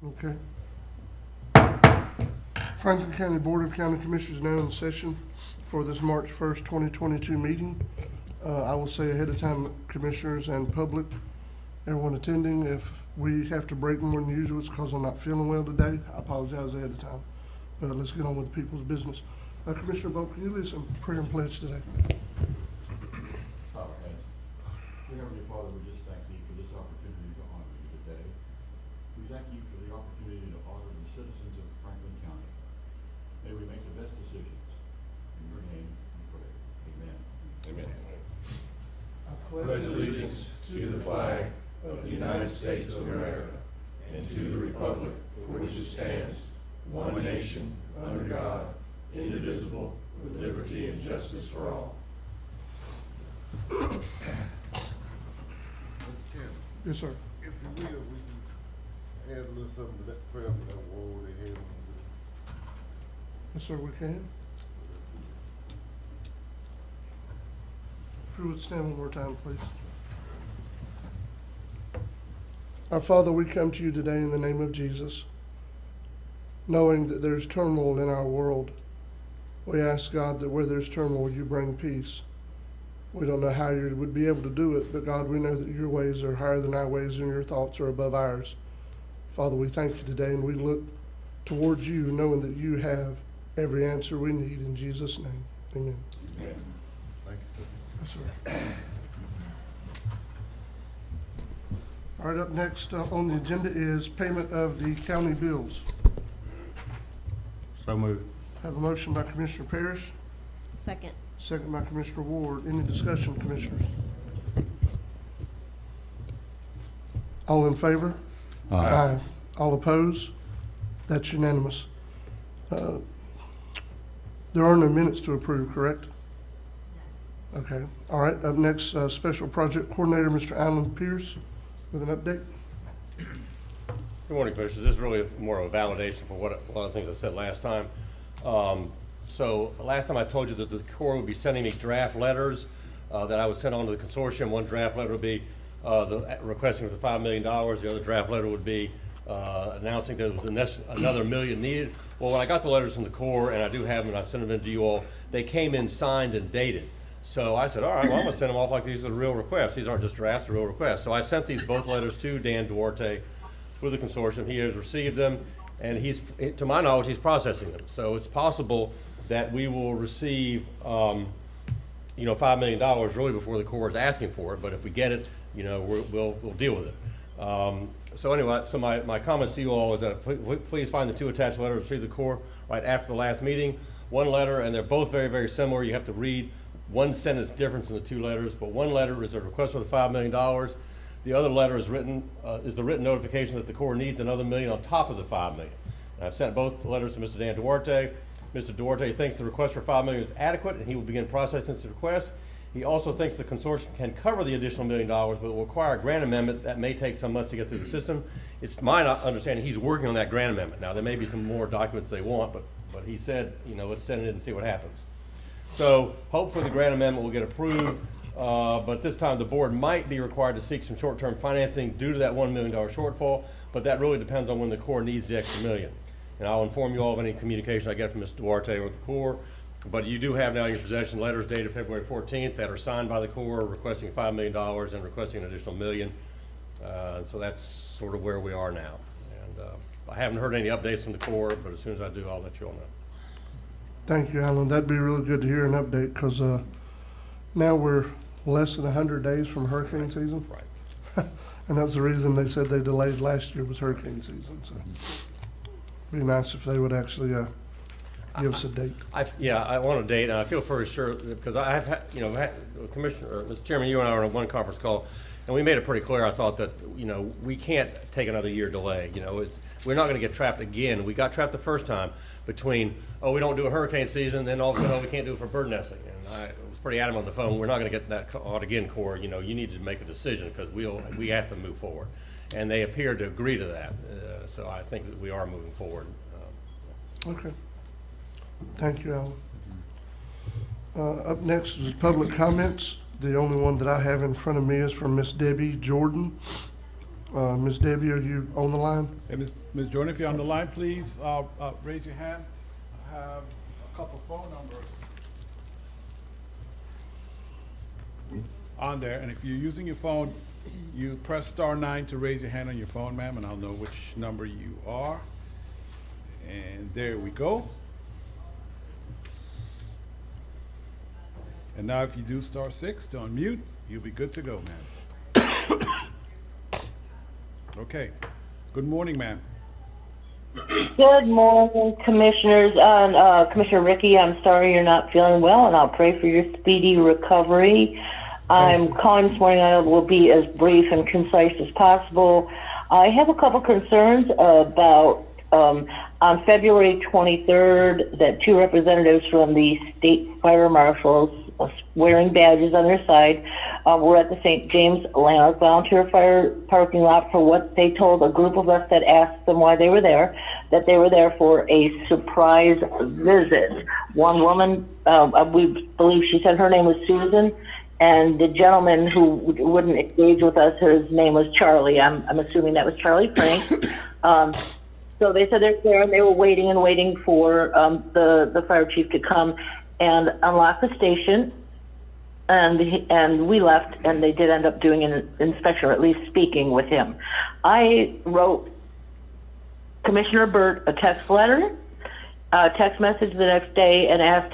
Okay. Franklin County Board of County Commissioners now in session for this March 1st, 2022 meeting. I will say ahead of time, commissioners and public, everyone attending, if we have to break more than usual, it's because I'm not feeling well today. I apologize ahead of time. But let's get on with the people's business. Commissioner Bo, can you lead some prayer and pledge today? Dear Heavenly Father, we just thank you for this opportunity to honor you today. We thank you for the opportunity to honor the citizens of Franklin County. May we make the best decisions. In your name we pray. Amen. Amen. I Pledge allegiance to the flag of the United States of America and to the republic for which it stands, one nation, under God, indivisible, with liberty and justice for all. Yes, sir. If you will, we can add a little something to that prayer for that war they had. Yes, sir, we can. If you would stand one more time, please. Our Father, we come to you today in the name of Jesus, knowing that there's turmoil in our world. We ask, God, that where there's turmoil, you bring peace. We don't know how you would be able to do it, but God, we know that your ways are higher than our ways and your thoughts are above ours. Father, we thank you today, and we look towards you, knowing that you have every answer we need. In Jesus' name, amen. Amen. Thank you. Yes, sir. All right, up next on the agenda is payment of the county bills. So moved. Have a motion by Commissioner Parrish, Second. second by Commissioner Ward. Any discussion, Commissioners? All in favor? Aye. All opposed? That's unanimous. There are no minutes to approve, correct? Okay. All right, up next, Special Project Coordinator, Mr. Alan Pierce, with an update. Good morning, Commissioners. This is really more of a validation for what a lot of things I said last time. So last time I told you that the Corps would be sending me draft letters that I would send on to the consortium. One draft letter would be requesting for the $5 million. The other draft letter would be announcing that there was another $1 million needed. Well, when I got the letters from the Corps, and I do have them, and I've sent them in to you all, they came in signed and dated. So I said, all right, well, I'm going to send them off like these are real requests. These aren't just drafts, they're real requests. So I sent these both letters to Dan Duarte with the consortium. He has received them, and to my knowledge, he's processing them. So it's possible that we will receive, $5 million really before the Corps is asking for it. But if we get it, we'll deal with it. So anyway, so my comments to you all is that please find the two attached letters to the Corps right after the last meeting. One letter, and they're both very, very similar. You have to read one sentence difference in the two letters, but one letter is a request for the $5 million. The other letter is the written notification that the Corps needs another $1 million on top of the $5 million. And I've sent both letters to Mr. Dan Duarte. Mr. Duarte thinks the request for $5 million is adequate, and he will begin processing this request. He also thinks the consortium can cover the additional $1 million, but will require a grant amendment that may take some months to get through the system. It's my understanding he's working on that grant amendment. Now, there may be some more documents they want, but he said, let's send it in and see what happens. So hopefully the grant amendment will get approved, but this time the board might be required to seek some short-term financing due to that $1 million shortfall, but that really depends on when the Corps needs the extra $1 million. And I'll inform you all of any communication I get from Mr. Duarte with the Corps. But you do have now in your possession letters dated February 14th that are signed by the Corps requesting $5 million and requesting an additional $1 million. So that's sort of where we are now. And I haven't heard any updates from the Corps, but as soon as I do, I'll let you all know. Thank you, Alan. That'd be really good to hear an update, because now we're less than 100 days from hurricane season. Right. And that's the reason they said they delayed last year was hurricane season. So it'd be nice if they would actually give us a date. I want a date, and I feel very sure, because I have had, Commissioner, Mr. Chairman, you and I were on one conference call, and we made it pretty clear, I thought, that, we can't take another year delay. We're not going to get trapped again. We got trapped the first time between, we don't do a hurricane season, then all of a sudden, we can't do it for bird nesting. And I was pretty adamant on the phone, we're not going to get that caught again, Corps. You need to make a decision, because we have to move forward. And they appeared to agree to that. So I think that we are moving forward. Okay. Thank you, Alan. Up next is public comments. The only one that I have in front of me is from Miss Debbie Jordan. Ms. Debbie, are you on the line? Hey, Ms. Jordan, if you're on the line, please raise your hand. I have a couple phone numbers on there, and if you're using your phone, you press *9 to raise your hand on your phone, ma'am, and I'll know which number you are. And there we go. And now if you do *6 to unmute, you'll be good to go, ma'am. Okay. Good morning, ma'am. Good morning, Commissioners. Commissioner Ricky, I'm sorry you're not feeling well, and I'll pray for your speedy recovery. I'm calling this morning. I will be as brief and concise as possible. I have a couple concerns about on February 23rd that 2 representatives from the state fire marshals wearing badges on their side were at the St. James Lanark Volunteer Fire parking lot for what they told a group of us that asked them why they were there, that they were there for a surprise visit. One woman, we believe she said her name was Susan, and the gentleman who wouldn't engage with us, his name was Charlie. I'm assuming that was Charlie Frank. So they said they're there, and they were waiting for the fire chief to come and unlock the station. And we left, and they did end up doing an inspection, or at least speaking with him. I wrote Commissioner Burt a text message the next day, and asked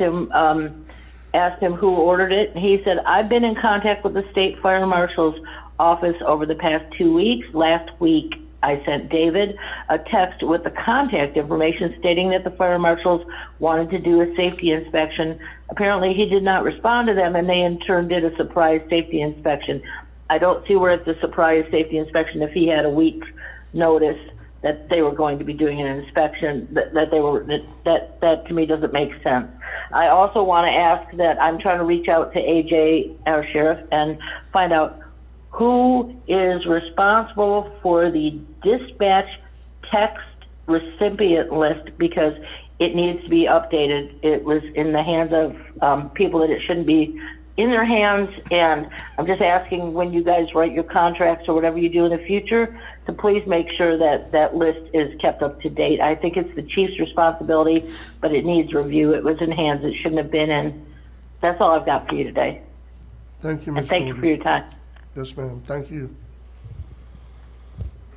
him who ordered it. And he said, I've been in contact with the state fire marshal's office over the past 2 weeks. Last week, I sent David a text with the contact information stating that the fire marshals wanted to do a safety inspection. Apparently, he did not respond to them, and they in turn did a surprise safety inspection. I don't see where it's a surprise safety inspection if he had a week's notice that they were going to be doing an inspection. That to me doesn't make sense. I also want to ask that I'm trying to reach out to AJ, our sheriff, and find out who is responsible for the dispatch text recipient list, because it needs to be updated. It was in the hands of people that it shouldn't be in their hands, and I'm just asking, when you guys write your contracts or whatever you do in the future, to please make sure that that list is kept up to date. I think it's the chief's responsibility, but it needs review. It was in hands it shouldn't have been in. That's all I've got for you today. Thank you, Ms. And thank you for your time. Yes, ma'am. Thank you.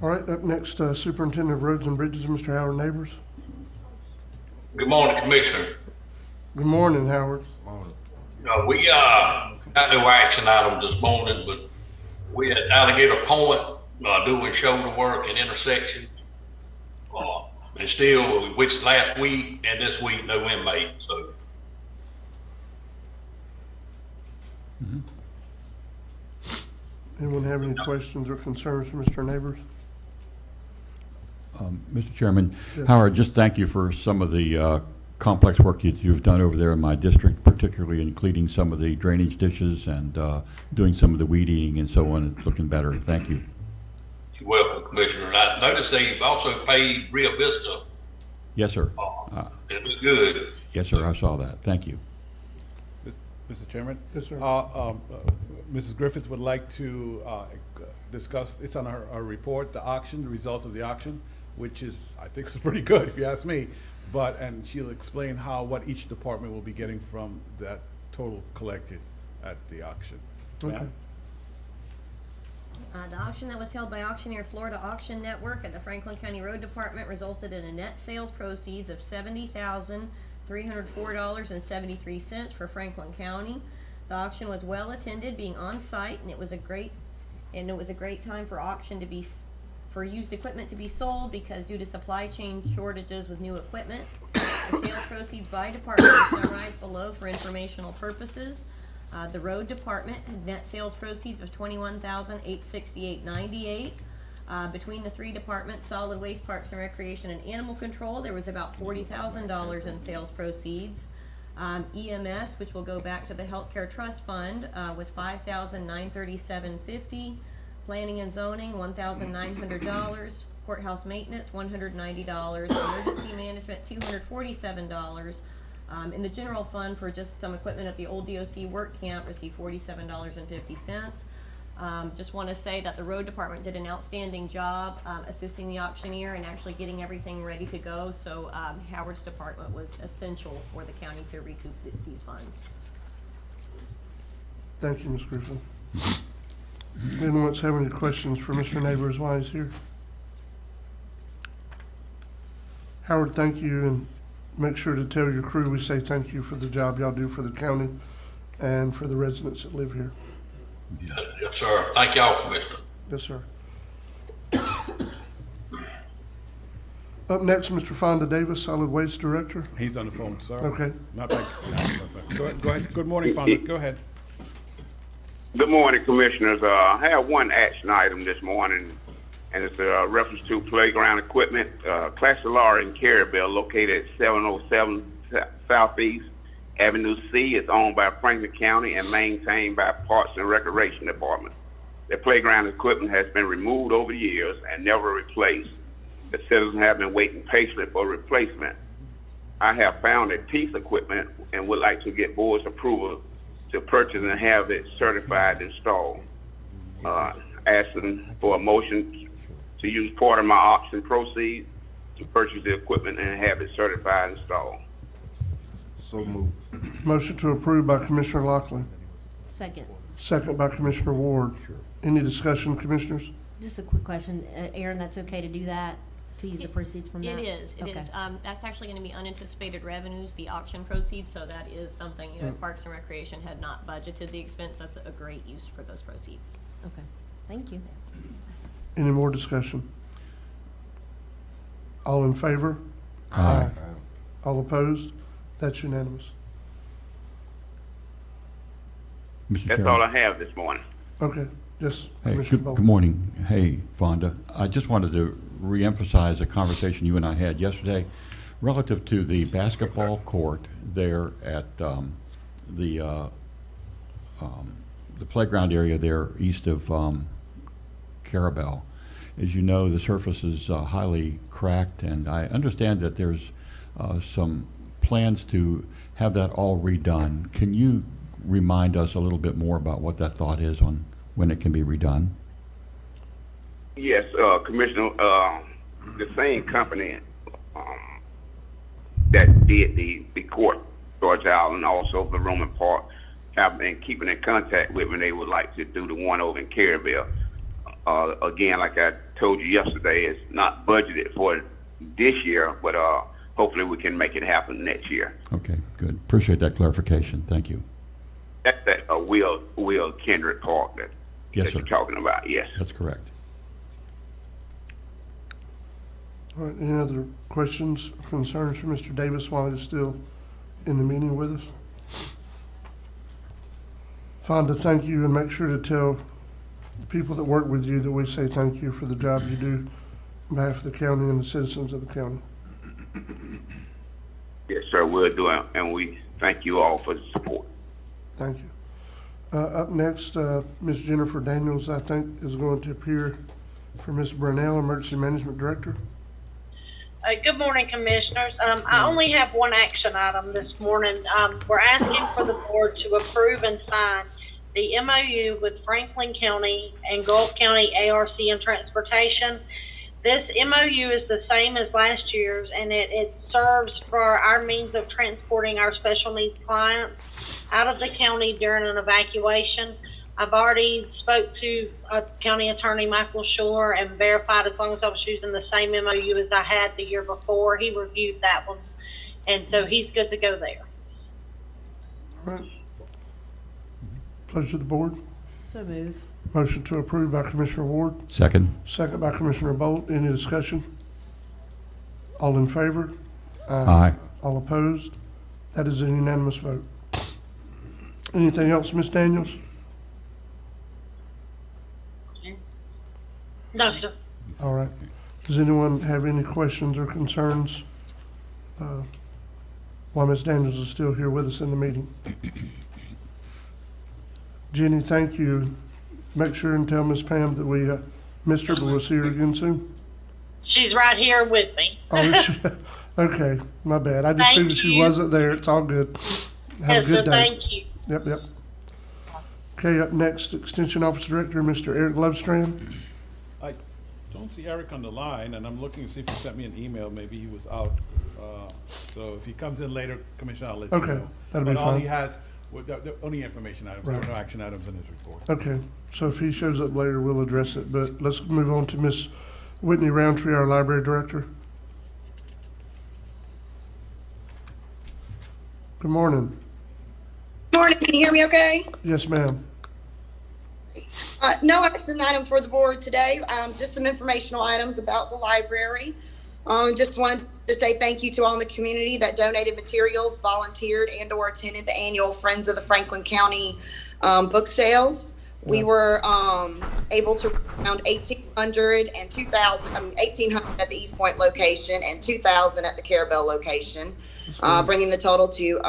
All right, up next, Superintendent of Roads and Bridges, Mr. Howard Neighbors. Good morning, Commissioner. Good morning, Howard. Morning. We got no action item this morning, but we at Alligator Point doing shoulder work and intersections. And still, which last week and this week, no inmate. So. Anyone have any questions or concerns for Mr. Neighbors? Mr. Chairman, Yes. Howard, just thank you for some of the complex work you've done over there in my district, particularly including some of the drainage dishes and doing some of the weed eating and so on. It's looking better. Thank you. You're welcome, Commissioner. And I noticed they've also paid Rio Vista. Yes, sir. It looked good. Yes, sir. I saw that. Thank you. Mr. Chairman? Yes, sir. Mrs. Griffith would like to discuss, it's on our report, the auction, the results of the auction, which is, I think, is pretty good, if you ask me. And she'll explain what each department will be getting from that total collected at the auction. Okay. Ma'am? The auction that was held by Auctioneer Florida Auction Network at the Franklin County Road Department resulted in a net sales proceeds of $70,304.73 for Franklin County. The auction was well attended, being on site, and it was a great time for used equipment to be sold, because due to supply chain shortages with new equipment. The sales proceeds by department are summarized below for informational purposes. The road department had net sales proceeds of $21,868.98. Between the three departments, solid waste, parks and recreation, and animal control, there was about $40,000 in sales proceeds. EMS, which will go back to the Healthcare Trust Fund, was $5,937.50. Planning and zoning, $1,900. Courthouse maintenance, $190. Emergency management, $247. In the general fund, for just some equipment at the old DOC work camp, received $47.50. Just want to say that the road department did an outstanding job assisting the auctioneer and actually getting everything ready to go. So Howard's department was essential for the county to recoup these funds. Thank you, Ms. Griffin. Anyone else have any questions for Mr. Neighbors while he's here? Howard, thank you, and make sure to tell your crew we say thank you for the job y'all do for the county and for the residents that live here. Yes, sir. Thank y'all, Commissioner. Yes, sir. Up next, Mr. Fonda Davis, Solid Waste Director. He's on the phone, sir. Okay. Not back. Go ahead. Good morning, Fonda. Go ahead. Good morning, Commissioners. I have one action item this morning, and it's a reference to playground equipment. Class Solar in Carabel, located at 707 Southeast Avenue C, is owned by Franklin County and maintained by Parks and Recreation Department. The playground equipment has been removed over the years and never replaced. The citizens have been waiting patiently for replacement. I have found a piece of equipment and would like to get board's approval to purchase and have it certified and installed. Asking for a motion to use part of my auction proceeds to purchase the equipment and have it certified and installed. So moved. Motion to approve by Commissioner Lockley, Second. second by Commissioner Ward. Any discussion, Commissioners? Just a quick question. Aaron, that's okay to do that, to use the proceeds from that? It is. Okay. That's actually going to be unanticipated revenues, the auction proceeds, so that is something, Parks and Recreation had not budgeted the expense. That's a great use for those proceeds. Okay, thank you. Any more discussion? All in favor? Aye. All opposed? That's unanimous. Mr. That's Chairman. all I have this morning. Okay, yes, Hey, Commissioner good Bolton. morning. Hey, Fonda. I just wanted to reemphasize a conversation you and I had yesterday relative to the basketball court there at the playground area there east of Carabel. As you know, the surface is highly cracked, and I understand that there's some plans to have that all redone. Can you remind us a little bit more about what that thought is on when it can be redone? Yes, Commissioner, the same company that did the court, George Island, also the Roman Park, have been keeping in contact with me. They would like to do the one over in Carabel. Again, like I told you yesterday, it's not budgeted for this year, but hopefully we can make it happen next year. Okay, good. Appreciate that clarification. Thank you. That's that Will Kendrick Park that, Yes, that sir. you're talking about, yes. That's correct. All right, any other questions, concerns for Mr. Davis while he's still in the meeting with us? Fonda, thank you, and make sure to tell the people that work with you that we say thank you for the job you do on behalf of the county and the citizens of the county. Yes, sir, we'll do it, and we thank you all for the support. Thank you. Up next, Ms. Jennifer Daniels, I think, is going to appear for Ms. Brunell, Emergency Management Director. Good morning, Commissioners. I only have one action item this morning. We're asking for the board to approve and sign the MOU with Franklin County and Gulf County ARC and Transportation. This MOU is the same as last year's, and it serves for our means of transporting our special needs clients out of the county during an evacuation. I've already spoke to County Attorney Michael Shore and verified as long as I was using the same MOU as I had the year before. He reviewed that one, and so he's good to go there. All right. Pleasure of the board. So move. Motion to approve by Commissioner Ward, Second. second by Commissioner Bolt. Any discussion? All in favor? Aye. All opposed? That is a unanimous vote. Anything else, Ms. Daniels? No, sir. All right. Does anyone have any questions or concerns while Ms. Daniels is still here with us in the meeting? Jenny, thank you. Make sure and tell Ms. Pam that we missed her, but we'll see her again soon. She's right here with me. Oh, okay, my bad. I just Thank figured she you. wasn't there. It's all good. Have a Yes, good sir, day. thank you. Yep, yep. Okay, up next, Extension Office Director, Mr. Eric Lovestrand. I don't see Eric on the line, and I'm looking to see if he sent me an email. Maybe he was out. So if he comes in later, Commissioner, I'll let you Okay, know. that'll be But all fine. he has, the only information items, there Right. are no action items in his report. Okay, so if he shows up later, we'll address it, but let's move on to Miss Whitney Roundtree, our Library Director. Good morning. Morning, can you hear me okay? Yes, ma'am. No action item for the board today, just some informational items about the library. Just wanted to say thank you to all in the community that donated materials, volunteered, and or attended the annual Friends of the Franklin County book sales. We were able to around 1,800 and 2,000, 1,800 at the East Point location and 2,000 at the Carabel location, bringing the total to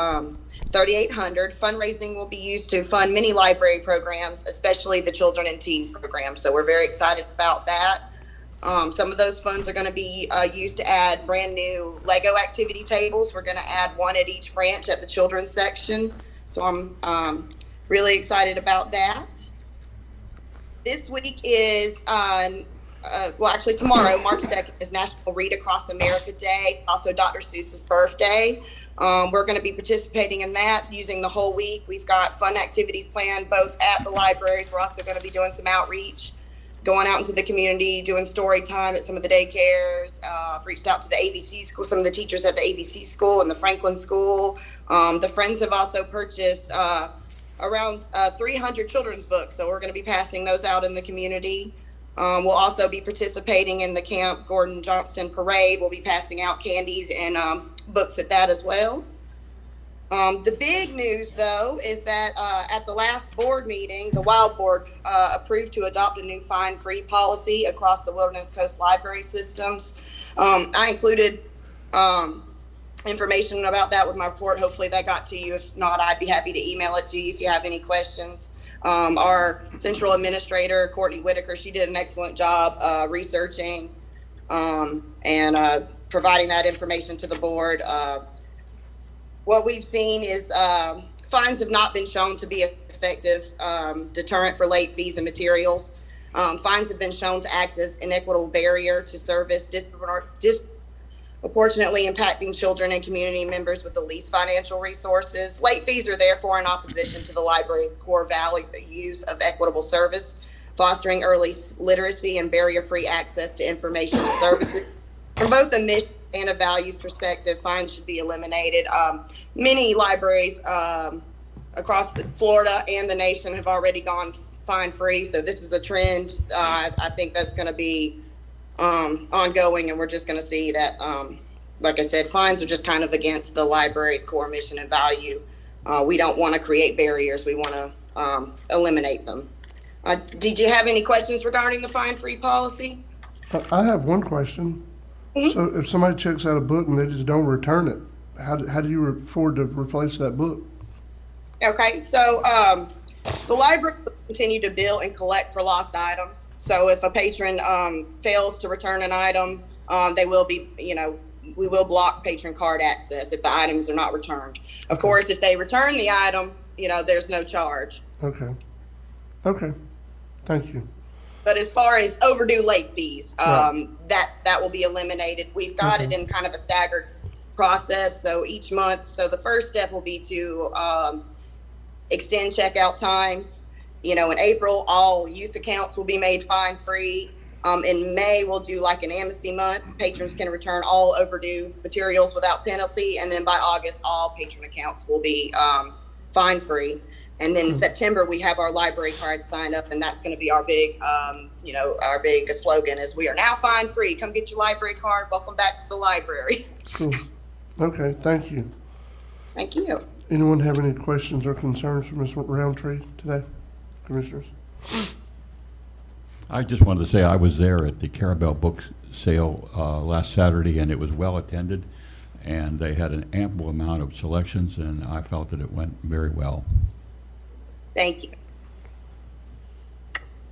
3,800. Fundraising will be used to fund many library programs, especially the children and teen program. So we're very excited about that. Some of those funds are going to be used to add brand new Lego activity tables. We're going to add one at each branch at the children's section. So I'm really excited about that. This week is, well, actually tomorrow, March 2nd, is National Read Across America Day, also Dr. Seuss's birthday. We're going to be participating in that using the whole week. We've got fun activities planned both at the libraries. We're also going to be doing some outreach, going out into the community, doing story time at some of the daycares. I've reached out to the ABC school, some of the teachers at the ABC school and the Franklin school. The Friends have also purchased around 300 children's books, so we're going to be passing those out in the community. We'll also be participating in the Camp Gordon Johnston Parade. We'll be passing out candies and books at that as well. The big news, though, is that at the last board meeting, the Wild Board approved to adopt a new fine-free policy across the Wilderness Coast Library systems. I included information about that with my report. Hopefully that got to you. If not, I'd be happy to email it to you if you have any questions. Our central administrator, Courtney Whitaker, she did an excellent job researching and providing that information to the board. What we've seen is fines have not been shown to be an effective deterrent for late fees and materials. Fines have been shown to act as an equitable barrier to service, disproportionately impacting children and community members with the least financial resources. Late fees are therefore in opposition to the library's core values of equitable service, fostering early literacy and barrier-free access to information and services. From both a mission and a values perspective, fines should be eliminated. Many libraries across Florida and the nation have already gone fine-free, so this is a trend. I think that's going to be ongoing, and we're just going to see that, like I said, fines are just kind of against the library's core mission and value. We don't want to create barriers. We want to eliminate them. Did you have any questions regarding the fine-free policy? I have one question. Mm-hmm. So if somebody checks out a book and they just don't return it, how do you afford to replace that book? Okay, so the library will continue to bill and collect for lost items. So if a patron fails to return an item, they will be, we will block patron card access if the items are not returned. Of course, if they return the item, there's no charge. Okay. Okay. Thank you. But as far as overdue late fees, Right. that will be eliminated. We've got it in kind of a staggered process. So each month, so the first step will be to extend checkout times. In April, all youth accounts will be made fine free. In May, we'll do like an amnesty month. Patrons can return all overdue materials without penalty. And then by August, all patron accounts will be fine free. And then in September, we have our library card signed up, and that's going to be our big, our big slogan is "We are now fine free. Come get your library card. Welcome back to the library." Cool. Okay, thank you. Thank you. Anyone have any questions or concerns for Ms. Roundtree today, Commissioners? I just wanted to say I was there at the Carabel book sale last Saturday, and it was well attended, and they had an ample amount of selections, and I felt that it went very well. Thank you.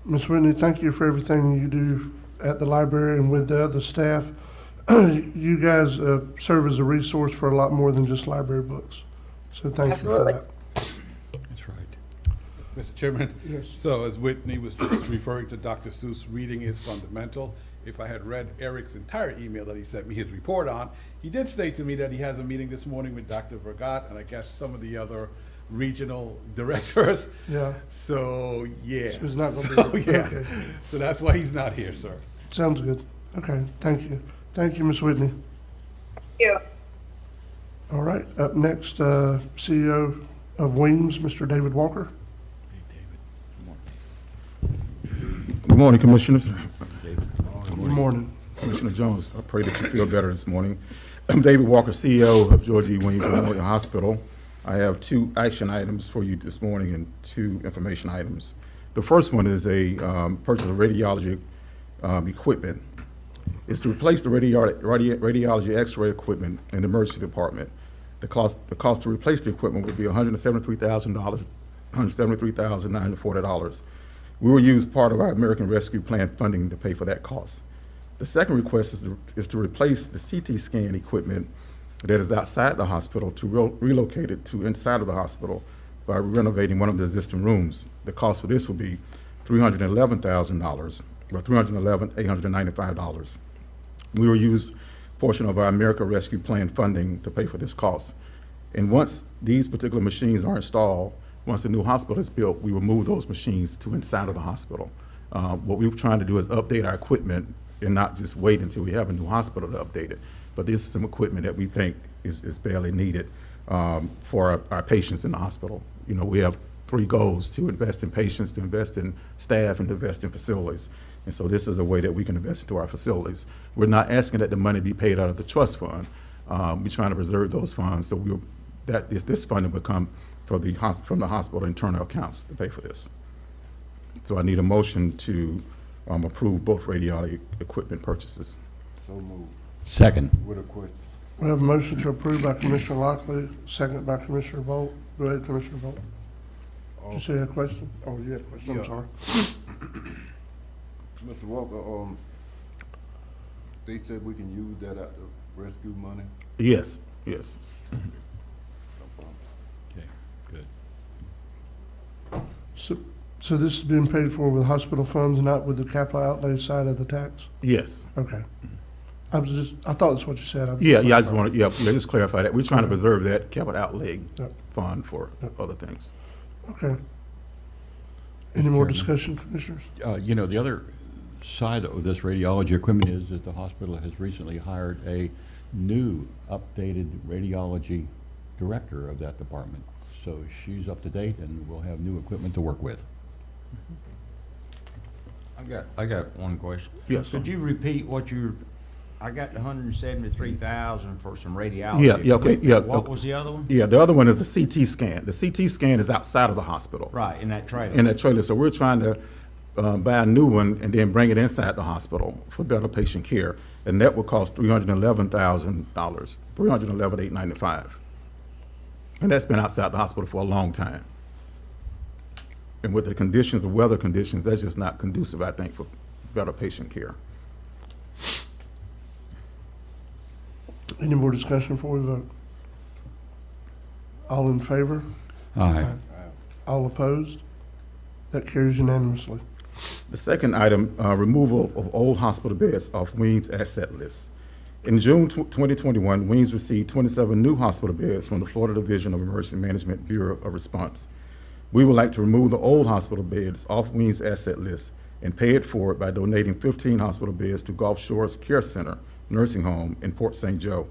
Ms. Whitney, thank you for everything you do at the library and with the other staff. You guys serve as a resource for a lot more than just library books. So thank Absolutely. you for that. That's right. Mr. Chairman? Yes. So as Whitney was just referring to Dr. Seuss, reading is fundamental. If I had read Eric's entire email that he sent me his report on, he did state to me that he has a meeting this morning with Dr. Vergat and I guess some of the other regional directors. Yeah. So, yeah. So he's not gonna be So, here. yeah. Okay. So that's why he's not here, sir. Sounds good. Okay, thank you. Thank you, Ms. Whitney. Yeah. All right, up next, CEO of Wings, Mr. David Walker. Good morning, Commissioners. Good morning. Commissioner Jones, I pray that you feel better this morning. I'm David Walker, CEO of Georgie Wings Memorial Hospital. I have 2 action items for you this morning and 2 information items. The first one is a purchase of radiology equipment. It's to replace the radiology X-ray equipment in the emergency department. The cost to replace the equipment would be $173,000, $173,940. We will use part of our American Rescue Plan funding to pay for that cost. The second request is to replace the CT scan equipment that is outside the hospital to relocate it to inside of the hospital by renovating one of the existing rooms. The cost for this will be $311,000, or $311,895. We will use a portion of our American Rescue Plan funding to pay for this cost. And once these particular machines are installed, once the new hospital is built, we will move those machines to inside of the hospital. What we're trying to do is update our equipment and not just wait until we have a new hospital to update it. But this is some equipment that we think is barely needed for our patients in the hospital. You know, we have 3 goals: to invest in patients, to invest in staff, and to invest in facilities. And so this is a way that we can invest into our facilities. We're not asking that the money be paid out of the trust fund. We're trying to preserve those funds so this funding will come from the hospital internal accounts to pay for this. So I need a motion to approve both radiology equipment purchases. So moved. Second. With a question. We have a motion to approve by Commissioner Lockley, second by Commissioner Bolt. Go ahead, Commissioner Bolt. Did you say you had a question? Oh, you had a question, I'm Yeah. sorry. Mr. Walker, they said we can use that out the rescue money? Yes, yes. No problem. Okay, good. So this is being paid for with hospital funds, not with the capital outlay side of the tax? Yes. Okay. I thought that's what you said. Yeah, I just want to, just clarify that. We're trying to preserve that capital outlay Yep. fund for other things. Okay. Any more Chairman. discussion, Commissioners? You know, the other side of this radiology equipment is that the hospital has recently hired a new updated radiology director of that department. So she's up to date and we'll have new equipment to work with. I got one question. Yes, Could you repeat what I got the $173,000 for some radiology. Yeah, okay, yeah. What was the other one? Yeah, the other one is the CT scan. The CT scan is outside of the hospital. Right, in that trailer. In that trailer. So we're trying to buy a new one and then bring it inside the hospital for better patient care. And that will cost $311,000, $311,895. And that's been outside the hospital for a long time. And with the conditions, the weather conditions, that's just not conducive, I think, for better patient care. Any more discussion before we vote? All in favor? Aye. All opposed? That carries unanimously. The second item, removal of old hospital beds off Weems asset list. In June 2021, Weems received 27 new hospital beds from the Florida Division of Emergency Management Bureau of Response. We would like to remove the old hospital beds off Weems asset list and pay it forward by donating 15 hospital beds to Gulf Shores Care Center Nursing Home in Port St. Joe.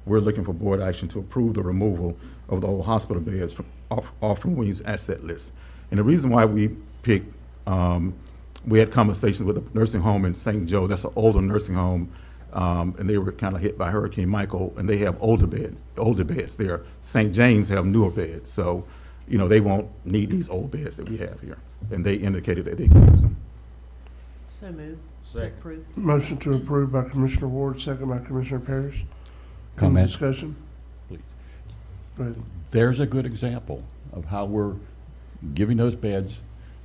We're looking for board action to approve the removal of the old hospital beds off from Weems asset list. And the reason why we picked, we had conversations with a nursing home in St. Joe. That's an older nursing home, and they were kind of hit by Hurricane Michael, and they have older beds there. St. James have newer beds, so you know they won't need these old beds that we have here, and they indicated that they can use them. So moved. Second. Approve. Motion to approve by Commissioner Ward, second by Commissioner Parrish. Comment? Any discussion? Please. Go ahead. There's a good example of how we're giving those beds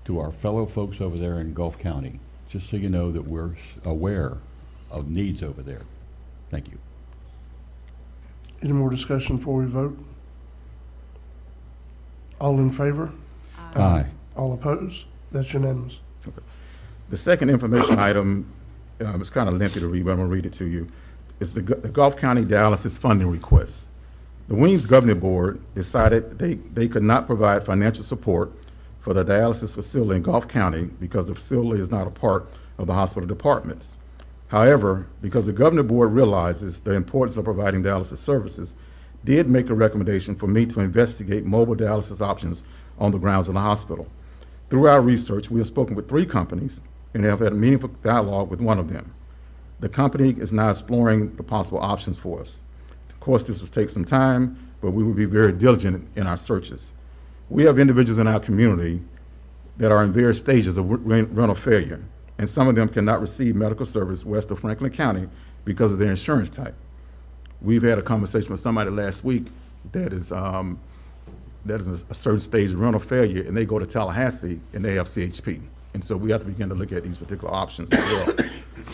to our fellow folks over there in Gulf County, just so you know that we're aware of needs over there. Thank you. Any more discussion before we vote? All in favor? Aye. All opposed? That's unanimous. The second information item is kind of lengthy to read, but I'm going to read it to you. It's the Gulf County dialysis funding request. The Weems Governing Board decided they could not provide financial support for the dialysis facility in Gulf County because the facility is not a part of the hospital departments. However, because the Governing Board realizes the importance of providing dialysis services, did make a recommendation for me to investigate mobile dialysis options on the grounds of the hospital. Through our research, we have spoken with 3 companies and have had a meaningful dialogue with one of them. The company is now exploring the possible options for us. Of course, this will take some time, but we will be very diligent in our searches. We have individuals in our community that are in various stages of renal failure, and some of them cannot receive medical service west of Franklin County because of their insurance type. We've had a conversation with somebody last week that is a certain stage of renal failure, and they go to Tallahassee and they have CHP. And so we have to begin to look at these particular options as well.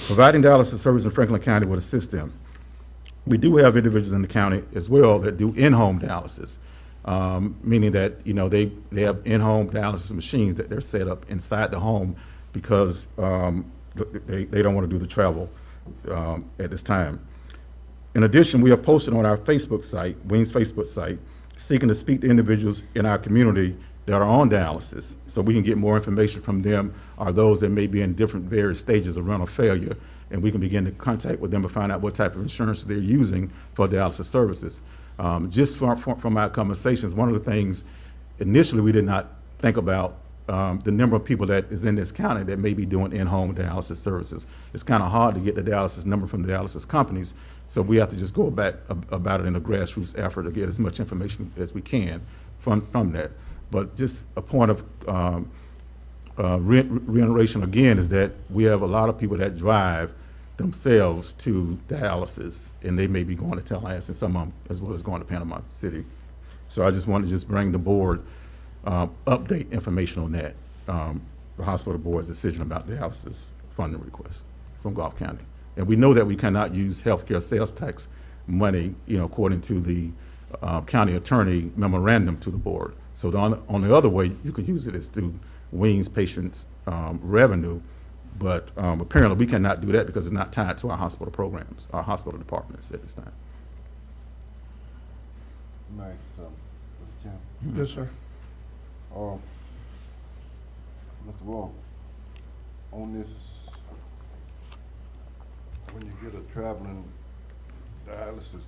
Providing dialysis service in Franklin County would assist them. We do have individuals in the county as well that do in-home dialysis, meaning that they have in-home dialysis machines that they're set up inside the home because they don't want to do the travel at this time. In addition, we have posted on our Facebook site, Wing's Facebook site, seeking to speak to individuals in our community that are on dialysis so we can get more information from them or those that may be in different various stages of renal failure, and we can begin to contact with them to find out what type of insurance they're using for dialysis services. Just from our conversations, one of the things initially we did not think about the number of people that is in this county that may be doing in-home dialysis services. It's kind of hard to get the dialysis number from the dialysis companies, so we have to just go about it in a grassroots effort to get as much information as we can from that. But just a point of reiteration again is that we have a lot of people that drive themselves to dialysis, and they may be going to Tallahassee, and some of them as well as going to Panama City. So I just want to bring the board update information on that, the hospital board's decision about dialysis funding request from Gulf County. And we know that we cannot use healthcare sales tax money, according to the county attorney memorandum to the board. So the only other way you can use it is through Wings patients' revenue, but apparently we cannot do that because it's not tied to our hospital programs, our hospital departments at this time. Nice, Mr. Chairman. Yes, sir. Mr. Wall, on this, when you get a traveling dialysis,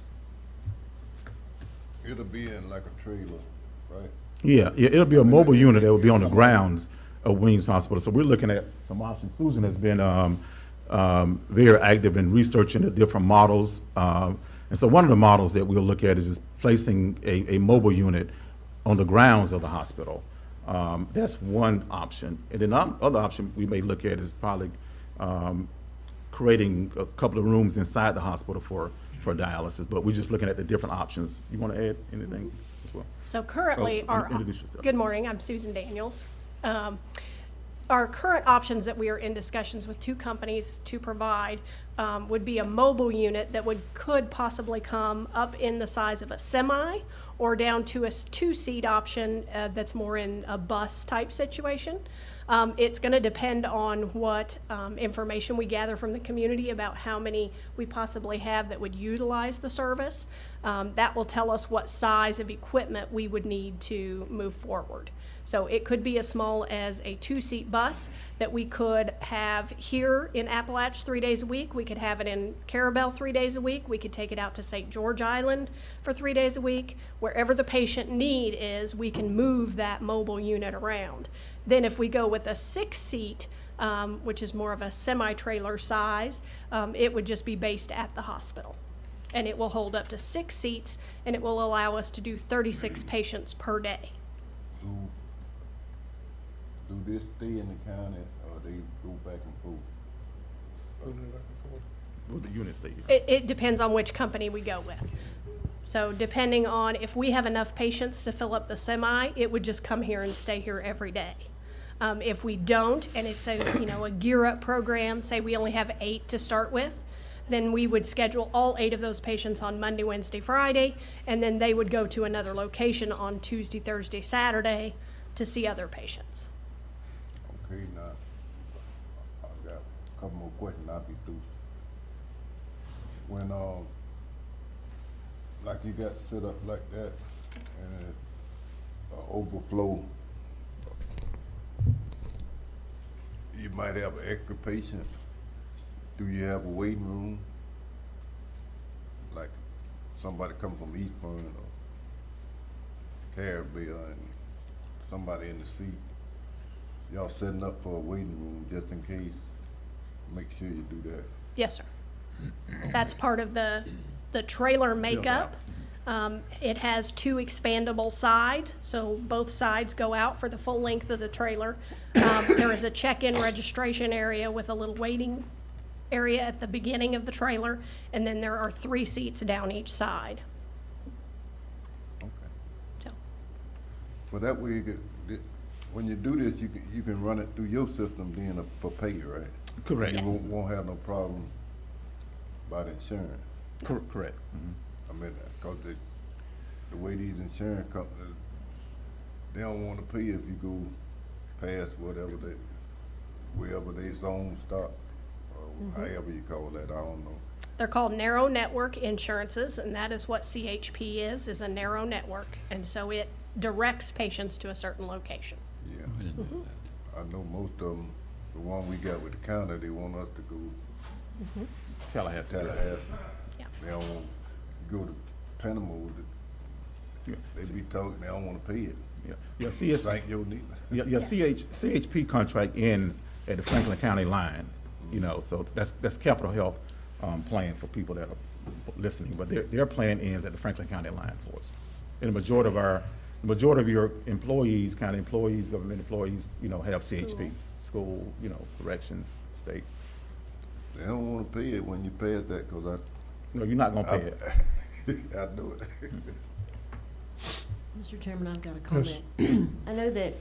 it'll be in like a trailer, right? Yeah, it'll be a mobile unit that will be on the grounds of Williams Hospital. So we're looking at some options. Susan has been very active in researching the different models. And so one of the models that we'll look at is just placing a mobile unit on the grounds of the hospital. That's one option. And then the other option we may look at is probably creating a couple of rooms inside the hospital for dialysis. But we're just looking at the different options. You want to add anything as well? So currently, introduce yourself. Good morning, I'm Susan Daniels. Our current options that we are in discussions with 2 companies to provide would be a mobile unit that could possibly come up in the size of a semi or down to a 2-seat option that's more in a bus type situation. It's going to depend on what information we gather from the community about how many we possibly have that would utilize the service. That will tell us what size of equipment we would need to move forward. So it could be as small as a 2-seat bus that we could have here in Appalachia 3 days a week. We could have it in Carabel 3 days a week. We could take it out to St. George Island for 3 days a week. Wherever the patient need is, we can move that mobile unit around. Then if we go with a 6-seat, which is more of a semi-trailer size, it would just be based at the hospital. And it will hold up to 6 seats, and it will allow us to do 36 patients per day. Do this stay in the county, or they go back and forth? Will the unit stay here? It depends on which company we go with. So depending on if we have enough patients to fill up the semi, it would just come here and stay here every day. If we don't, and it's a gear up program, say we only have 8 to start with, then we would schedule all 8 of those patients on Monday, Wednesday, Friday, and then they would go to another location on Tuesday, Thursday, Saturday to see other patients. question, I'll be through. When, like you got set up like that, and it overflow, you might have an extra patient. Do you have a waiting room? Like somebody come from Eastburn or Caribbean and somebody in the seat, y'all setting up for a waiting room just in case? Make sure you do that. Yes, sir. That's part of the trailer makeup. It has 2 expandable sides, so both sides go out for the full length of the trailer. There is a check-in registration area with a little waiting area at the beginning of the trailer, and then there are 3 seats down each side. Okay. So. Well, that way, when you do this, you can run it through your system then for pay, right? Correct. You Yes. won't have no problem about insurance. Correct. I mean, cause the way these insurance companies, they don't wanna pay if you go past wherever they zone stop, or however you call that, I don't know. They're called narrow network insurances, and that is what CHP is a narrow network. And so it directs patients to a certain location. Yeah. I know most of them, the one we got with the county, they want us to go Tallahassee. Yeah. They don't want to go to Panama with it. They be talking, they don't want to pay it. Yeah, Thank your need. CHP contract ends at the Franklin County line, you know, so that's Capital Health plan for people that are listening, but their plan ends at the Franklin County line for us. And the majority of your employees, county employees, government employees, you know, have CHP, school, you know, corrections, state. They don't want to pay it when you pass that, cause No, you're not gonna pay it. I do it. Mr. Chairman, I've got a comment. I know that,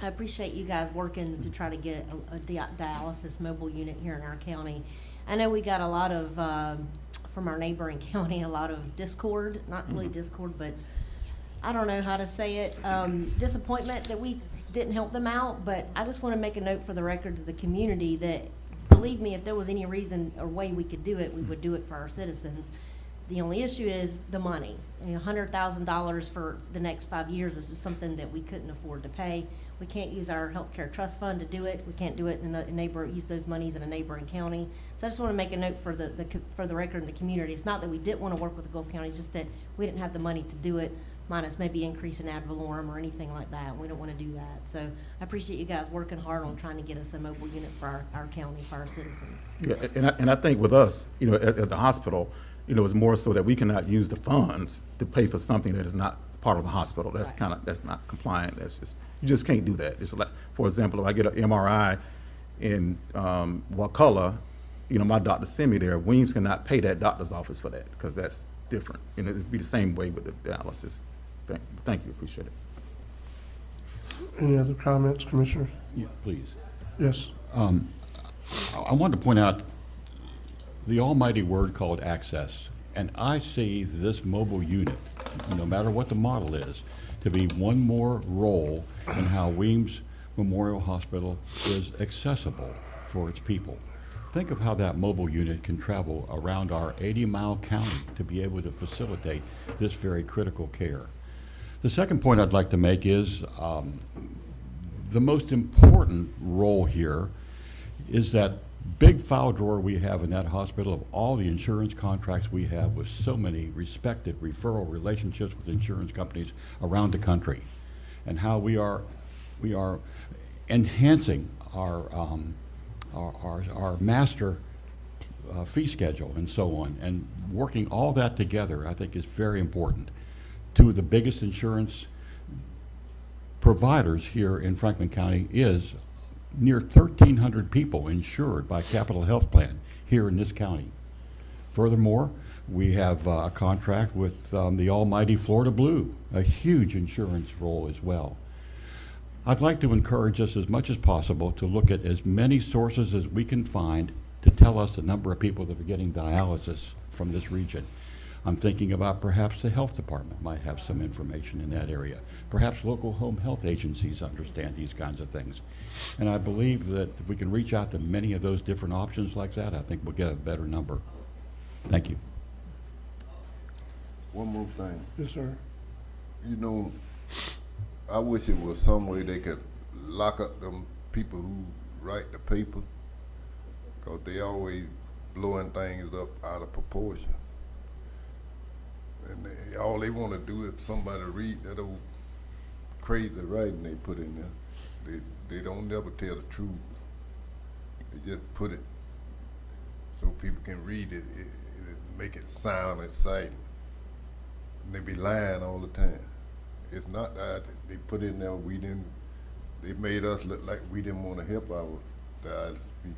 I appreciate you guys working to try to get a dialysis mobile unit here in our county. I know we got a lot of, from our neighboring county, a lot of discord, not really discord, but I don't know how to say it, disappointment that we didn't help them out, but I just want to make a note for the record to the community that, believe me, if there was any reason or way we could do it, we would do it for our citizens. The only issue is the money. $100,000 for the next 5 years is just something that we couldn't afford to pay. We can't use our healthcare trust fund to do it. We can't do it in use those monies in a neighboring county. So I just want to make a note for the record in the community. It's not that we didn't want to work with the Gulf County, it's just that we didn't have the money to do it, minus maybe increase in ad valorem or anything like that. We don't want to do that. So I appreciate you guys working hard on trying to get us a mobile unit for our county, for our citizens. Yeah, and I think with us, you know, at the hospital, you know, it's more so that we cannot use the funds to pay for something that is not part of the hospital. That's that's not compliant. That's just, you just can't do that. It's like, for example, if I get an MRI in Wakulla, you know, my doctor send me there. Weems cannot pay that doctor's office for that because that's different. And it'd be the same way with the dialysis. Thank you, appreciate it. Any other comments, Commissioners? Yeah, please. Yes. I wanted to point out the almighty word called access. And I see this mobile unit, no matter what the model is, to be one more role in how Weems Memorial Hospital is accessible for its people. Think of how that mobile unit can travel around our 80-mile county to be able to facilitate this very critical care. The second point I'd like to make is the most important role here is that big file drawer we have in that hospital of all the insurance contracts we have with so many respected referral relationships with insurance companies around the country, and how we are enhancing our master fee schedule and so on, and working all that together I think is very important. Two of the biggest insurance providers here in Franklin County is near 1,300 people insured by Capital Health Plan here in this county. Furthermore, we have a contract with the almighty Florida Blue, a huge insurance role as well. I'd like to encourage us as much as possible to look at as many sources as we can find to tell us the number of people that are getting dialysis from this region. I'm thinking about perhaps the health department might have some information in that area. Perhaps local home health agencies understand these kinds of things. And I believe that if we can reach out to many of those different options like that, I think we'll get a better number. Thank you. One more thing. Yes, sir. You know, I wish it was some way they could lock up them people who write the paper, because they always blowing things up out of proportion. And all they want to do is somebody read that old crazy writing they put in there. They don't never tell the truth. They just put it so people can read it, make it sound exciting. And they be lying all the time. It's not that they put in there, they made us look like we didn't want to help our dialysis people.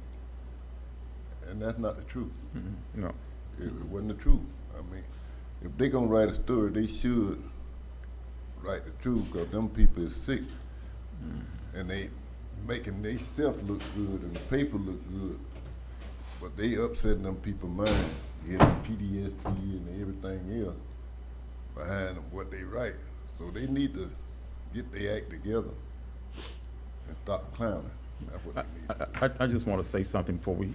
And that's not the truth. Mm-hmm. No. It wasn't the truth. I mean, if they gonna write a story, they should write the truth, because them people is sick. And they making themselves look good and the paper look good, but they upsetting them people's mind, getting PTSD and everything else behind them, what they write. So they need to get their act together and stop clowning. That's what they need. I just want to say something before we,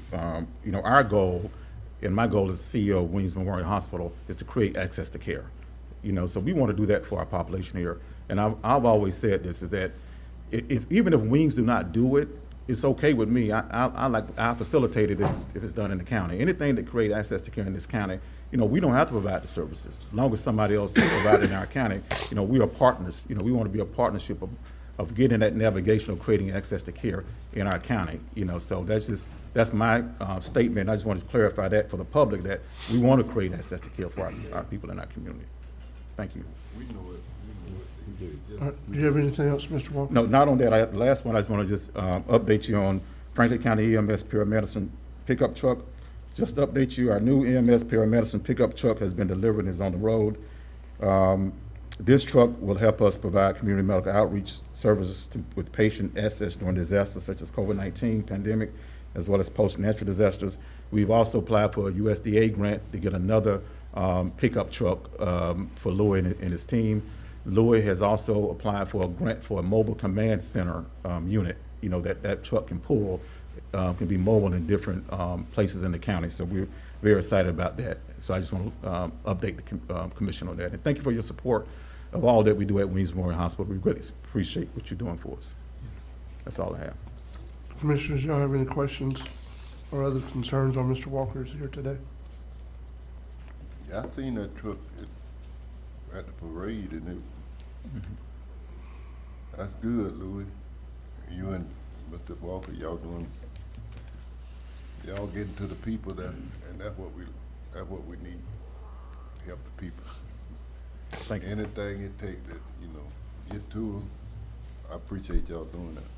you know, our goal, and my goal as CEO of Williams Memorial Hospital, is to create access to care. You know, so we want to do that for our population here. And I've always said this, is that even if Williams do not do it, it's okay with me. I facilitate it if it's done in the county. Anything that creates access to care in this county, you know, we don't have to provide the services. As long as somebody else is providing in our county, you know, we are partners. You know, we want to be a partnership of getting that navigation of creating access to care in our county. You know, so that's my statement. I just wanted to clarify that for the public, that we want to create access to care for our people in our community. Thank you. We know it. Do you have anything else, Mr. Walker? No, not on that. Last one, I just want to just update you on Franklin County EMS paramedicine pickup truck. Just to update you, our new EMS paramedicine pickup truck has been delivered and is on the road. This truck will help us provide community medical outreach services with patient access during disasters such as COVID-19 pandemic, as well as post-natural disasters. We've also applied for a USDA grant to get another pickup truck for Louis and his team. Louis has also applied for a grant for a mobile command center unit, you know, that truck can pull, can be mobile in different places in the county. So we're very excited about that. So I just want to update the commission on that. And thank you for your support of all that we do at Williams Memorial Hospital. We really appreciate what you're doing for us. That's all I have. Commissioners, y'all have any questions or other concerns on Mr. Walker's here today? Yeah, I seen that truck at the parade, and that's good, Louis. You and Mr. Walker, y'all getting to the people and that's what we need. Help the people. Thank you. Anything it takes that, you know, get to them. I appreciate y'all doing that.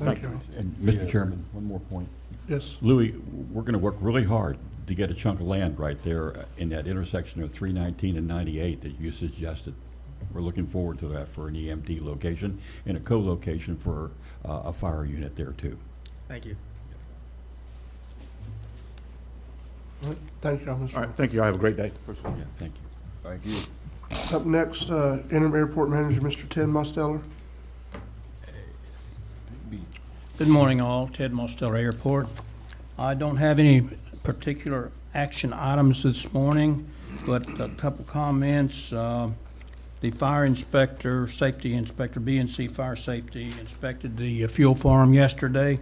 Thank you. And Mr. Chairman, one more point. Yes. Louis, we're going to work really hard to get a chunk of land right there in that intersection of 319 and 98 that you suggested. We're looking forward to that for an EMT location and a co-location for a fire unit there too. Thank you. All right. Thank you, Mr. All right, thank you. I have a great day. Yeah, thank you. Thank you. Up next, Interim Airport Manager, Mr. Ted Mosteller. Good morning, all. Ted Mosteller, Airport. I don't have any particular action items this morning, but a couple comments. The fire inspector, safety inspector, BNC Fire Safety, inspected the fuel farm yesterday,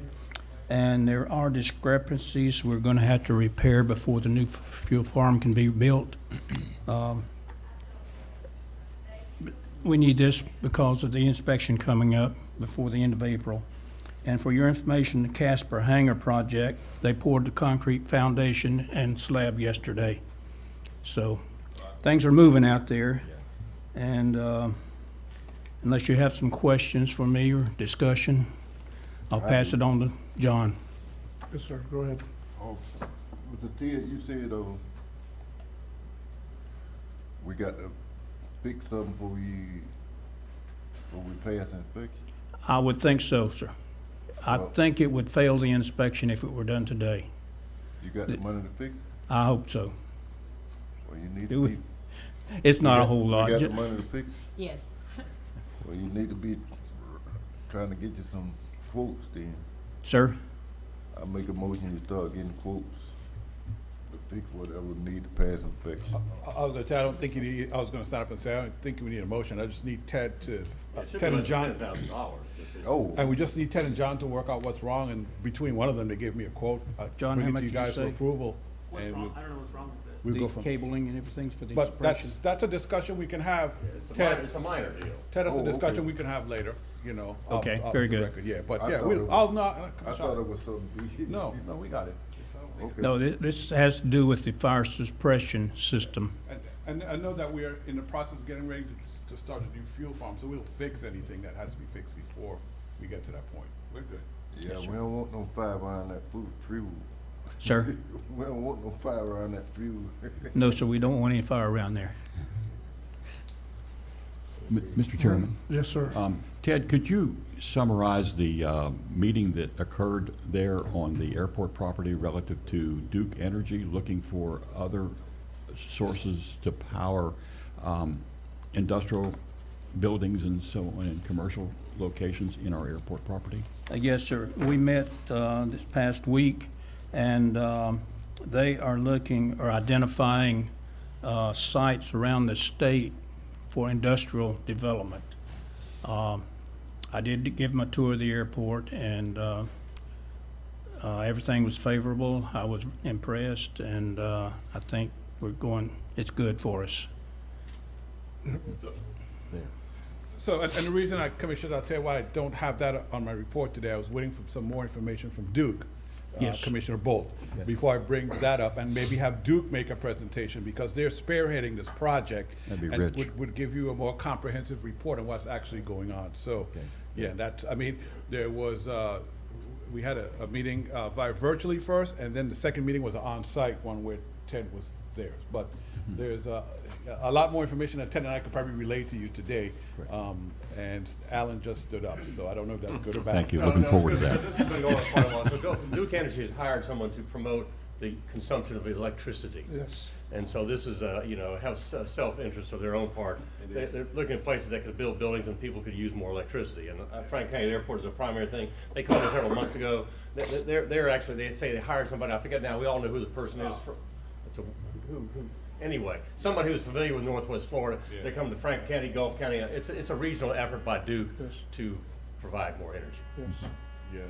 and there are discrepancies we're going to have to repair before the new fuel farm can be built. We need this because of the inspection coming up before the end of April. And for your information, the Casper Hangar project, they poured the concrete foundation and slab yesterday. So things are moving out there. And unless you have some questions for me or discussion, I'll pass it on to John. Yes, sir. Go ahead. Oh, Mr. Ted, you said we got to fix something before we pass inspection? I would think so, sir. I think it would fail the inspection if it were done today. You got the money to fix it? I hope so. Well, you need Do to we? be. It's not a got- whole lot. You got Ju- the money to fix it? Yes. Well, you need to be trying to get you some quotes then. Sir? I make a motion to start getting quotes to fix whatever need to pass inspection. I was gonna tell, I don't think you need, I was gonna stand up and say, I don't think we need a motion, I just need Ted to, It should be Ted and less than John. $10,000. Oh, And we just need Ted and John to work out what's wrong, and between one of them, they give me a quote. John, bring how it much to you did you guys for say? approval. What's and wrong? I don't know what's wrong with it. We'll The go from. cabling and everything's for the But suppression? that's a discussion we can have, Ted. It's a minor deal. Ted, that's a Oh, discussion okay. we can have later, you know. Okay, off very the good. record, yeah, but I yeah, thought it I'll was- not. I thought it was something big. No, we got it. Okay. No, this has to do with the fire suppression system. And I know that we are in the process of getting ready to start a new fuel farm, so we'll fix anything that has to be fixed before we get to that point. We're good. Yeah, we don't want no fire around that fuel. Sir? We don't want no fire around that fuel. No, sir, we don't want any fire around there. Mr. Chairman? Yes, sir. Ted, could you summarize the meeting that occurred there on the airport property relative to Duke Energy, looking for other sources to power industrial buildings and so on in commercial locations in our airport property? Yes, sir. We met this past week, and they are looking or identifying sites around the state for industrial development. I did give them a tour of the airport, and everything was favorable. I was impressed, and I think it's good for us. So, and the reason Commissioner, I'll tell you why I don't have that on my report today, I was waiting for some more information from Duke, Yes. Commissioner Bolt, before I bring that up, and maybe have Duke make a presentation, because they're spearheading this project. That'd be and rich. would give you a more comprehensive report on what's actually going on, so, yeah, I mean, there was, we had a meeting via virtually first, and then the second meeting was an on-site one where Ted was there, but there's a lot more information that Ted and I could probably relay to you today. And Alan just stood up, so I don't know if that's good or bad. Thank you. Looking forward to that. This has been going on quite a while. So Duke Energy has hired someone to promote the consumption of electricity. Yes. And so this is, have self-interest of their own part. They're looking at places that could build buildings and people could use more electricity. And Franklin County Airport is a primary thing. They called us several months ago. They're actually, they say they hired somebody, I forget now, we all know who the person is. Anyway, someone who's familiar with Northwest Florida. Yeah. They come to Franklin County, Gulf County. It's a regional effort by Duke to provide more energy. Yes. Yes.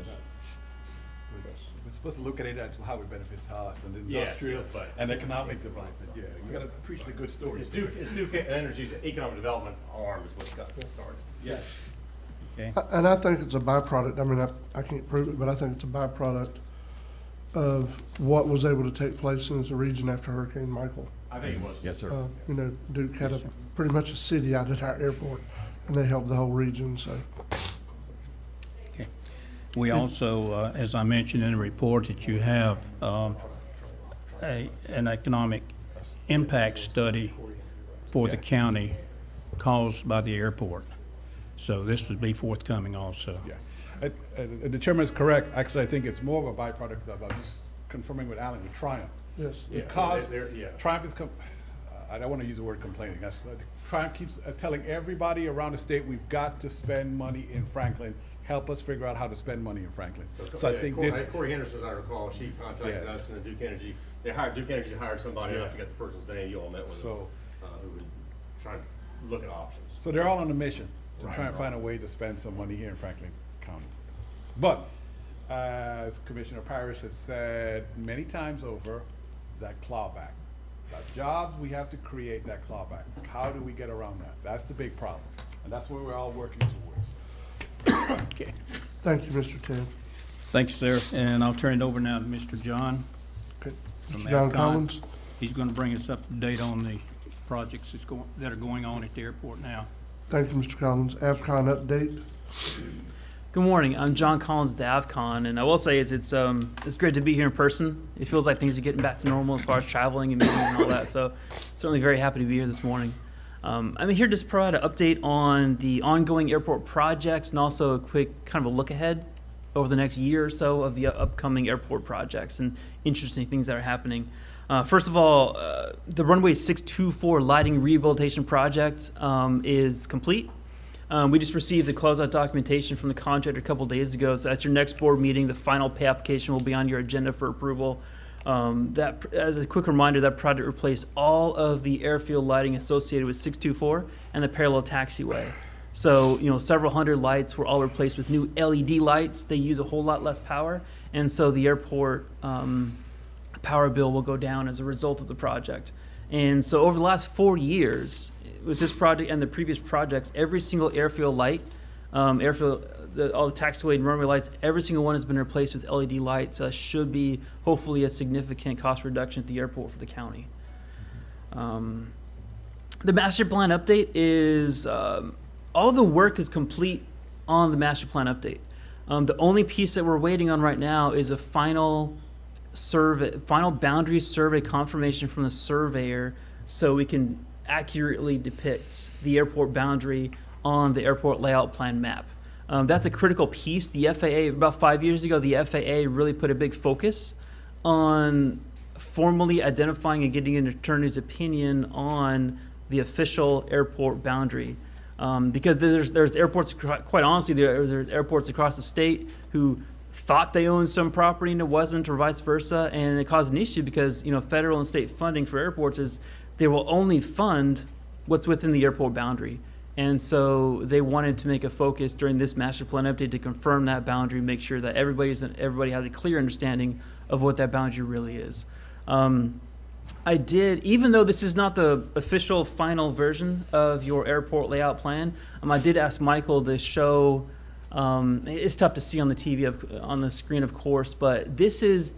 We're supposed to look at it as how it benefits us and Yes, industrial but- and economic development, yeah, you gotta appreciate the good stories. It's Duke Energy's economic development arm is what's got started. Yes. Okay. And I think it's a byproduct, I mean, I can't prove it, but I think it's a byproduct of what was able to take place in the region after Hurricane Michael. I think it was. Yes, sir. You know, Duke had pretty much a city out at our airport, and they helped the whole region, so. Okay. We also, as I mentioned in the report, that you have an economic impact study for the county caused by the airport. So this would be forthcoming also. Yeah, the chairman is correct, actually, I think it's more of a byproduct of, I'm just confirming with Alan, with Triumph. Yes. Yeah, Because yeah. Triumph is, I don't want to use the word complaining, Triumph keeps telling everybody around the state, we've got to spend money in Franklin, help us figure out how to spend money in Franklin. So I think this. Corey Henderson, as I recall, she contacted us and Duke Energy. Duke Energy hired somebody, I forget the person's name, you all met with them, who would try to look at options. So they're all on a mission to Right, try and find a way to spend some money here in Franklin County. But, as Commissioner Parrish has said many times over, that clawback. That jobs, we have to create that clawback. How do we get around that? That's the big problem. And that's what we're all working towards. Okay. Thank you, Mr. Ted. Thanks, sir. And I'll turn it over now to Mr. John. Okay. from Mr. John Apron. Collins? He's going to bring us up to date on the projects that are going on at the airport now. Thank you, Mr. Collins. AVCON update. Good morning. I'm John Collins, the AVCON, and I will say it's great to be here in person. It feels like things are getting back to normal as far as traveling and meetings and all that. So, certainly very happy to be here this morning. I'm here to just provide an update on the ongoing airport projects and also a quick kind of a look ahead over the next year or so of the upcoming airport projects and interesting things that are happening. First of all, the runway 624 lighting rehabilitation project is complete. We just received the closeout documentation from the contractor a couple days ago. So at your next board meeting, the final pay application will be on your agenda for approval. That, as a quick reminder, that project replaced all of the airfield lighting associated with 624 and the parallel taxiway. So, several hundred lights were all replaced with new LED lights. They use a whole lot less power, and so the airport power bill will go down as a result of the project. And so over the last 4 years, with this project and the previous projects, every single airfield light, all the taxiway and runway lights, every single one has been replaced with LED lights. Should be hopefully a significant cost reduction at the airport for the county. The master plan update is, all the work is complete on the master plan update. The only piece that we're waiting on right now is a final boundary survey confirmation from the surveyor, so we can accurately depict the airport boundary on the airport layout plan map. That's a critical piece. The FAA, about 5 years ago, the FAA really put a big focus on formally identifying and getting an attorney's opinion on the official airport boundary. Because there's airports, quite honestly, there's airports across the state who thought they owned some property and it wasn't, or vice versa, and it caused an issue because federal and state funding for airports is they will only fund what's within the airport boundary. And so they wanted to make a focus during this master plan update to confirm that boundary, make sure that everybody has a clear understanding of what that boundary really is. I did, even though this is not the official final version of your airport layout plan, I did ask Michael to show. It's tough to see on the TV on the screen, of course, but this is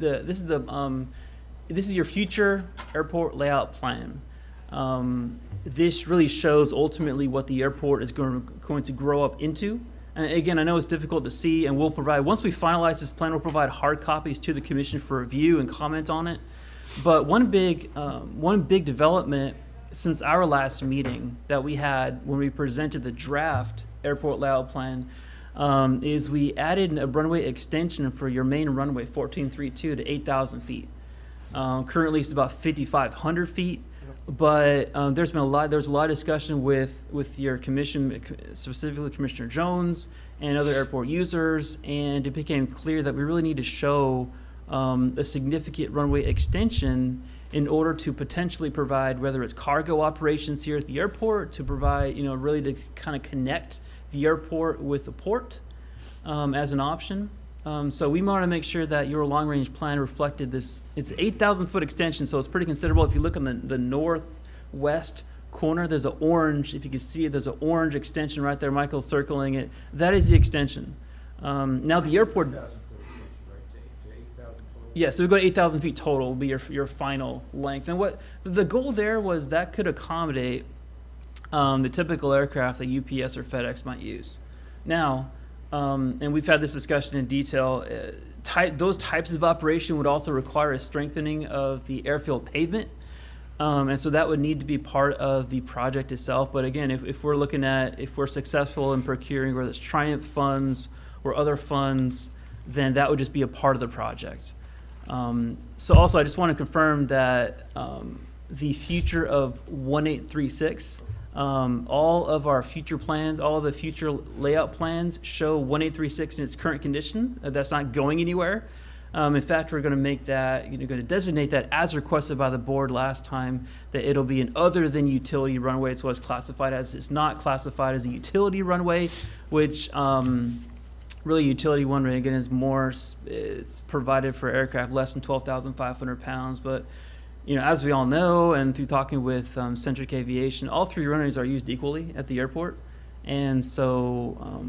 your future airport layout plan. This really shows ultimately what the airport is going to grow up into. And again, I know it's difficult to see, and we'll provide, once we finalize this plan, we'll provide hard copies to the commission for review and comment on it. But one big development since our last meeting that we had when we presented the draft airport layout plan is we added a runway extension for your main runway, 1432, to 8,000 feet. Currently, it's about 5,500 feet. But there's a lot of discussion with your commission, specifically Commissioner Jones and other airport users, and it became clear that we really need to show a significant runway extension in order to potentially provide, whether it's cargo operations here at the airport, to provide, really to kind of connect the airport with the port as an option. So we want to make sure that your long-range plan reflected this. It's an 8,000 foot extension, so it's pretty considerable. If you look on the northwest corner, there's an orange, if you can see it, there's an orange extension right there. Michael's circling it. That is the extension. Now the airport, yeah, so we go to 8,000 feet total will be your final length. And what the goal there was, that could accommodate the typical aircraft that UPS or FedEx might use. Now, and we've had this discussion in detail, those types of operation would also require a strengthening of the airfield pavement. And so that would need to be part of the project itself. But again, if we're successful in procuring, whether it's Triumph funds or other funds, then that would just be a part of the project. So also, I just want to confirm that the future of 1836, all of our future plans, all of the future layout plans show 1836 in its current condition. That's not going anywhere. In fact, we're going to make that, going to designate that as requested by the board last time, that it'll be an other than utility runway. It's what's classified as. It's not classified as a utility runway, which really utility runway, again, is more, it's provided for aircraft less than 12,500 pounds. But as we all know, and through talking with Centric Aviation, all three runways are used equally at the airport. And so,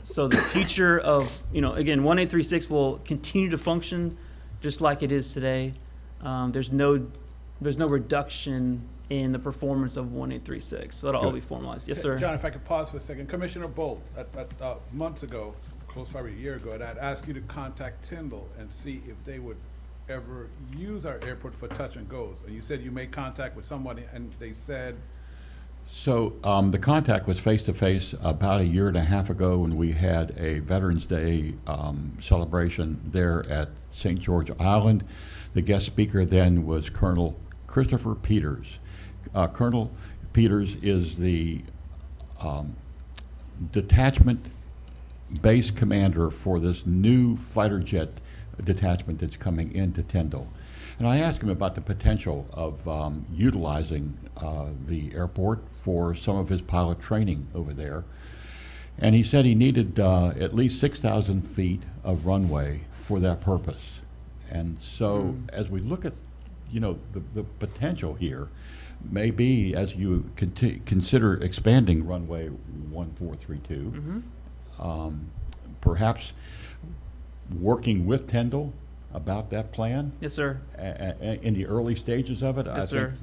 so the future of, again, 1836 will continue to function just like it is today. There's no reduction in the performance of 1836. So that'll all be formalized. Yes, sir. John, if I could pause for a second. Commissioner Bolt, months ago, close probably a year ago, and I'd ask you to contact Tyndall and see if they would ever use our airport for touch and goes. And you said you made contact with somebody and they said So the contact was face-to-face about a year and a half ago when we had a Veterans Day celebration there at St. George Island. The guest speaker then was Colonel Christopher Peters. Colonel Peters is the detachment base commander for this new fighter jet detachment that's coming into Tyndall. And I asked him about the potential of utilizing the airport for some of his pilot training over there. And he said he needed at least 6,000 feet of runway for that purpose. And so as we look at, you know, the potential here may be, as you consider expanding runway 1432, perhaps working with Tyndall about that plan. Yes, sir. In the early stages of it, Yes, I sir. think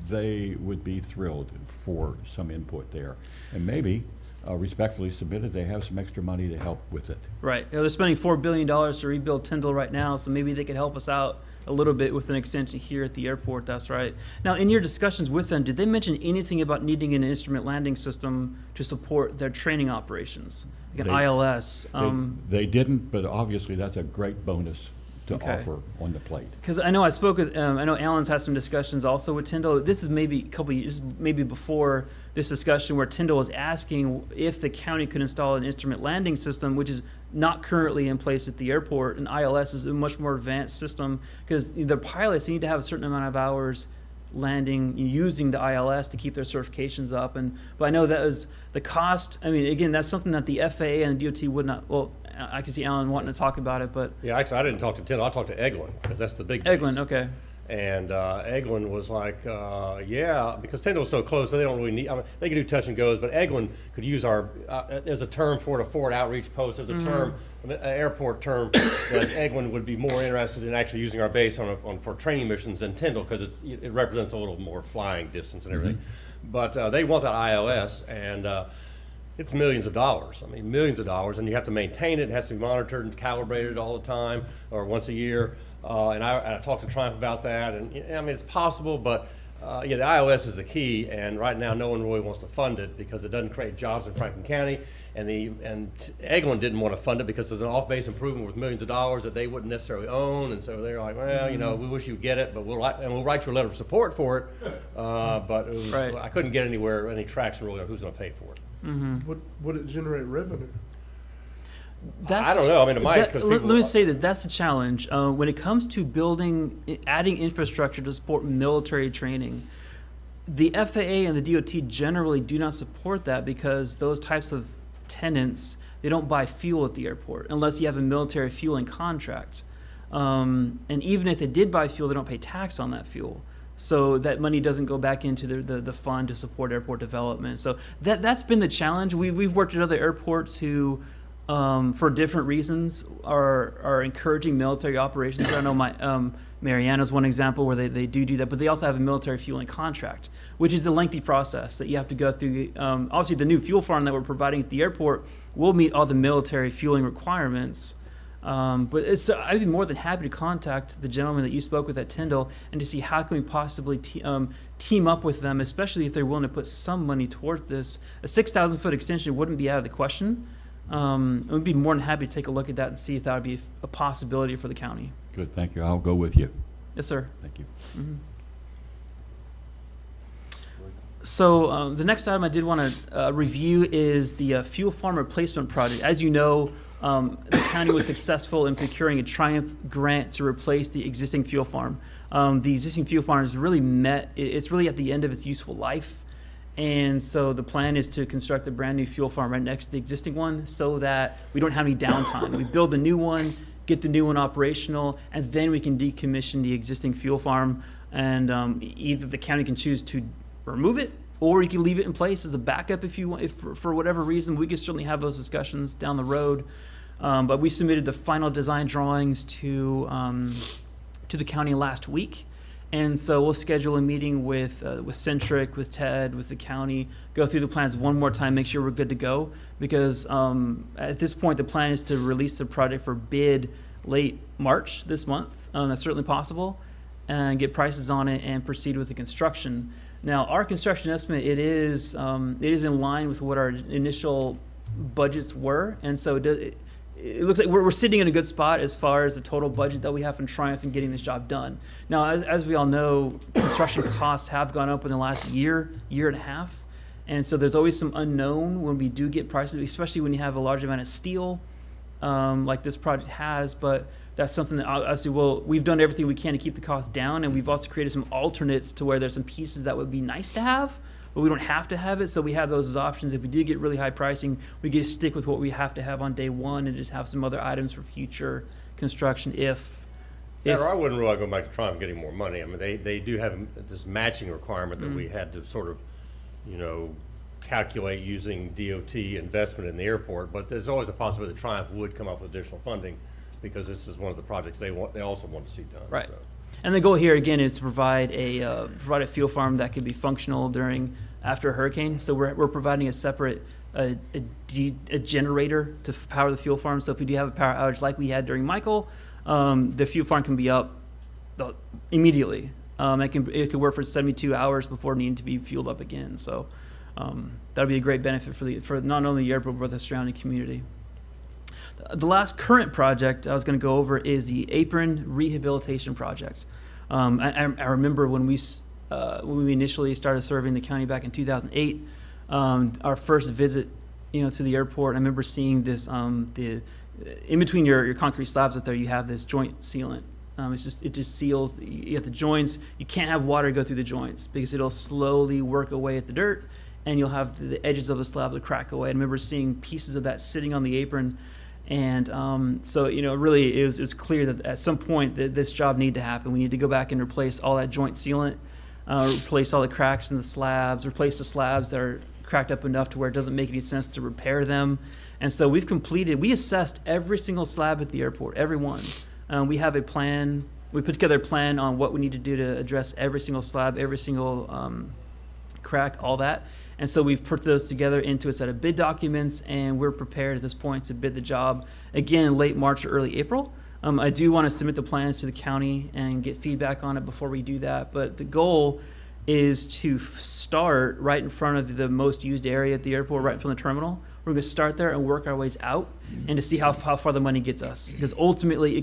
they would be thrilled for some input there. And maybe, respectfully submitted, they have some extra money to help with it. Right. You know, they're spending $4 billion to rebuild Tyndall right now, so maybe they could help us out a little bit with an extension here at the airport. That's right. Now, in your discussions with them, did they mention anything about needing an instrument landing system to support their training operations, like an ILS? They didn't, but obviously that's a great bonus to Okay. offer on the plate. Because I know I spoke with, I know Alan's had some discussions also with Tyndall. This is maybe a couple years, maybe before this discussion, where Tyndall was asking if the county could install an instrument landing system, which is not currently in place at the airport. And ILS is a much more advanced system because the pilots need to have a certain amount of hours landing using the ILS to keep their certifications up. But I know that was the cost. I mean, again, that's something that the FAA and the DOT would not. Well, I can see Alan wanting to talk about it, but Yeah, actually, I didn't talk to Tyndall. I talked to Eglin, because that's the big Eglin, piece. okay. And Eglin was like, yeah, because Tyndall's so close, so they don't really need, I mean, they can do touch and goes, but Eglin could use our, there's a term for it, a forward outreach post, there's a term, an airport term, that Eglin would be more interested in actually using our base for training missions than Tyndall, because it represents a little more flying distance and everything. But they want that ILS, and it's millions of dollars. I mean, millions of dollars, and you have to maintain it. It has to be monitored and calibrated all the time, or once a year. And I talked to Triumph about that, and I mean, it's possible, but yeah, the ILS is the key, and right now no one really wants to fund it because it doesn't create jobs in Franklin County, and Eglin didn't want to fund it because there's an off-base improvement worth millions of dollars that they wouldn't necessarily own, and so they're like, well, you know, we wish you'd get it, but we'll write you a letter of support for it, but it was, I couldn't get any traction really on who's going to pay for it. Would it generate revenue? I don't know. I mean, it might. Let me say that that's the challenge. When it comes to adding infrastructure to support military training, the FAA and the DOT generally do not support that because those types of tenants, they don't buy fuel at the airport unless you have a military fueling contract. And even if they did buy fuel, they don't pay tax on that fuel. So that money doesn't go back into the fund to support airport development. So that's been the challenge. We've worked at other airports who, for different reasons, are encouraging military operations. I know Mariana's one example where they do that, but they also have a military fueling contract, which is a lengthy process that you have to go through. Obviously, the new fuel farm that we're providing at the airport will meet all the military fueling requirements. But I'd be more than happy to contact the gentleman that you spoke with at Tyndall and to see how can we possibly team up with them, especially if they're willing to put some money towards this. A 6,000-foot extension wouldn't be out of the question. We'd be more than happy to take a look at that and see if that would be a possibility for the county. Good, thank you. I'll go with you. Yes, sir. Thank you. So the next item I did want to review is the fuel farm replacement project. As you know, the county was successful in procuring a Triumph grant to replace the existing fuel farm. The existing fuel farm is really it's really at the end of its useful life. And so the plan is to construct a brand new fuel farm right next to the existing one so that we don't have any downtime. We build the new one, get the new one operational, and then we can decommission the existing fuel farm. And either the county can choose to remove it, or you can leave it in place as a backup if you want. If for whatever reason, we could certainly have those discussions down the road. But we submitted the final design drawings to the county last week. And so we'll schedule a meeting with Centric, with Ted, with the county, go through the plans one more time, make sure we're good to go. Because at this point, the plan is to release the project for bid late March this month. That's certainly possible. And get prices on it and proceed with the construction. Now, our construction estimate, it is in line with what our initial budgets were, and so it looks like we're sitting in a good spot as far as the total budget that we have in Triumph in getting this job done. Now, as we all know, construction costs have gone up in the last year and a half, and so there's always some unknown when we do get prices, especially when you have a large amount of steel, like this project has, but that's something that obviously, we've done everything we can to keep the cost down, and we've also created some alternates to where there's some pieces that would be nice to have, but we don't have to have it, so we have those as options. If we do get really high pricing, we get to stick with what we have to have on day one and just have some other items for future construction Or I wouldn't really go back to Triumph getting more money. I mean, they do have this matching requirement that we had to sort of, calculate using DOT investment in the airport, but there's always a possibility that Triumph would come up with additional funding, because this is one of the projects they also want to see done. Right. So. And the goal here again is to provide a fuel farm that could be functional after a hurricane. So we're providing a separate a generator to power the fuel farm. So if we do have a power outage like we had during Michael, the fuel farm can be up immediately. It could work for 72 hours before needing to be fueled up again. So that'll be a great benefit for not only the airport but the surrounding community. The last current project I was going to go over is the Apron Rehabilitation project. I remember when we initially started serving the county back in 2008, our first visit, to the airport. I remember seeing this, in between your concrete slabs up there, you have this joint sealant. It just seals. You have the joints. You can't have water go through the joints because it'll slowly work away at the dirt, and you'll have the edges of the slab to crack away. I remember seeing pieces of that sitting on the apron. And so, really, it was clear that at some point that this job needed to happen. We need to go back and replace all that joint sealant, replace all the cracks in the slabs, replace the slabs that are cracked up enough to where it doesn't make any sense to repair them. And so we assessed every single slab at the airport, every one. We have a plan. We put together a plan on what we need to do to address every single slab, every single crack, all that. And so we've put those together into a set of bid documents, and we're prepared at this point to bid the job again in late March or early April. I do want to submit the plans to the county and get feedback on it before we do that. But the goal is to start right in front of the most used area at the airport, right from the terminal. We're going to start there and work our ways out, and to see how far the money gets us. Because ultimately,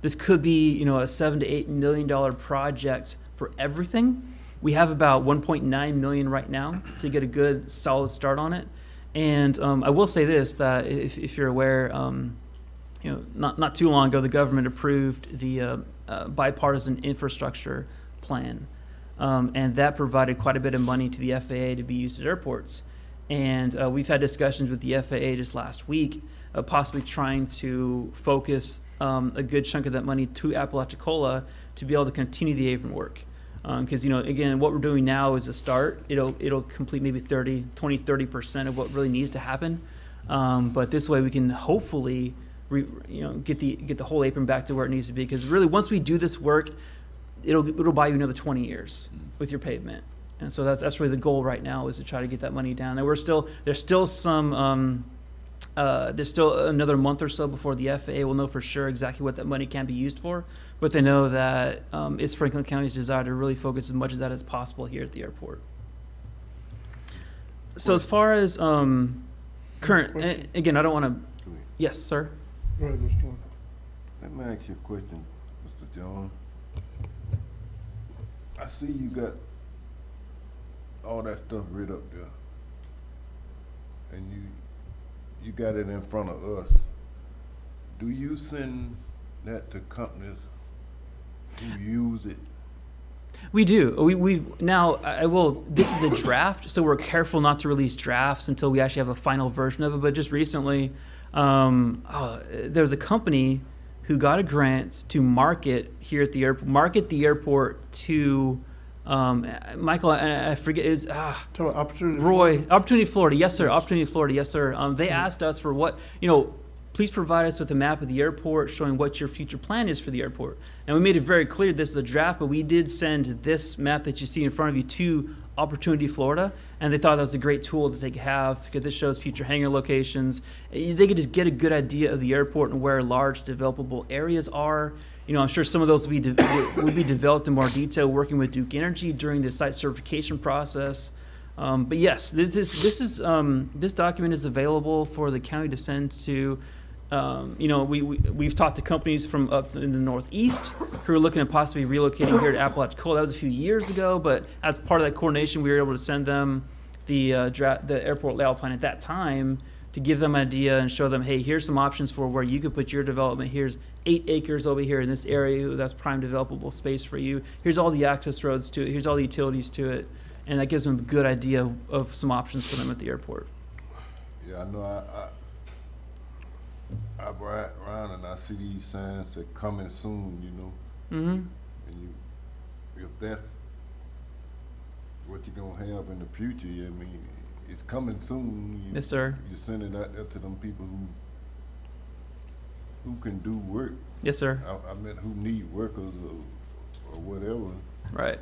this could be a $7 to $8 million project for everything. We have about 1.9 million right now to get a good, solid start on it. And I will say this, that if you're aware, not too long ago, the government approved the bipartisan infrastructure plan. And that provided quite a bit of money to the FAA to be used at airports. And we've had discussions with the FAA just last week, possibly trying to focus a good chunk of that money to Apalachicola to be able to continue the apron work. Because, again, what we're doing now is a start. It'll complete maybe 30% of what really needs to happen. But this way we can hopefully, get the whole apron back to where it needs to be. Because really, once we do this work, it'll buy you another 20 years with your pavement. And so that's really the goal right now, is to try to get that money down. And there's still another month or so before the FAA will know for sure exactly what that money can be used for. But they know that it's Franklin County's desire to really focus as much of that as possible here at the airport. So as far as current, again, I don't want to. Yes, sir. Go ahead, Mr. Jordan. Let me ask you a question, Mr. John. I see you got all that stuff writ up there, and you got it in front of us. Do you send that to companies who use it? We do. This is a draft, so we're careful not to release drafts until we actually have a final version of it. But just recently, there was a company who got a grant to market the airport to Michael, I forget, is Opportunity Florida. Yes, sir. Opportunity Florida. Yes, sir. They asked us for what, please provide us with a map of the airport showing what your future plan is for the airport. And we made it very clear this is a draft, but we did send this map that you see in front of you to Opportunity Florida, and they thought that was a great tool that they could have, because this shows future hangar locations. They could just get a good idea of the airport and where large developable areas are. I'm sure some of those will be developed in more detail working with Duke Energy during the site certification process. But yes, this document is available for the county to send to. We've talked to companies from up in the Northeast who are looking at possibly relocating here to Apalachicola. That was a few years ago, but as part of that coordination, we were able to send them the airport layout plan at that time to give them an idea and show them, hey, here's some options for where you could put your development. Here's 8 acres over here in this area that's prime developable space for you. Here's all the access roads to it. Here's all the utilities to it. And that gives them a good idea of some options for them at the airport. Yeah, I know. I ride around and I see these signs that coming soon, Mm-hmm. And if that's what you're gonna have in the future, I mean, it's coming soon. Yes, sir. You send it out there to them people who can do work. Yes, sir. I mean, who need workers or whatever. Right.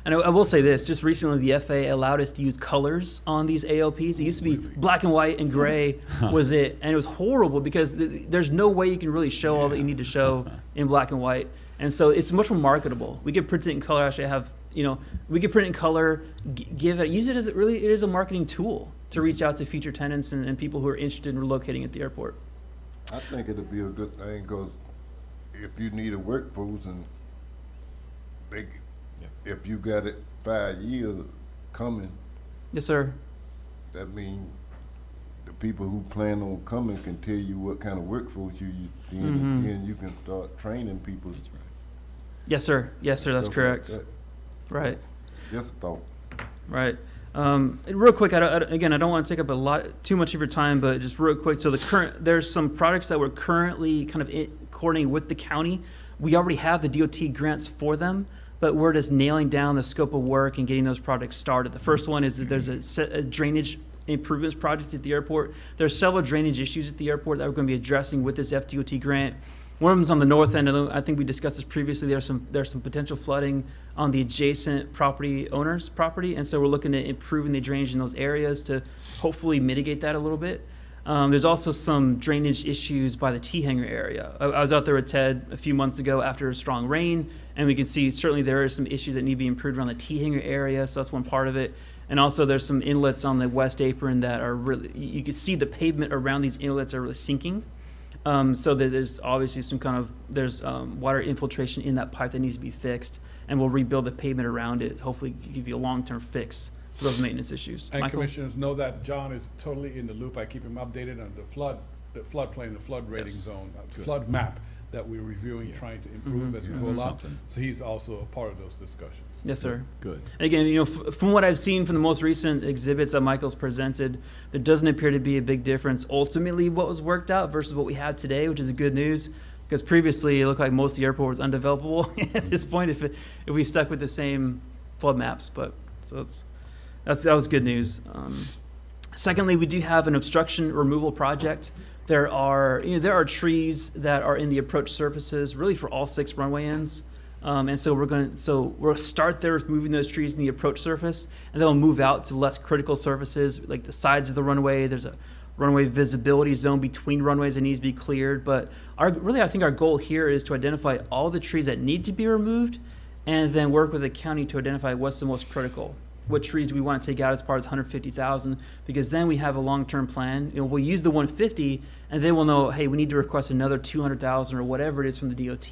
And I will say this, just recently the FAA allowed us to use colors on these ALPs. It used to be black and white and gray was it, and it was horrible because there's no way you can really show all that you need to show in black and white. And so it's much more marketable. We could print it in color, actually have, we could print it in color, use it as it is a marketing tool to reach out to future tenants and people who are interested in relocating at the airport. I think it'll be a good thing because if you need a workforce and if you got it 5 years coming. Yes, sir. That means the people who plan on coming can tell you what kind of workforce you then you can start training people. That's right. Yes, sir. Yes, sir. That's correct. Like that. Right. Just a thought. Right. Real quick, I don't want to take up too much of your time, but just real quick. So there's some projects that we're currently kind of coordinating with the county. We already have the DOT grants for them, but we're just nailing down the scope of work and getting those projects started. The first one is that there's a drainage improvements project at the airport. There's several drainage issues at the airport that we're going to be addressing with this FDOT grant. One of them's on the north end. I think we discussed this previously. There's some potential flooding on the adjacent property owner's property, and so we're looking at improving the drainage in those areas to hopefully mitigate that a little bit. There's also some drainage issues by the T-hanger area. I was out there with Ted a few months ago after a strong rain, and we can see certainly there are some issues that need to be improved around the T-hanger area, so that's one part of it. And also there's some inlets on the West Apron that are really, you can see the pavement around these inlets are really sinking. So that there's obviously some kind of, water infiltration in that pipe that needs to be fixed, and we'll rebuild the pavement around it, hopefully give you a long-term fix for those maintenance issues. And Michael? commissioners know that John is totally in the loop. I keep him updated on the floodplain, the flood rating zone, flood map that we're reviewing, trying to improve as we go along. So he's also a part of those discussions. Yes, sir. Good. And again, from what I've seen from the most recent exhibits that Michael's presented, there doesn't appear to be a big difference ultimately what was worked out versus what we have today, which is good news. Because previously it looked like most of the airport was undevelopable at this point if we stuck with the same flood maps. But so that was good news. Secondly, we do have an obstruction removal project. There are trees that are in the approach surfaces really for all 6 runway ends. And so we'll start there with moving those trees in the approach surface, and then we'll move out to less critical surfaces like the sides of the runway. There's a runway visibility zone between runways that needs to be cleared. But I think our goal here is to identify all the trees that need to be removed, and then work with the county to identify what's the most critical. What trees do we want to take out as part of 150,000? Because then we have a long-term plan. We'll use the 150, and then we'll know, hey, we need to request another 200,000 or whatever it is from the DOT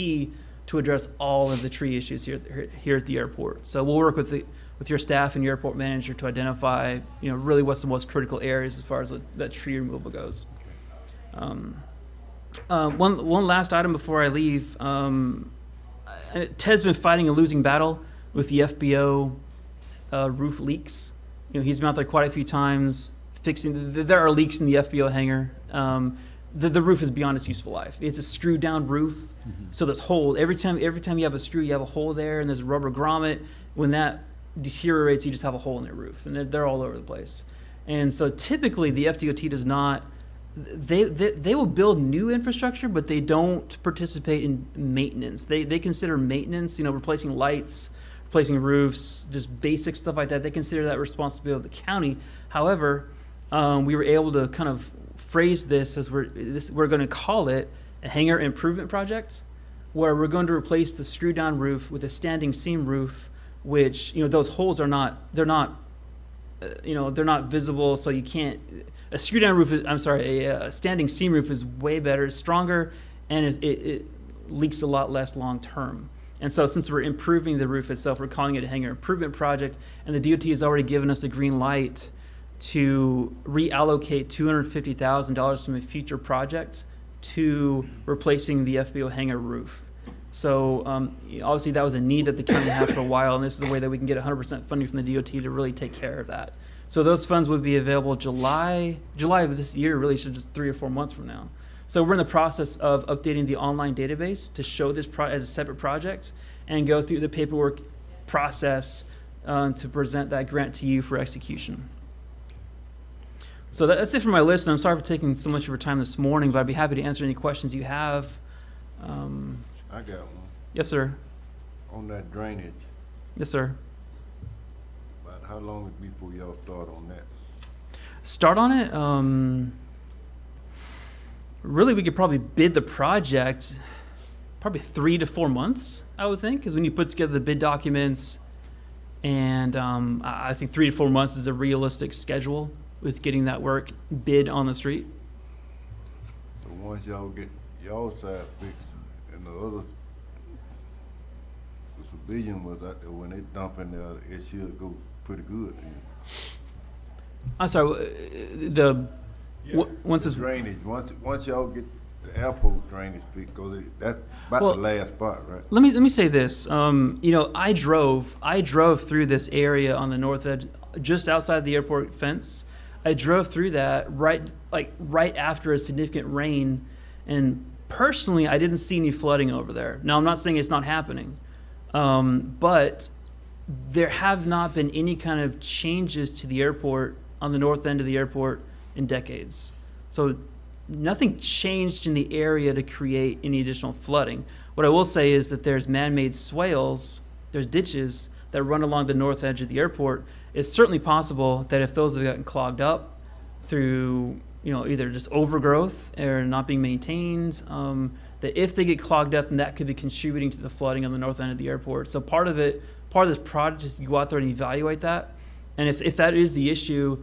to address all of the tree issues here at the airport. So we'll work with your staff and your airport manager to identify, really what's the most critical areas as far as that tree removal goes. One last item before I leave. Ted's been fighting a losing battle with the FBO roof leaks. He's been out there quite a few times fixing. There are leaks in the FBO hangar. The roof is beyond its useful life. It's a screw down roof, so there's hole every time you have a screw, you have a hole there, and there's a rubber grommet. When that deteriorates, you just have a hole in their roof, and they're all over the place. And so typically the FDOT does not. They will build new infrastructure, but they don't participate in maintenance. They consider maintenance, replacing lights, replacing roofs, just basic stuff like that. They consider that responsibility of the county. However, we were able to kind of phrase this as we're going to call it a hangar improvement project. where we're going to replace the screw down roof with a standing seam roof, which, those holes are not, they're not visible, so you can't, a screw down roof a standing seam roof is way better, stronger, and it leaks a lot less long term. And so since we're improving the roof itself, we're calling it a hangar improvement project, and the DOT has already given us a green light to reallocate $250,000 from a future project to replacing the FBO hangar roof. So obviously that was a need that the county had for a while, and this is a way that we can get 100% funding from the DOT to really take care of that. So those funds would be available July of this year, really, so just 3 or 4 months from now. So we're in the process of updating the online database to show this as a separate project and go through the paperwork process to present that grant to you for execution. So that's it for my list, and I'm sorry for taking so much of your time this morning, but I'd be happy to answer any questions you have. I got one. Yes, sir. On that drainage, Yes, sir. about how long before y'all start on that? Start on it? Really, we could probably bid the project probably 3 to 4 months, I would think, because when you put together the bid documents, and I think 3 to 4 months is a realistic schedule with getting that work bid on the street. So once y'all get y'all side fixed and the other, the civilian was out there, when they dump in there, it should go pretty good then. I'm sorry, once it's drainage, once y'all get the airport drainage fixed, because that's about the last spot, right? Let me say this. I drove through this area on the north edge, just outside the airport fence. I drove through that right after a significant rain, and personally, I didn't see any flooding over there. Now, I'm not saying it's not happening, but there have not been any kind of changes to the airport on the north end of the airport in decades. So nothing changed in the area to create any additional flooding. What I will say is that there's man-made swales, there's ditches that run along the north edge of the airport. It's certainly possible that if those have gotten clogged up through, either just overgrowth or not being maintained, that if they get clogged up, then that could be contributing to the flooding on the north end of the airport. So part of this project is to go out there and evaluate that. And if that is the issue,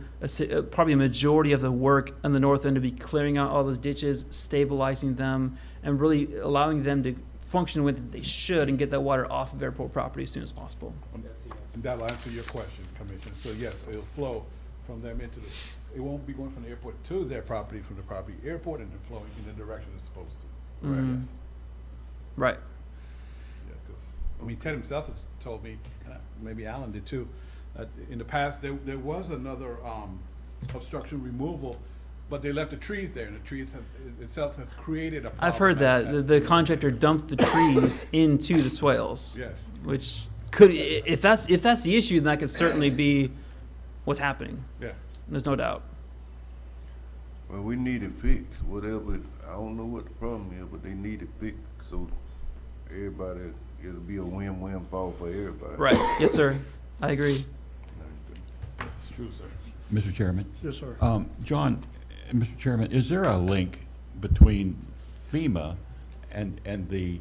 probably a majority of the work on the north end to be clearing out all those ditches, stabilizing them, and really allowing them to function with they should and get that water off of airport property as soon as possible. And that'll answer your question, Commissioner. So yes, it'll flow from them into it won't be going from the airport to their property, from the property airport, and then flowing in the direction it's supposed to. Mm-hmm. Yes. Right. Yes, because Ted himself has told me, maybe Alan did too, in the past, there was another obstruction removal, but they left the trees there, and the trees itself has created a problem. I've heard that. The contractor dumped the trees into the swales. Yes. Which could, if that's the issue, then that could certainly be what's happening. Yeah. There's no doubt. Well, we need it fixed, whatever. I don't know what the problem is, but they need it fixed, so everybody, it'll be a win-win fall for everybody. Right. Yes, sir. I agree. It's true, sir. Mr. Chairman? Yes, sir. John, Mr. Chairman, is there a link between FEMA and the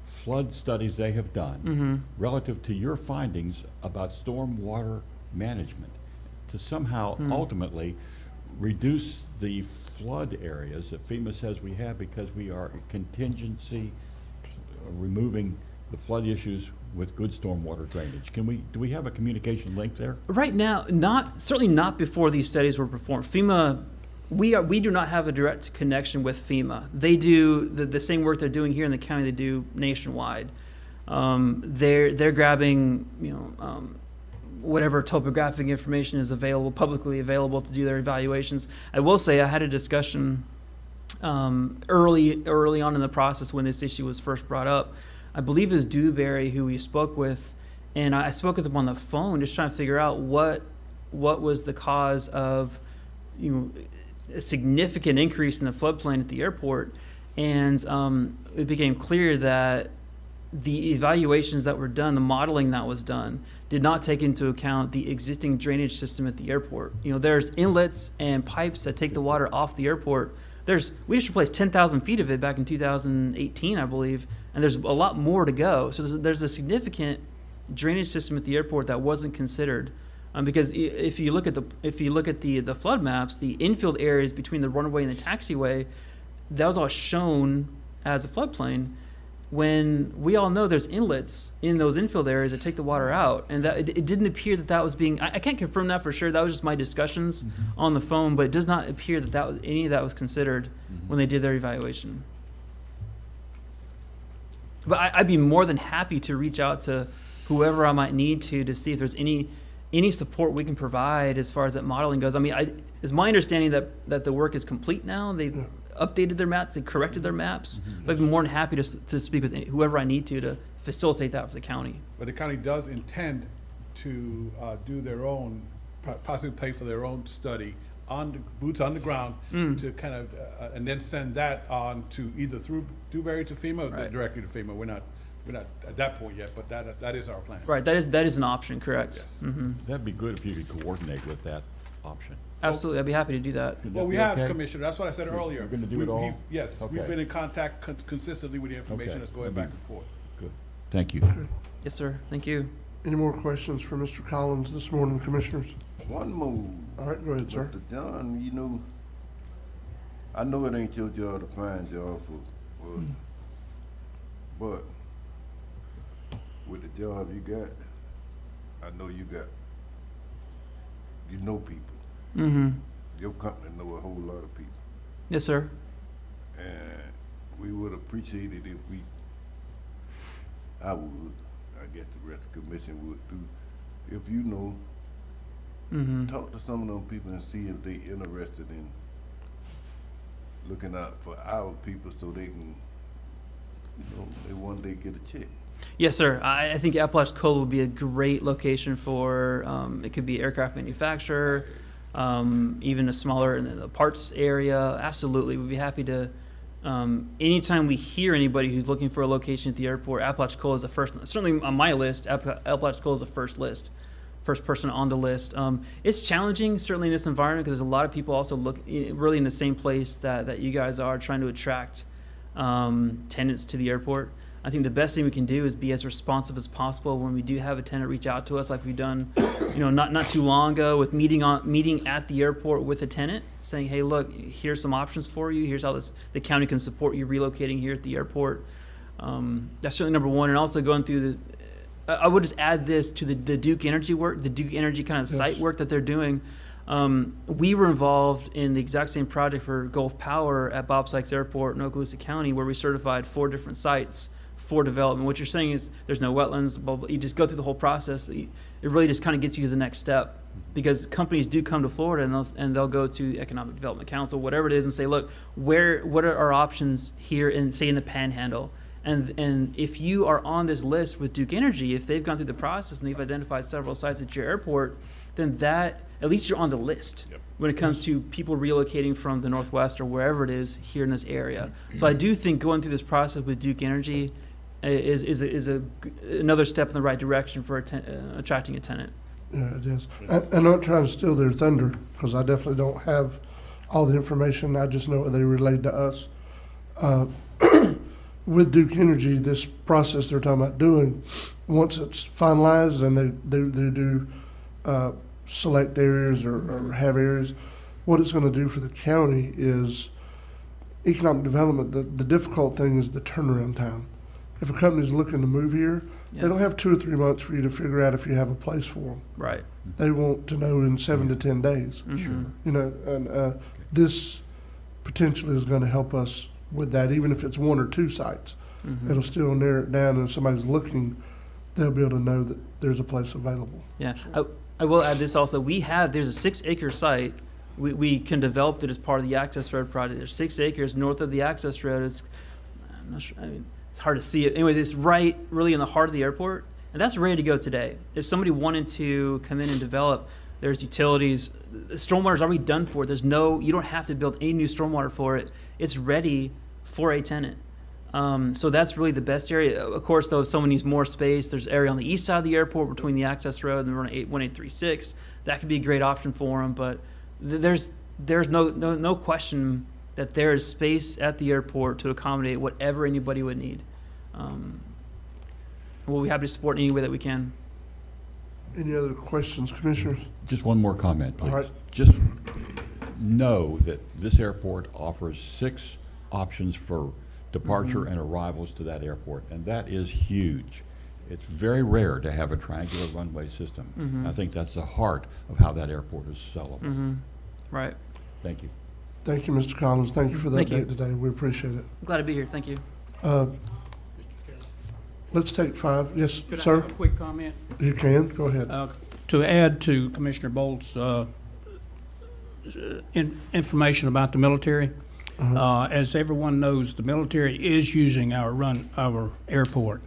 flood studies they have done relative to your findings about stormwater management to somehow ultimately reduce the flood areas that FEMA says we have because we are contingency removing the flood issues with good stormwater drainage? Do we have a communication link there? Right now, certainly not before these studies were performed. FEMA, we do not have a direct connection with FEMA. They do the same work they're doing here in the county they do nationwide. They're grabbing whatever topographic information is publicly available to do their evaluations. I will say I had a discussion early on in the process when this issue was first brought up. I believe it was Dewberry who we spoke with, and I spoke with him on the phone just trying to figure out what was the cause of a significant increase in the floodplain at the airport. And it became clear that the evaluations that were done, the modeling that was done, did not take into account the existing drainage system at the airport. There's inlets and pipes that take the water off the airport. We just replaced 10,000 feet of it back in 2018, I believe, and there's a lot more to go. So there's a significant drainage system at the airport that wasn't considered. Because if you look at the flood maps, the infield areas between the runway and the taxiway, that was all shown as a floodplain. When we all know there's inlets in those infield areas that take the water out, and that it didn't appear that was being. I can't confirm that for sure. That was just my discussions on the phone, but it does not appear that was any of that was considered when they did their evaluation. But I'd be more than happy to reach out to whoever I might need to see if there's any support we can provide as far as that modeling goes. I mean, it's my understanding that the work is complete now. They've updated their maps, they corrected their maps, but I'd be more than happy to speak with whoever I need to facilitate that for the county. But the county does intend to do their own, possibly pay for their own study boots on the ground to kind of, and then send that on to either through Dewberry to FEMA or directly to FEMA. We're not at that point yet, but that is our plan. Right, that is an option, correct. Yes. That'd be good if you could coordinate with that option. Absolutely, I'd be happy to do that. Well, we have, Commissioner, that's what I said earlier. You're gonna do it all? Yes, Okay. we've been in contact consistently with the information Okay. that's going back and forth. Good. Thank you. Yes, sir, thank you. Any more questions for Mr. Collins this morning, Commissioners? One more. All right, go ahead, sir. Mr. John, I know it ain't your job to find job but with the job you got, I know you know people. Mm-hmm. Your company know a whole lot of people. Yes, sir. And we would appreciate it if I guess the rest of the commission would too, if you know, talk to some of them people and see if they interested in looking out for our people so they can, they one day get a check. Yes, sir. I think Apalachicola would be a great location for, it could be aircraft manufacturer, even a smaller in the parts area. Absolutely. We'd be happy to, anytime we hear anybody who's looking for a location at the airport, Apalachicola is the first, certainly on my list, Apalachicola is the first person on the list. It's challenging, certainly in this environment, because there's a lot of people also really in the same place that you guys are, trying to attract tenants to the airport. I think the best thing we can do is be as responsive as possible when we do have a tenant reach out to us, like we've done, not too long ago with meeting at the airport with a tenant, saying, hey, look, here's some options for you. Here's how the county can support you relocating here at the airport. That's certainly number one. And also going through I would just add this to the Duke Energy work, the Duke Energy kind of site work that they're doing. We were involved in the exact same project for Gulf Power at Bob Sykes Airport in Okaloosa County, where we certified 4 different sites for development. What you're saying is there's no wetlands, blah, blah. You just go through the whole process. It really just kind of gets you to the next step, because companies do come to Florida and they'll go to Economic Development Council, whatever it is, and say, look, what are our options here in, say, in the Panhandle? And if you are on this list with Duke Energy, if they've gone through the process and they've identified several sites at your airport, then that, at least you're on the list when it comes to people relocating from the Northwest or wherever it is here in this area. So I do think going through this process with Duke Energy is another step in the right direction for attracting a tenant. Yeah, it is. I'm not trying to steal their thunder, because I definitely don't have all the information. I just know what they relayed to us. With Duke Energy, this process they're talking about doing, once it's finalized and they do select areas or have areas, what it's going to do for the county is economic development. The difficult thing is the turnaround time. If a company's looking to move here, they don't have 2 or 3 months for you to figure out if you have a place for them. Right. They want to know in 7 to 10 days. And this potentially is going to help us with that. Even if it's 1 or 2 sites, it'll still narrow it down, and if somebody's looking, they'll be able to know that there's a place available. Yeah, I will add this also. There's a 6-acre site. We can develop it as part of the Access Road project. There's 6 acres north of the Access Road. I'm not sure, it's hard to see it. Anyways, it's right really in the heart of the airport, and that's ready to go today. If somebody wanted to come in and develop, there's utilities. The stormwater's already done for it. You don't have to build any new stormwater for it. It's ready for a tenant. So that's really the best area. Of course, though, if someone needs more space, there's area on the east side of the airport between the Access Road and the 1836. That could be a great option for them. But there's no question that there is space at the airport to accommodate whatever anybody would need. We'll be happy to support in any way that we can. Any other questions, Commissioners? Just one more comment, please. All right. Just know that this airport offers 6 options for departure and arrivals to that airport, and that is huge. It's very rare to have a triangular runway system. I think that's the heart of how that airport is sellable. Right. Thank you. Thank you, Mr. Collins. Thank you for that Thank you. update today. We appreciate it. I'm glad to be here. Thank you. Let's take 5. Yes, Could I sir? have a quick comment? You can. Go ahead. To add to Commissioner Bolt's information about the military, as everyone knows, the military is using our airport.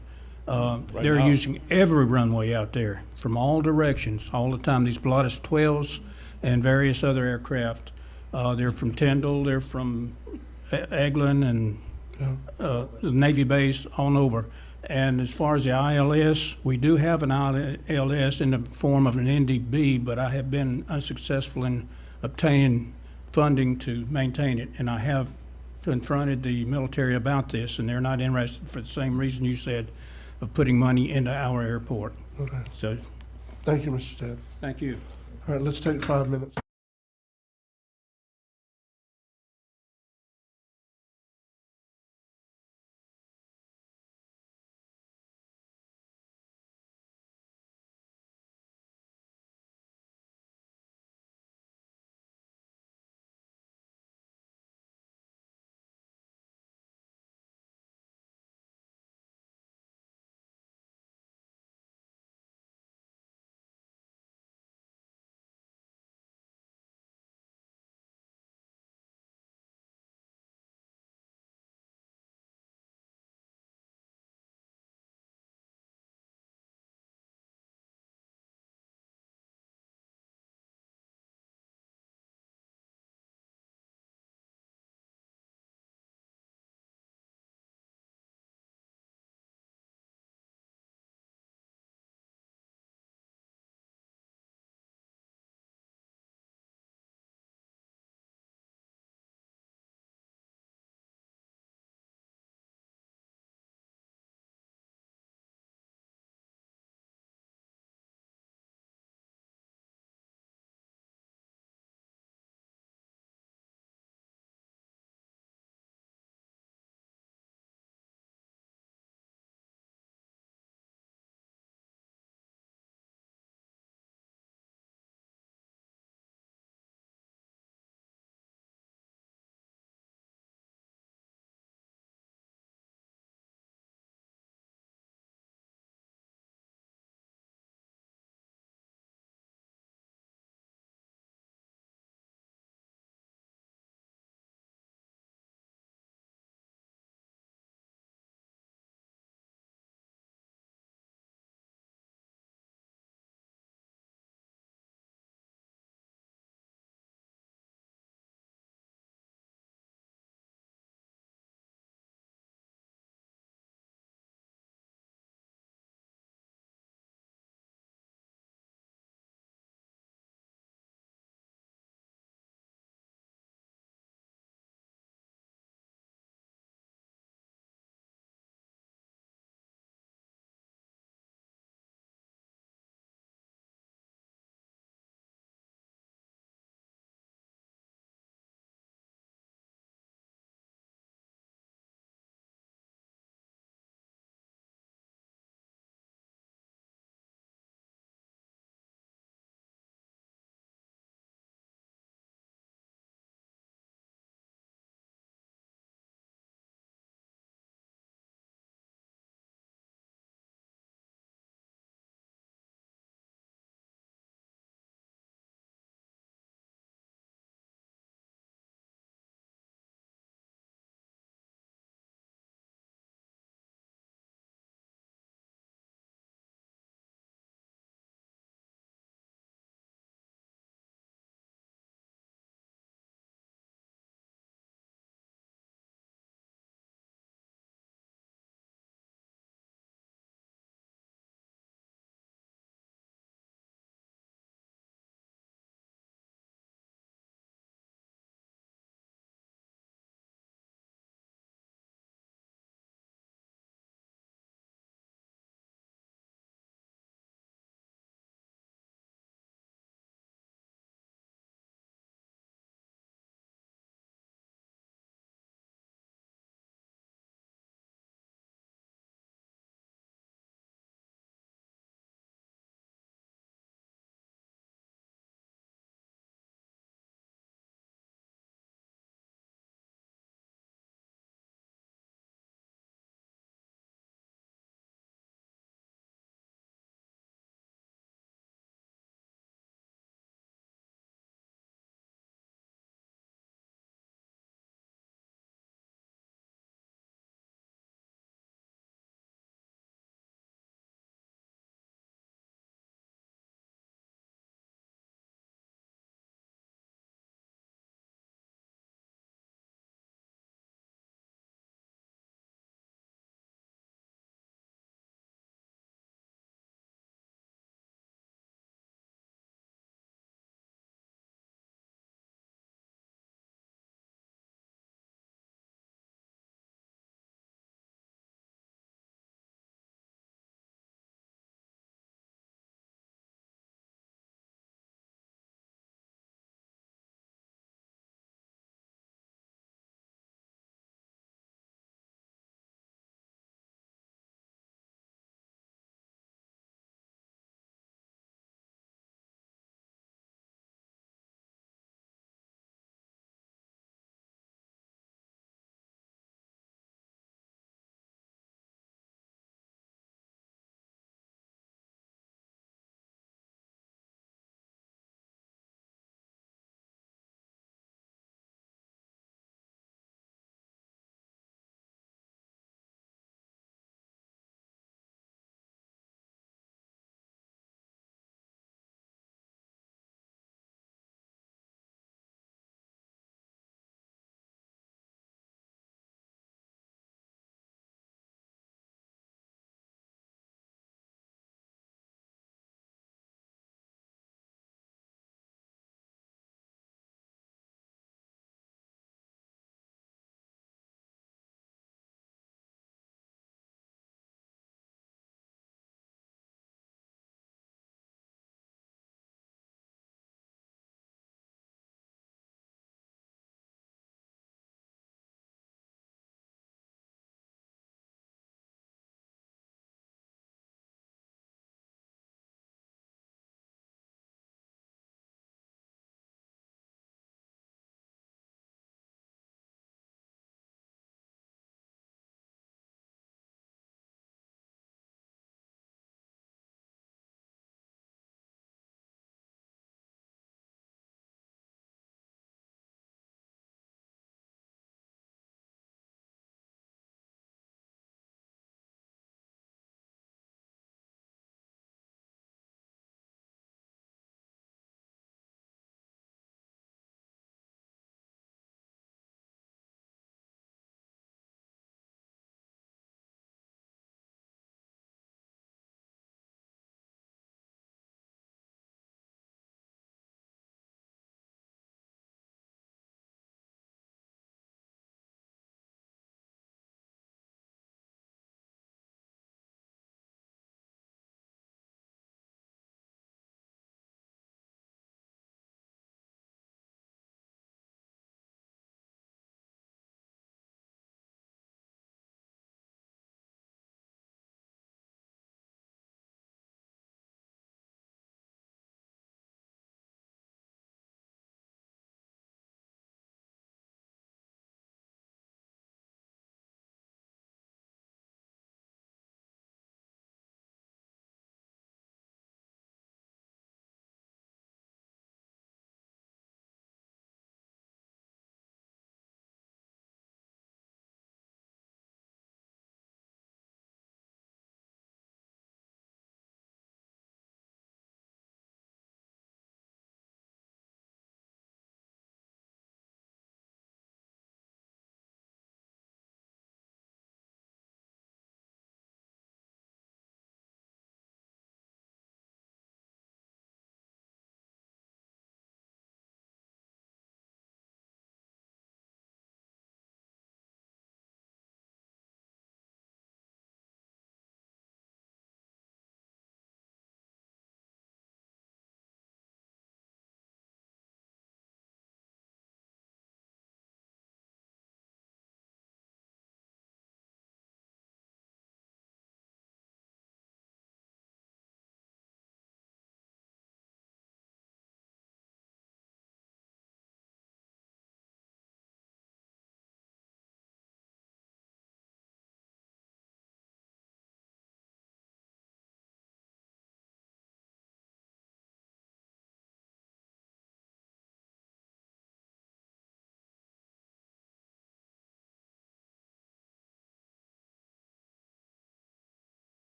They're now. using every runway out there from all directions all the time. These Pilatus 12s and various other aircraft. They're from Tyndall, they're from Eglin and the Navy base on over. And as far as the ILS, we do have an ILS in the form of an NDB, but I have been unsuccessful in obtaining funding to maintain it. And I have confronted the military about this, and they're not interested for the same reason you said, of putting money into our airport. Okay. So, Thank you, Mr. Ted. thank you. All right, let's take 5 minutes.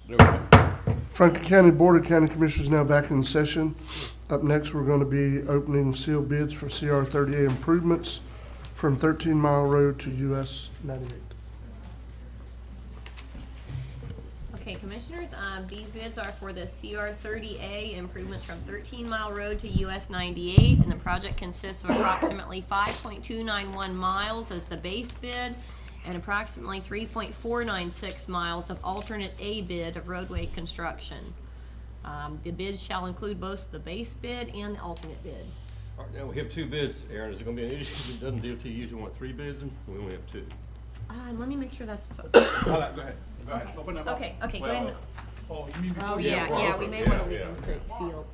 There we go. Franklin County Board of County Commissioners now back in session. Up next, we're going to be opening sealed bids for CR 38 improvements from 13 Mile Road to US 98. Okay, Commissioners, these bids are for the CR 30A improvements from 13 Mile Road to US 98, and the project consists of approximately 5.291 miles as the base bid and approximately 3.496 miles of alternate A bid of roadway construction. The bids shall include both the base bid and the alternate bid. All right, now we have 2 bids. Aaron, is it going to be an issue? Doesn't DOT usually want 3 bids, and we only have 2? Let me make sure that's. Go ahead. Go ahead. Okay. Open them up. Okay, go Well, ahead. Oh, you mean before? Oh, you- yeah, we may want to leave them sealed.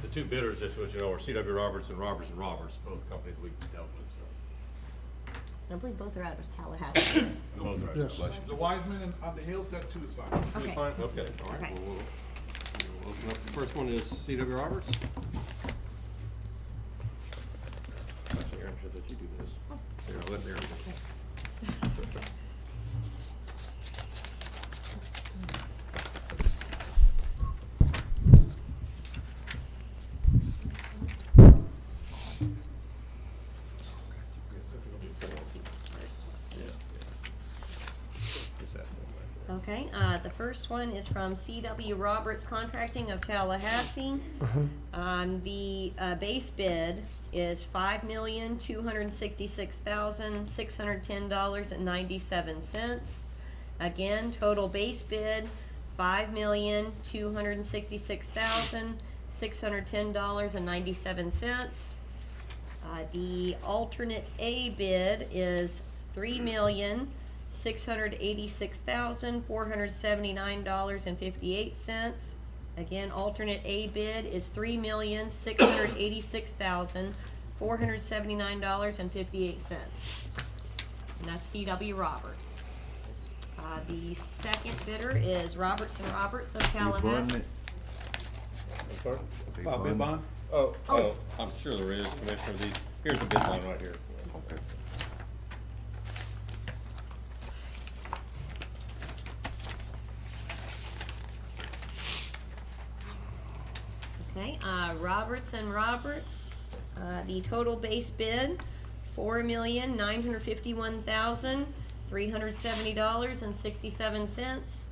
The 2 bidders, just so you know, are C.W. Roberts and Roberts, both companies we dealt with. So. I believe both are out of Tallahassee. Both are. Yes. The Wiseman and on the Hill set 2 is fine. Okay. Fine? Okay, all right. Okay. We'll open up. The first one is C.W. Roberts. Actually, Aaron, should let you do this. Here, I'll let Aaron do it. Okay, the first one is from C.W. Roberts Contracting of Tallahassee. The base bid is $5,266,610.97. Again, total base bid, $5,266,610.97. The alternate A bid is $3,686,479.58. Again, alternate A bid is $3,686,479.58. And that's C.W. Roberts. The second bidder is Roberts and Roberts of Tallahassee. Bid bond? Oh, I'm sure there is, Commissioner. Here's the bid line right here. Okay. Okay, Roberts and Roberts, the total base bid, $4,951,370.67.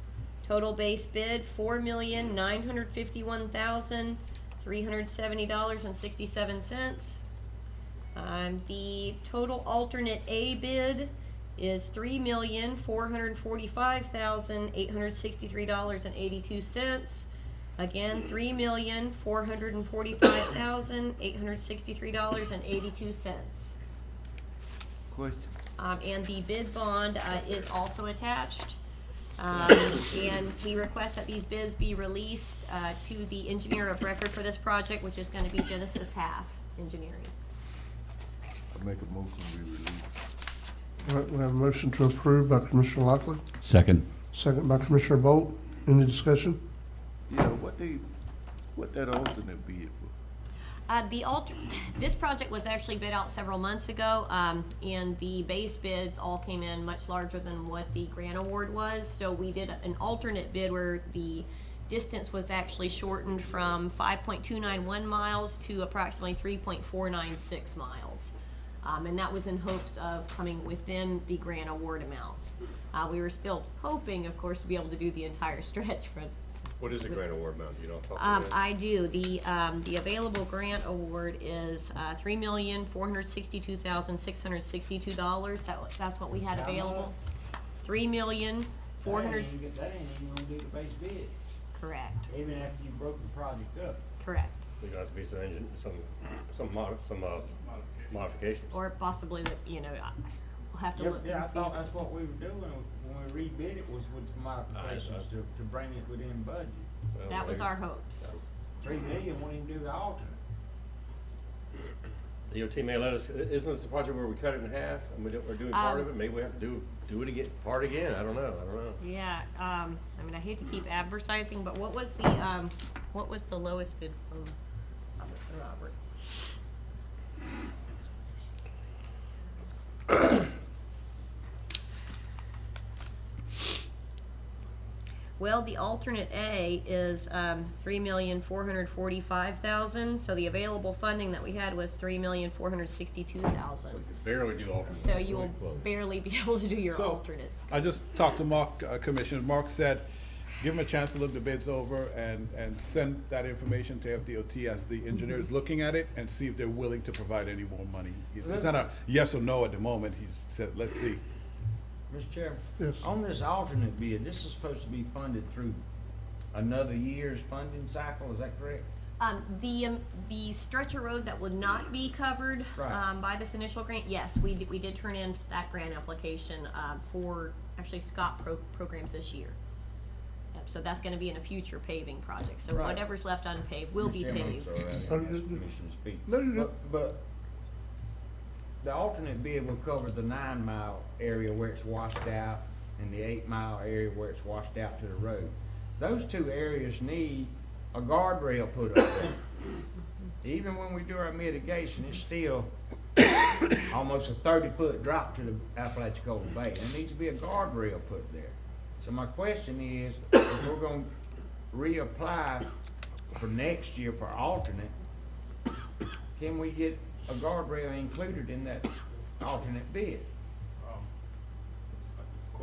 Total base bid, $4,951,370.67. The total alternate A bid is $3,445,863.82. Again, $3,445,863.82. Question? And the bid bond is also attached. And he requests that these bids be released to the engineer of record for this project, which is going to be Genesis Half Engineering. I make a motion we release. All right, we have a motion to approve by Commissioner Lockley, Second. second by Commissioner Bolt. Any discussion? Yeah, what that alternate bid for? This project was actually bid out several months ago, and the base bids all came in much larger than what the grant award was. So we did an alternate bid where the distance was actually shortened from 5.291 miles to approximately 3.496 miles. And that was in hopes of coming within the grant award amounts. We were still hoping, of course, to be able to do the entire stretch for. What is the grant award amount? Do you know? I do. The available grant award is $3,462,662. That's what we had That's how available. $3,400,000. That ain't even gonna do the base bid, Correct. even after you broke the project up. Correct. There's going to have to be some modifications. Or possibly that we'll have to look. Yeah, I and see thought if- that's what we were doing when we rebid it, was with the modifications to bring it within budget. Well, That was maybe. our hopes. 3 million won't even do the alternate. The DOT may let us, isn't this the project where we cut it in half and we're doing part of it? Maybe we have to do it again, part again. I don't know. Yeah, I hate to keep advertising, but what was the lowest bid from Roberts and Roberts? Well, the alternate A is, 3,445,000, so the available funding that we had was 3,462,000. We could barely do alternate. So you will barely be able to do your So, alternates. I just talked to Mark, Commissioner. Mark said, give him a chance to look the bids over and send that information to FDOT as the engineer is looking at it and see if they're willing to provide any more money. It's not a yes or no at the moment. He said, let's see. Mr. Chairman? Yes. On this alternate bid, this is supposed to be funded through another year's funding cycle, is that correct? The stretch of road that would not be covered, Right. by this initial grant, yes, we did turn in that grant application, for actually Scott programs this year. Yep, so that's gonna be in a future paving project, so Right. whatever's left unpaved will be Mr. Chairman, I'm paved. sorry, I didn't ask the commission to speak. No, you're good. But the alternate bid will cover the 9-mile area where it's washed out and the 8-mile area where it's washed out to the road. Those two areas need a guardrail put up there. Even when we do our mitigation, it's still almost a 30-foot drop to the Apalachicola Bay. There needs to be a guardrail put there. So my question is, if we're gonna reapply for next year for alternate, can we get a guardrail included in that alternate bid?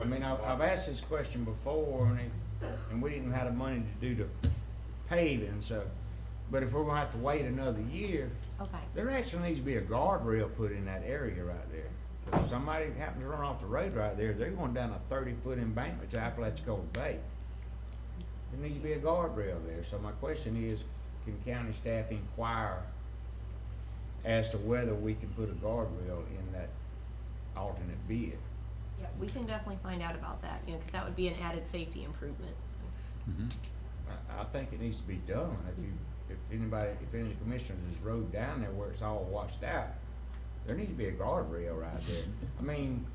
I mean, I've asked this question before, and we didn't have the money to do the paving, so, but if we're gonna have to wait another year, Okay. there actually needs to be a guardrail put in that area right there. 'Cause if somebody happens to run off the road right there, they're going down a 30-foot embankment to Apalachicola Bay. There needs to be a guardrail there, so my question is, can county staff inquire as to whether we can put a guardrail in that alternate bid? Yeah, we can definitely find out about that, you know, because that would be an added safety improvement, so. I think it needs to be done. If any commissioners has rode down there where it's all washed out, there needs to be a guardrail right there. I mean,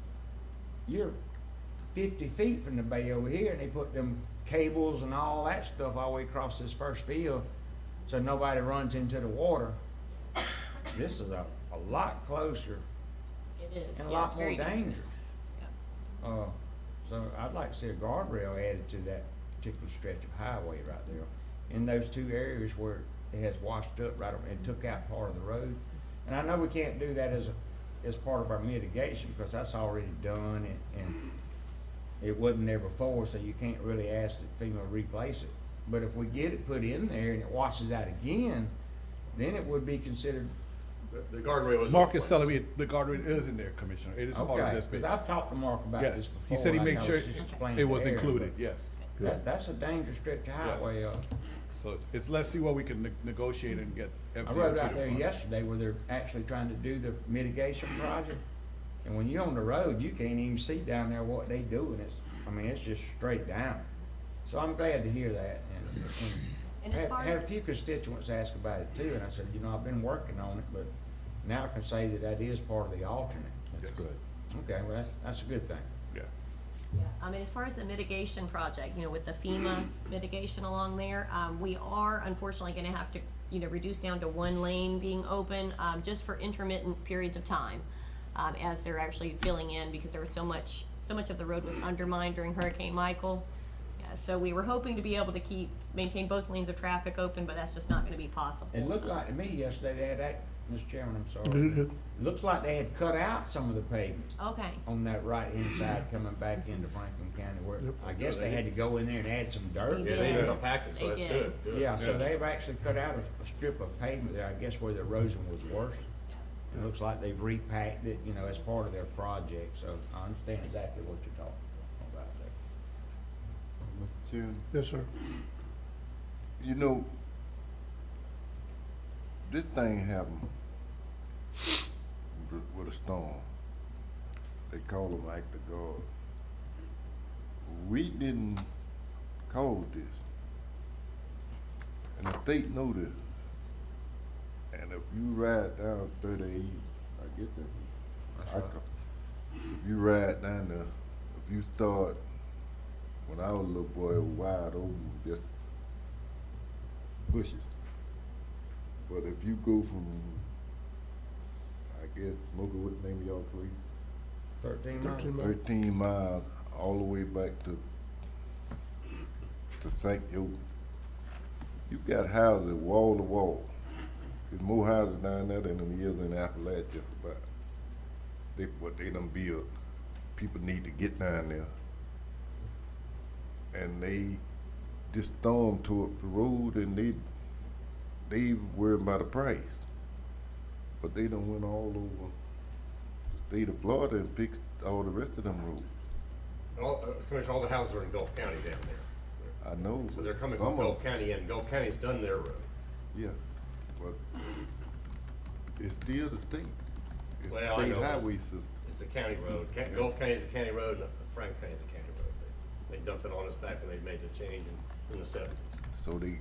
you're 50 feet from the bay over here, and they put them cables and all that stuff all the way across this first field, so nobody runs into the water. This is a lot closer It is, and a yeah, lot it's more very dangerous. Yeah. So I'd like to see a guardrail added to that particular stretch of highway right there, in those two areas where it has washed up right and took out part of the road. And I know we can't do that as part of our mitigation, because that's already done, and it wasn't there before, so you can't really ask that FEMA replace it. But if we get it put in there and it washes out again, then it would be considered. The guardrail is. Mark is telling me the guardrail is in there, Commissioner. It is part of Okay, this bid. because I've talked to Mark about Yes, this he before. said he like made I sure was just explaining it was to Aaron, included, but yes. That's a dangerous stretch of highway. So let's see what we can negotiate and get FDOT I rode to out there fund. yesterday where they're actually trying to do the mitigation project. And when you're on the road, you can't even see down there what they doing. It's just straight down. So I'm glad to hear that. And as far had as- a few constituents ask about it too, and I said, I've been working on it, but now I can say that is part of the alternate. That's good. Okay, well, that's a good thing. Yeah. Yeah, I mean, as far as the mitigation project, with the FEMA mitigation along there, we are unfortunately gonna have to, reduce down to one lane being open, just for intermittent periods of time, as they're actually filling in, because there was so much of the road was undermined during Hurricane Michael. Yeah, so we were hoping to be able to maintain both lanes of traffic open, but that's just not gonna be possible. It looked like to me yesterday they had Mr. Chairman, I'm sorry. Good. It looks like they had cut out some of the pavement Okay. on that right-hand side coming back into Franklin County, where Yep. I guess they had to go in there and add some dirt. They Yeah, they did. even compacted, so They that's did. good. Yeah, so they've actually cut out a strip of pavement there, I guess where the erosion was worse. It looks like they've repacked it, as part of their project, so I understand exactly what you're talking about there. Mr. Chairman, Yes, sir. this thing happened with a storm. They call them act of God. We didn't cause this. And the state know this. And if you ride down 38, I get that. That's right. If you ride down there, if you start, when I was a little boy, it was wide open, just bushes. But if you go from, I guess, Mocha, what the name of y'all place? 13 miles. 13 miles. 13 miles all the way back to to think you got houses wall to wall. There's more houses down there than there is in Appalachia just about. What they done built, people need to get down there. And they just storm tore up the road and they worried about the price. But they done went all over the state of Florida and fixed all the rest of them roads. Commissioner, all the houses are in Gulf County down there. I know. So they're coming from Gulf County, and Gulf County's done their road. Yeah, but it's still the state. It's Well, state I know highway system. It's a county road. Gulf County is a county road, and Franklin County is a county road. They dumped it on us back when they made the change in the 70s.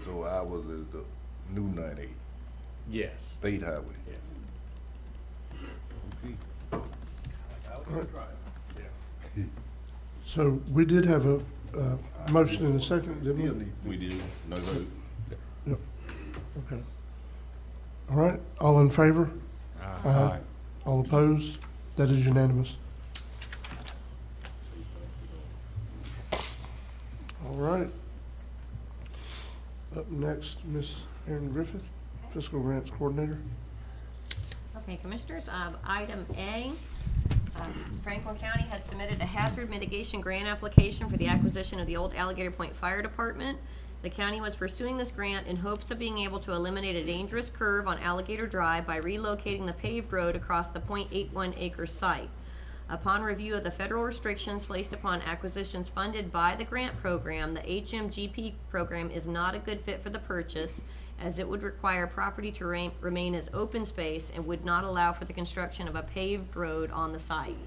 So ours is the new 98. Yes. State highway. Yes. Okay. Yeah. So we did have a motion in a second, didn't we? We did. No vote. Yep. Okay. All right, all in favor? Aye. All opposed? That is unanimous. All right. Up next, Ms. Erin Griffith, Fiscal Grants Coordinator. Okay, Commissioners, item A, Franklin County had submitted a hazard mitigation grant application for the acquisition of the old Alligator Point Fire Department. The county was pursuing this grant in hopes of being able to eliminate a dangerous curve on Alligator Drive by relocating the paved road across the .81 acre site. Upon review of the federal restrictions placed upon acquisitions funded by the grant program, the HMGP program is not a good fit for the purchase, as it would require property to remain as open space and would not allow for the construction of a paved road on the site.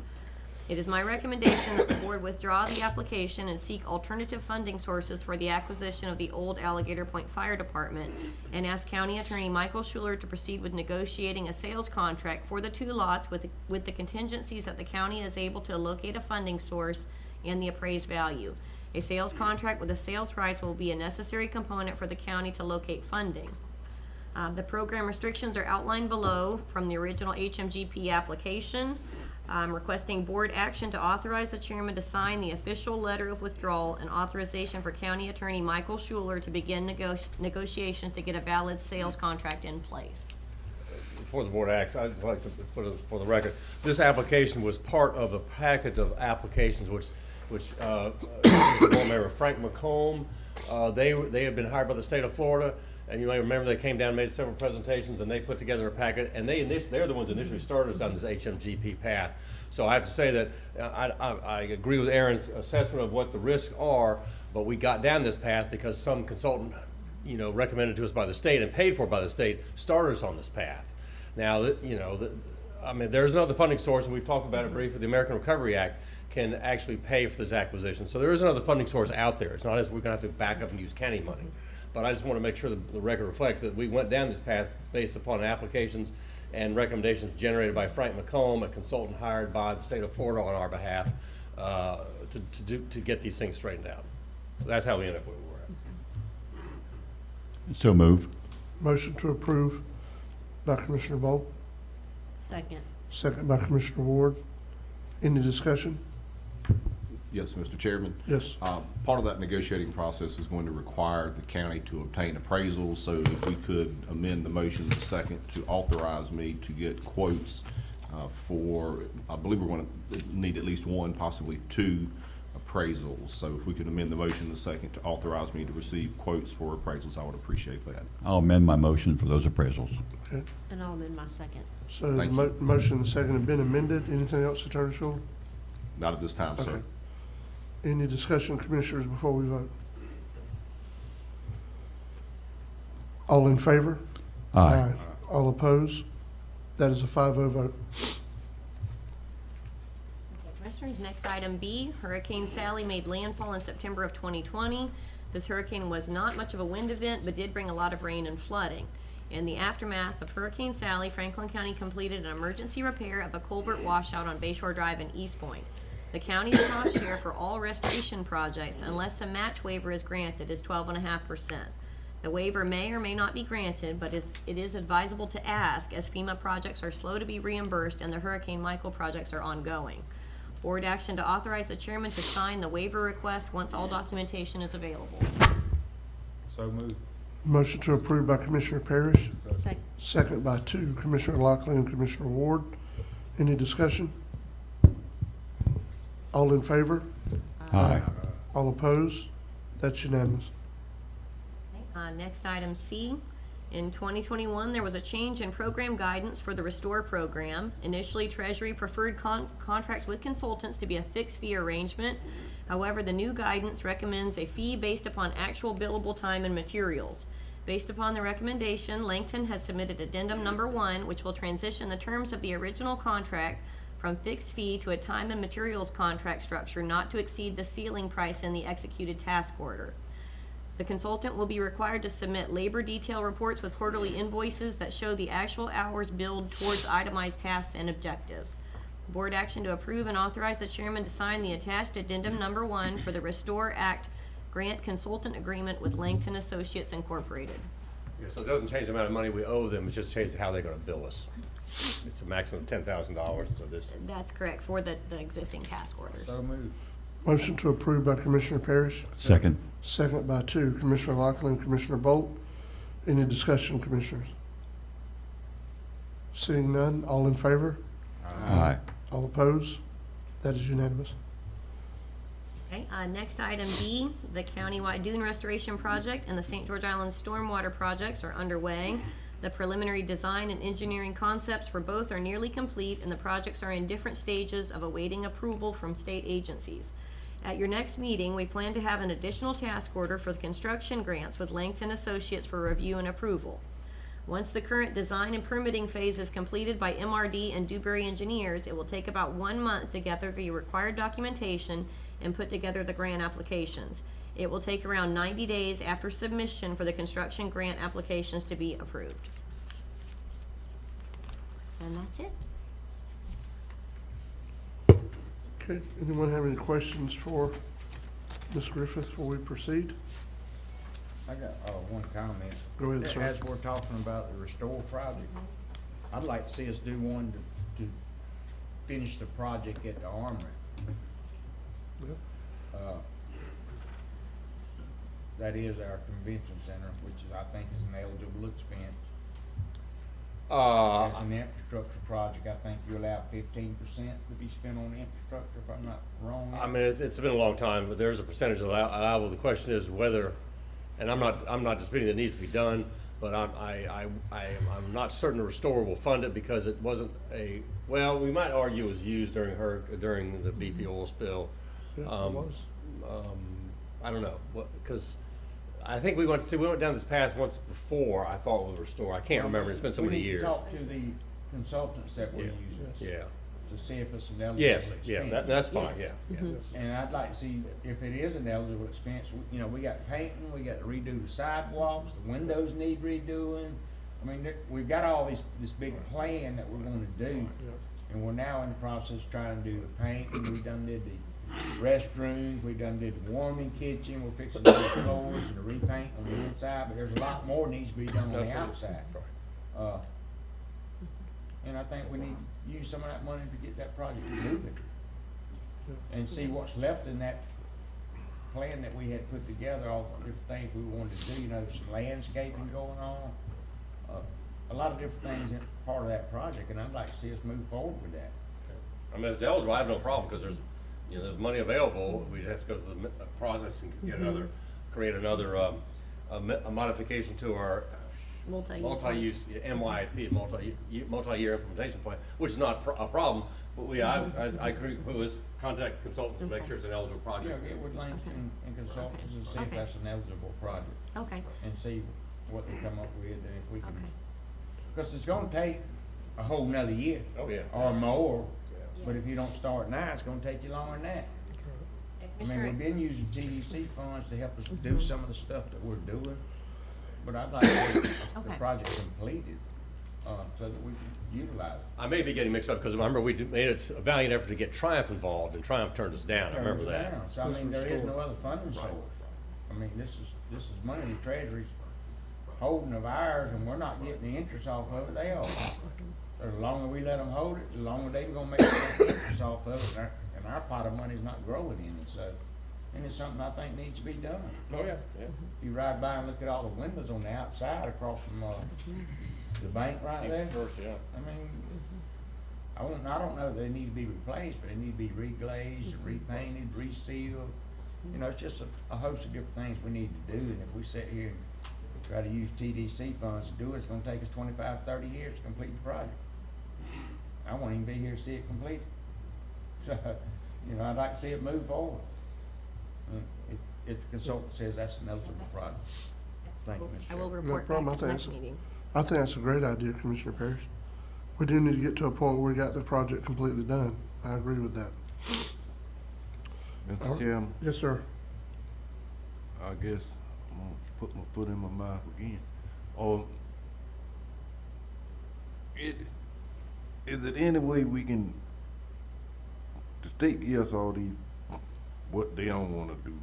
It is my recommendation that the board withdraw the application and seek alternative funding sources for the acquisition of the old Alligator Point Fire Department, and ask County Attorney Michael Schuler to proceed with negotiating a sales contract for the two lots with the contingencies that the county is able to locate a funding source and the appraised value. A sales contract with a sales price will be a necessary component for the county to locate funding. The program restrictions are outlined below from the original HMGP application. I'm requesting board action to authorize the chairman to sign the official letter of withdrawal and authorization for County Attorney Michael Schuler to begin negotiations to get a valid sales contract in place. Before the board acts, I'd just like to put it for the record, this application was part of a package of applications which board member Frank McComb, they have been hired by the state of Florida, and you may remember they came down and made several presentations, and they put together a packet, and they're the ones that initially started us on this HMGP path. So I have to say that I agree with Aaron's assessment of what the risks are, but we got down this path because some consultant, recommended to us by the state and paid for by the state started us on this path. Now, there's another funding source, and we've talked about it briefly. The American Recovery Act can actually pay for this acquisition. So there is another funding source out there. It's not as we're going to have to back up and use county money. But I just want to make sure the record reflects that we went down this path based upon applications and recommendations generated by Frank McComb, a consultant hired by the state of Florida on our behalf, to get these things straightened out. So that's how we end up where we're at. So move. Motion to approve by Commissioner Bolt. Second. Second by Commissioner Ward. Any discussion? Yes, Mr. Chairman. Yes. Part of that negotiating process is going to require the county to obtain appraisals, so if we could amend the motion in a second to authorize me to get quotes for, I believe we're going to need at least one, possibly two appraisals. So if we could amend the motion in a second to authorize me to receive quotes for appraisals, I would appreciate that. I'll amend my motion for those appraisals. Okay. And I'll amend my second. So the motion and second have been amended. Anything else, Attorney Schuler? Not at this time, Okay. sir. Any discussion, Commissioners, before we vote? All in favor? Aye. All opposed? That is a 5-0 vote. Commissioners, next item B, Hurricane Sally made landfall in September of 2020. This hurricane was not much of a wind event, but did bring a lot of rain and flooding. In the aftermath of Hurricane Sally, Franklin County completed an emergency repair of a culvert washout on Bayshore Drive in East Point. The county's cost share for all restoration projects, unless a match waiver is granted, is 12.5%. The waiver may or may not be granted, but it is advisable to ask, as FEMA projects are slow to be reimbursed and the Hurricane Michael projects are ongoing. Board action to authorize the chairman to sign the waiver request once all documentation is available. So moved. Motion to approve by Commissioner Parrish, Second. second by Commissioner Lockley and Commissioner Ward. Any discussion? All in favor? Aye. All opposed? That's unanimous. Next item C. In 2021, there was a change in program guidance for the Restore program. Initially, Treasury preferred contracts with consultants to be a fixed fee arrangement. However, the new guidance recommends a fee based upon actual billable time and materials. Based upon the recommendation, Langton has submitted addendum number 1, which will transition the terms of the original contract from fixed fee to a time and materials contract structure not to exceed the ceiling price in the executed task order. The consultant will be required to submit labor detail reports with quarterly invoices that show the actual hours billed towards itemized tasks and objectives. Board action to approve and authorize the chairman to sign the attached addendum number 1 for the Restore Act grant consultant agreement with Langton Associates Incorporated. Yeah, so it doesn't change the amount of money we owe them, it just changes how they're gonna bill us. It's a maximum of $10,000, so this. That's correct, for the existing task orders. So moved. Motion to approve by Commissioner Parrish, Second. second by Commissioner Lockley and Commissioner Bolt. Any discussion, commissioners? Seeing none, all in favor? Aye. All opposed? That is unanimous. Okay, next item D, the countywide dune restoration project and the St. George Island stormwater projects are underway. The preliminary design and engineering concepts for both are nearly complete, and the projects are in different stages of awaiting approval from state agencies. At your next meeting, we plan to have an additional task order for the construction grants with Langton Associates for review and approval. Once the current design and permitting phase is completed by MRD and Dewberry engineers, it will take about 1 month to gather the required documentation and put together the grant applications. It will take around 90 days after submission for the construction grant applications to be approved. And that's it. Okay, anyone have any questions for Ms. Griffith before we proceed? I got one comment. Go ahead, sir. As we're talking about the Restore project, I'd like to see us do one to finish the project at the Armory. Yep. That is our convention center, which is, I think, is an eligible expense. As an infrastructure project, I think you allow 15% to be spent on infrastructure, if I'm not wrong. I mean, it's been a long time, but there's a percentage allowable. The question is whether, and I'm not disputing that it needs to be done, but I'm not certain the Restore will fund it because it wasn't well, we might argue it was used during the BP oil spill. Yeah, it was. I don't know, because I think we went down this path once before, I thought with Restore. I can't remember, it's been so many years. We need to talk to the consultants that we're using. Yeah. To see if it's an eligible Yes, expense. yeah, that's fine, yeah. And I'd like to see if it is an eligible expense, we got painting, we got to redo the sidewalks, the windows need redoing. I mean, we've got all this big plan that we're gonna do, and we're now in the process of trying to do the painting. We done did the restrooms, we done did the warming kitchen, we're fixing the floors and the repaint on the inside, but there's a lot more needs to be done on the outside. And I think we need to use some of that money to get that project moving and see what's left in that plan that we had put together, all the different things we wanted to do, some landscaping going on, a lot of different things in part of that project, and I'd like to see us move forward with that. I mean, if it's eligible, I have no problem, because there's money available. We'd have to go through the process and get create another a modification to our multi-use MYP, multi-year implementation plan, which is not a problem. But I agree with this. Contact consultants to make sure it's an eligible project. Yeah, get with Langston and consultants and see if that's an eligible project. Okay. And see what they come up with, and if we can, because it's going to take a whole nother year. Oh yeah. Or more. But if you don't start now, it's going to take you longer than that. I mean, we've been using TDC funds to help us do some of the stuff that we're doing, but I'd like to get the project completed so that we can utilize it. I may be getting mixed up because remember we made a valiant effort to get Triumph involved, and Triumph turned us down. I remember that. So I mean, there is no other funding source. I mean, this is money the Treasury's holding of ours, and we're not getting the interest off of it. They are. The longer we let them hold it, the longer they're gonna make the interest off of it. And and our pot of money's not growing any, so, and it's something I think needs to be done. Oh, yeah, yeah. If you ride by and look at all the windows on the outside across from, the bank right there, First, yeah. I mean, I don't know if they need to be replaced, but they need to be reglazed, repainted, resealed. You know, it's just a host of different things we need to do, and if we sit here and try to use TDC funds to do it, it's gonna take us 25, 30 years to complete the project. I won't even be here to see it completed. So, you know, I'd like to see it move forward. If the consultant says that's an eligible project. Thank you, Mr. I will Chairman. No report problem. back at the next meeting. I think that's a great idea, Commissioner Parrish. We do need to get to a point where we got the project completely done. I agree with that. Mr. Chairman, Yes, sir. I guess I'm gonna put my foot in my mouth again. Is it any way we can, the state gives all these, what they don't wanna do,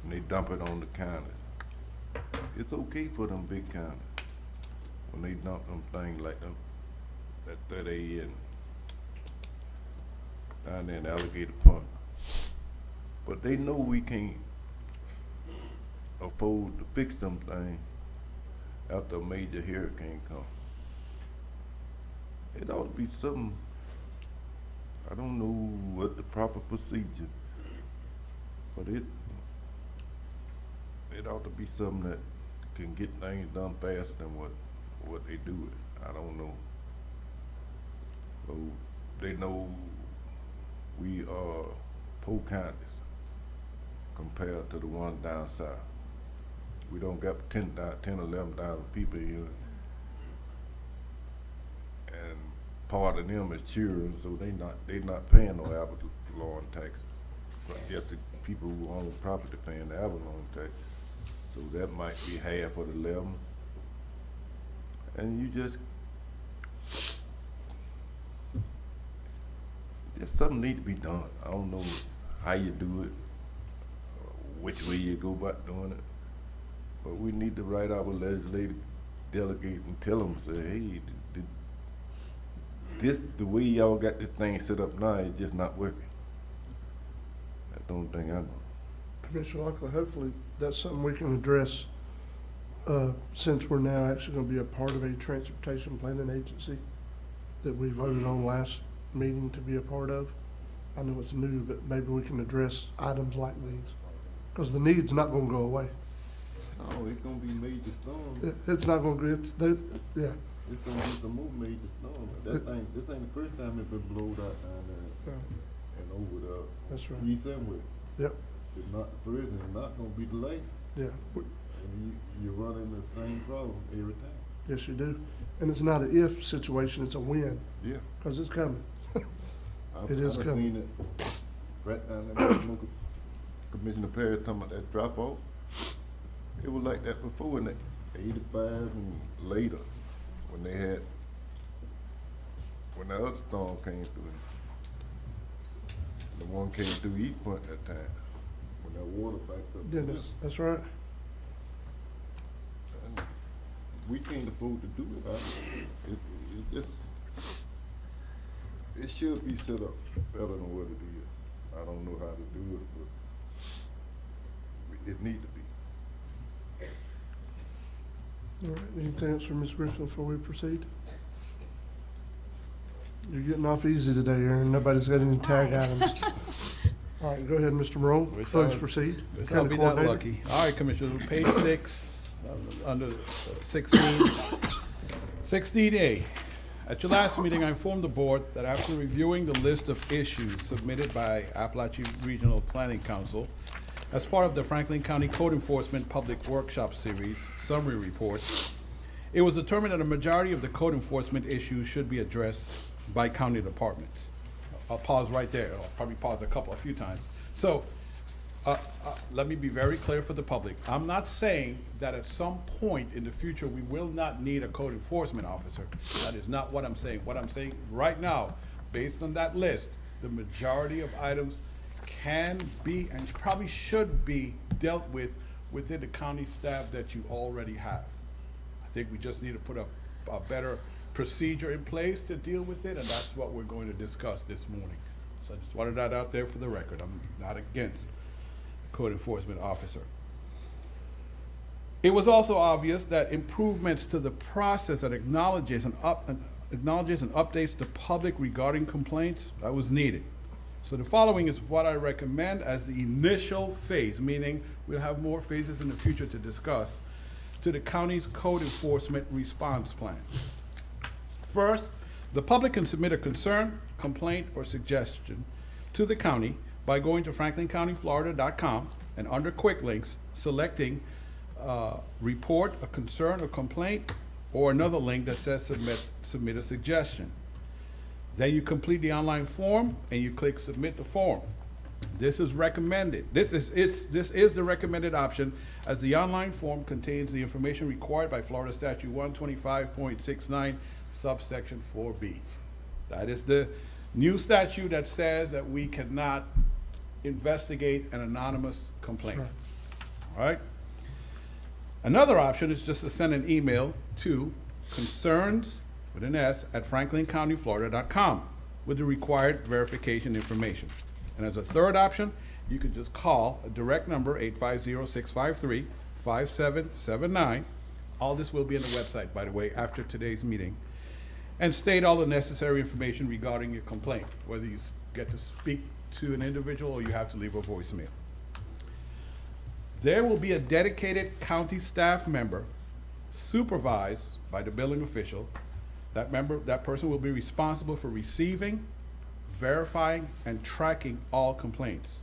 and they dump it on the county. It's okay for them big counties, when they dump them things like them, that 30 and down there in Alligator Point. But they know we can't afford to fix them things after a major hurricane comes. It ought to be something, I don't know what the proper procedure, but it ought to be something that can get things done faster than what they do it. I don't know. So they know we are poor counties compared to the ones down south. We don't got 11,000 people here. And part of them is children, so they not paying no Avalon taxes. But just the people who own property paying the Avalon tax. So that might be half of the 11. And you just something need to be done. I don't know how you do it, which way you go about doing it, but we need to write our legislative delegates and tell them, say, hey, the way y'all got this thing set up now is just not working. That's the only thing I know. Commissioner Lockley, hopefully that's something we can address since we're now actually going to be a part of a transportation planning agency that we voted on last meeting to be a part of. I know it's new, but maybe we can address items like these because the need's not going to go away. Oh, it's going to be major storms. It's not going to be, yeah. It's going to be some more major storms. This ain't the first time it's been blown out down there and over the That's right. East Emway. Yep. It's not the first and it's not going to be the last. Yeah. And you run into the same problem every time. Yes, you do. And it's not an if situation, it's a when. Yeah. Because it's coming. It is I've coming. seen it right down there. Commissioner Perry talking about that drop off. It was like that before in the 85 and later when the other storm came through. The one came through East Point that time when that water backed up. Yeah, that's right. And we can't afford to do it. It just, it should be set up better than what it is. I don't know how to do it, but it need to be. All right, anything else from Ms. Griffin before we proceed? You're getting off easy today, Aaron. Nobody's got any tag items. All right, go ahead, Mr. Morone. Please proceed. I'll be that lucky. All right, Commissioner, page 6, under 16A. At your last meeting, I informed the board that after reviewing the list of issues submitted by Appalachian Regional Planning Council as part of the Franklin County Code Enforcement Public Workshop Series summary report, it was determined that a majority of the code enforcement issues should be addressed by county departments. I'll pause right there. I'll probably pause a few times. So let me be very clear for the public. I'm not saying that at some point in the future we will not need a code enforcement officer. That is not what I'm saying. What I'm saying right now, based on that list, the majority of items can be and probably should be dealt with within the county staff that you already have. I think we just need to put a better procedure in place to deal with it, and that's what we're going to discuss this morning. So I just wanted that out there for the record. I'm not against code enforcement officer. It was also obvious that improvements to the process that acknowledges and updates the public regarding complaints, that was needed. So the following is what I recommend as the initial phase, meaning we'll have more phases in the future to discuss, to the county's code enforcement response plan. First, the public can submit a concern, complaint, or suggestion to the county by going to franklincountyflorida.com and under quick links, selecting report a concern or complaint, or another link that says submit a suggestion. Then you complete the online form and you click submit the form. This is recommended. This is the recommended option, as the online form contains the information required by Florida Statute 125.69 subsection 4B. That is the new statute that says that we cannot investigate an anonymous complaint. All right? Another option is just to send an email to concerns with an S at franklincountyflorida.com with the required verification information. And as a third option, you could just call a direct number, 850-653-5779. All this will be on the website, by the way, after today's meeting, and state all the necessary information regarding your complaint, whether you get to speak to an individual or you have to leave a voicemail. There will be a dedicated county staff member supervised by the billing official. That person will be responsible for receiving, verifying, and tracking all complaints.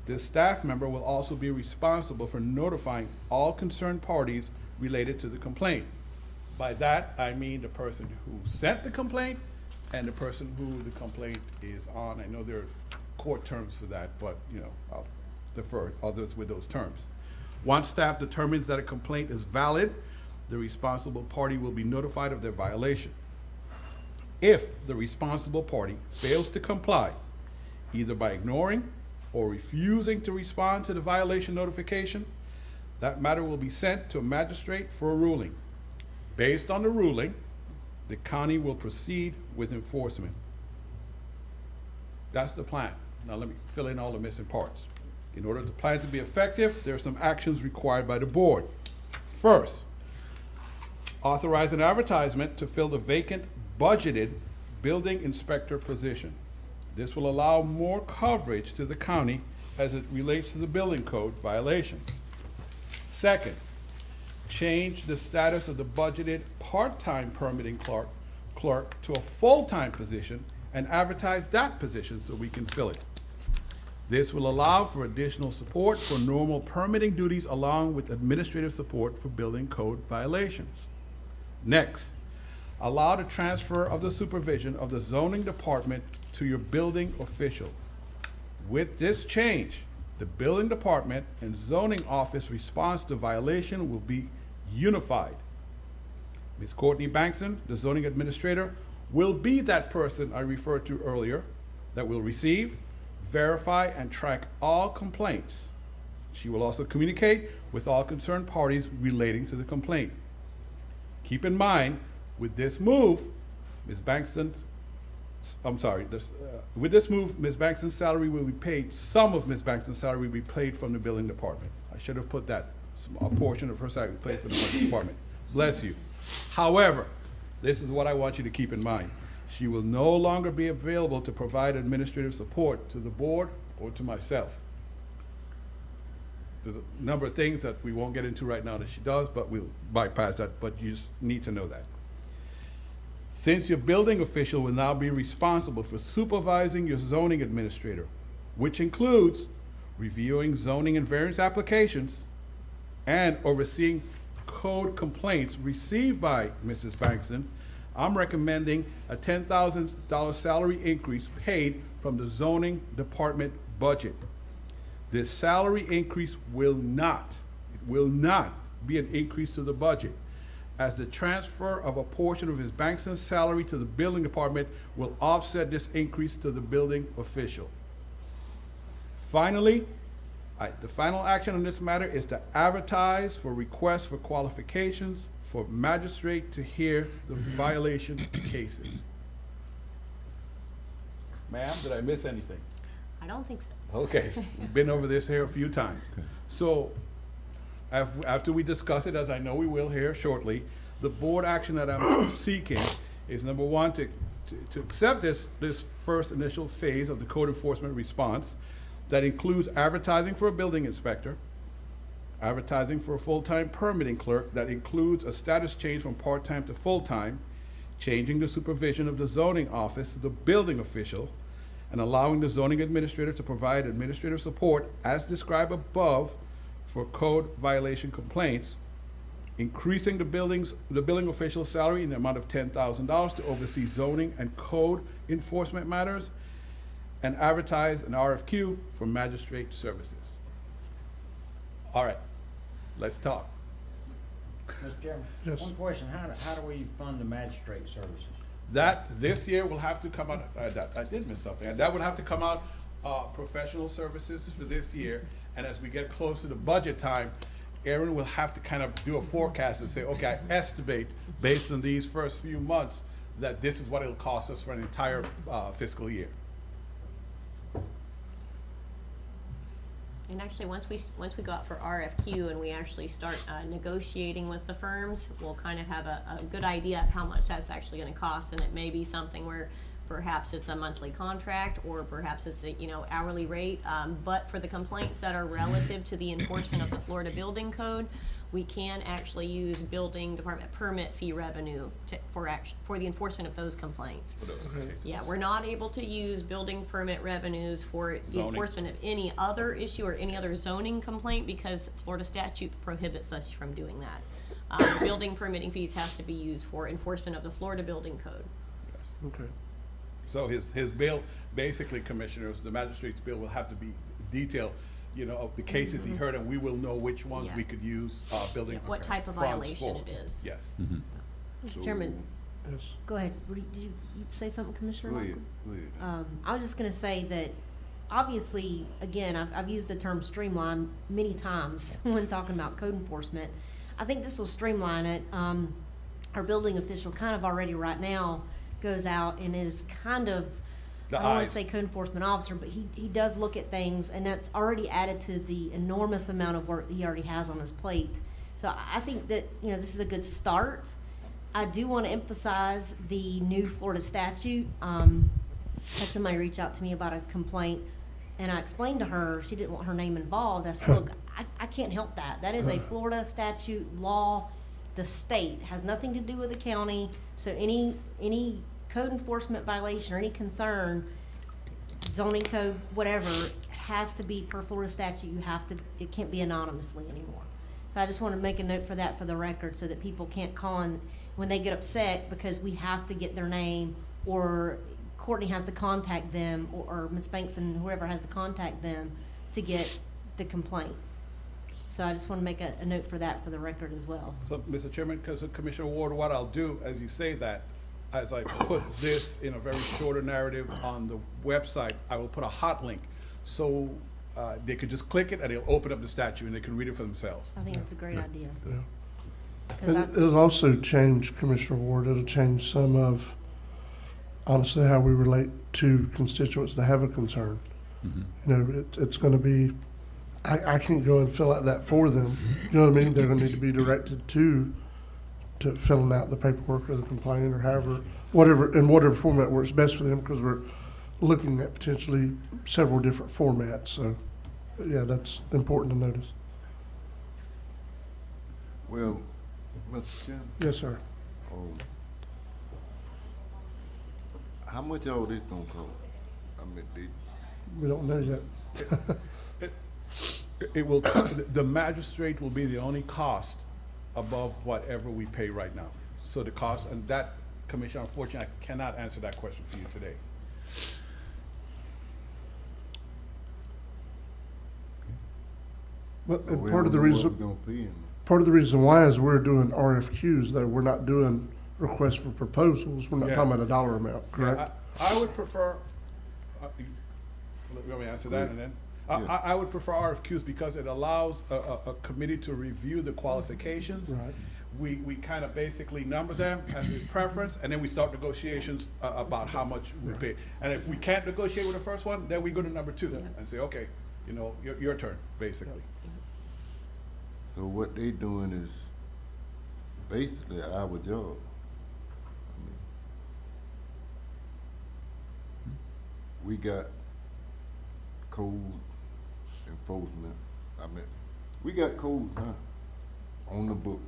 This staff member will also be responsible for notifying all concerned parties related to the complaint. By that, I mean the person who sent the complaint and the person who the complaint is on. I know there are court terms for that, but I'll defer others with those terms. Once staff determines that a complaint is valid, the responsible party will be notified of their violation. If the responsible party fails to comply, either by ignoring or refusing to respond to the violation notification, that matter will be sent to a magistrate for a ruling. Based on the ruling, the county will proceed with enforcement. That's the plan. Now let me fill in all the missing parts. In order for the plan to be effective, there are some actions required by the board. First, authorize an advertisement to fill the vacant budgeted building inspector position. This will allow more coverage to the county as it relates to the building code violation. Second, change the status of the budgeted part-time permitting clerk to a full-time position and advertise that position so we can fill it. This will allow for additional support for normal permitting duties along with administrative support for building code violations. Next, allow the transfer of the supervision of the zoning department to your building official. With this change, the building department and zoning office response to violation will be unified. Ms. Courtney Bankson, the zoning administrator, will be that person I referred to earlier that will receive, verify, and track all complaints. She will also communicate with all concerned parties relating to the complaint. Keep in mind, with this move, Ms. Bankston's salary will be paid, some of Ms. Bankston's salary will be paid from the building department. I should have put that, a portion of her salary paid from the building department. Bless you. However, this is what I want you to keep in mind. She will no longer be available to provide administrative support to the board or to myself. There's a number of things that we won't get into right now that she does, but we'll bypass that, but you just need to know that. Since your building official will now be responsible for supervising your zoning administrator, which includes reviewing zoning and variance applications and overseeing code complaints received by Mrs. Bankston, I'm recommending a $10,000 salary increase paid from the zoning department budget. This salary increase will not be an increase to the budget, as the transfer of a portion of Ms. Bankston's salary to the building department will offset this increase to the building official. Finally, the final action on this matter is to advertise for requests for qualifications for magistrate to hear the violation cases. Ma'am, did I miss anything? I don't think so. Okay, we've been over this here a few times. So, after we discuss it, as I know we will here shortly, the board action that I'm seeking is number one, to accept this first initial phase of the code enforcement response that includes advertising for a building inspector, advertising for a full-time permitting clerk that includes a status change from part-time to full-time, changing the supervision of the zoning office to the building official, and allowing the zoning administrator to provide administrative support as described above for code violation complaints, increasing the billing official's salary in the amount of $10,000 to oversee zoning and code enforcement matters, and advertise an RFQ for magistrate services. All right, let's talk. Mr. Chairman, Yes. one question, how do we fund the magistrate services? That, this year will have to come out, I did miss something, that would have to come out, professional services for this year, and as we get closer to budget time, Aaron will have to kind of do a forecast and say, okay, I estimate, based on these first few months, that this is what it'll cost us for an entire, fiscal year. And actually, once we go out for RFQ and we actually start negotiating with the firms, we'll kind of have a good idea of how much that's actually going to cost, and it may be something where perhaps it's a monthly contract or perhaps it's a hourly rate. But for the complaints that are relative to the enforcement of the Florida Building Code, we can actually use building department permit fee revenue for the enforcement of those complaints. For those cases. Yeah, we're not able to use building permit revenues for the Zoning. enforcement of any other issue or any other zoning complaint because Florida statute prohibits us from doing that. Building permitting fees has to be used for enforcement of the Florida Building Code. Okay. So his bill, basically, commissioners, the magistrate's bill will have to be detailed, of the cases he heard, and we will know which ones we could use, building. What type of funds violation for. it is. Yes. Mr. Chairman, Yes. go ahead. Did you say something, Commissioner? Go ahead, Michael? go ahead. I was just going to say that, obviously, again, I've used the term streamline many times when talking about code enforcement. I think this will streamline it. Our building official kind of already right now goes out and is kind of, I don't want to say code enforcement officer, but he does look at things, and that's already added to the enormous amount of work that he already has on his plate. So I think that, this is a good start. I do want to emphasize the new Florida statute. Had somebody reach out to me about a complaint, and I explained to her, she didn't want her name involved. I said, look, I can't help that. That is a Florida statute law. The state has nothing to do with the county. So any code enforcement violation or any concern, zoning code, whatever, has to be per Florida statute. It can't be anonymously anymore. So I just want to make a note for that for the record so that people can't call in when they get upset because we have to get their name, or Courtney has to contact them, or Ms. Banks and whoever has to contact them to get the complaint. So I just want to make a note for that for the record as well. So, Mr. Chairman, because of Commissioner Ward, what I'll do, as you say that, as I put this in a very shorter narrative on the website, I will put a hot link. So they could just click it and it'll open up the statute and they can read it for themselves. I think that's a great idea. Yeah. 'Cause And it'll also change, Commissioner Ward, it'll change some of, honestly, how we relate to constituents that have a concern. It's gonna be, I can't go and fill out that for them. You know what I mean? They're gonna need to be directed to filling out the paperwork or the complaint or however, in whatever format works best for them, because we're looking at potentially several different formats. So, yeah, that's important to notice. Well, Mr. Chairman, Yes, sir. How much all this gonna cost? I mean, We don't know yet. It will, the magistrate will be the only cost above whatever we pay right now. So the cost, and that, Commissioner, unfortunately, I cannot answer that question for you today. But we part of the don't know what reason, we're gonna pay him. part of the reason why is we're doing RFQs, though. We're not doing requests for proposals. We're not Yeah. talking about a dollar amount, correct? Yeah, I would prefer, you want me to answer that and then? I would prefer RFQs because it allows a committee to review the qualifications. Right. we kind of basically number them as a preference, and then we start negotiations about how much we pay. And if we can't negotiate with the first one, then we go to number 2 and say, okay, you know, your turn, basically. So what they doing is basically our job. I mean, we got code enforcement. I mean, we got code on the book.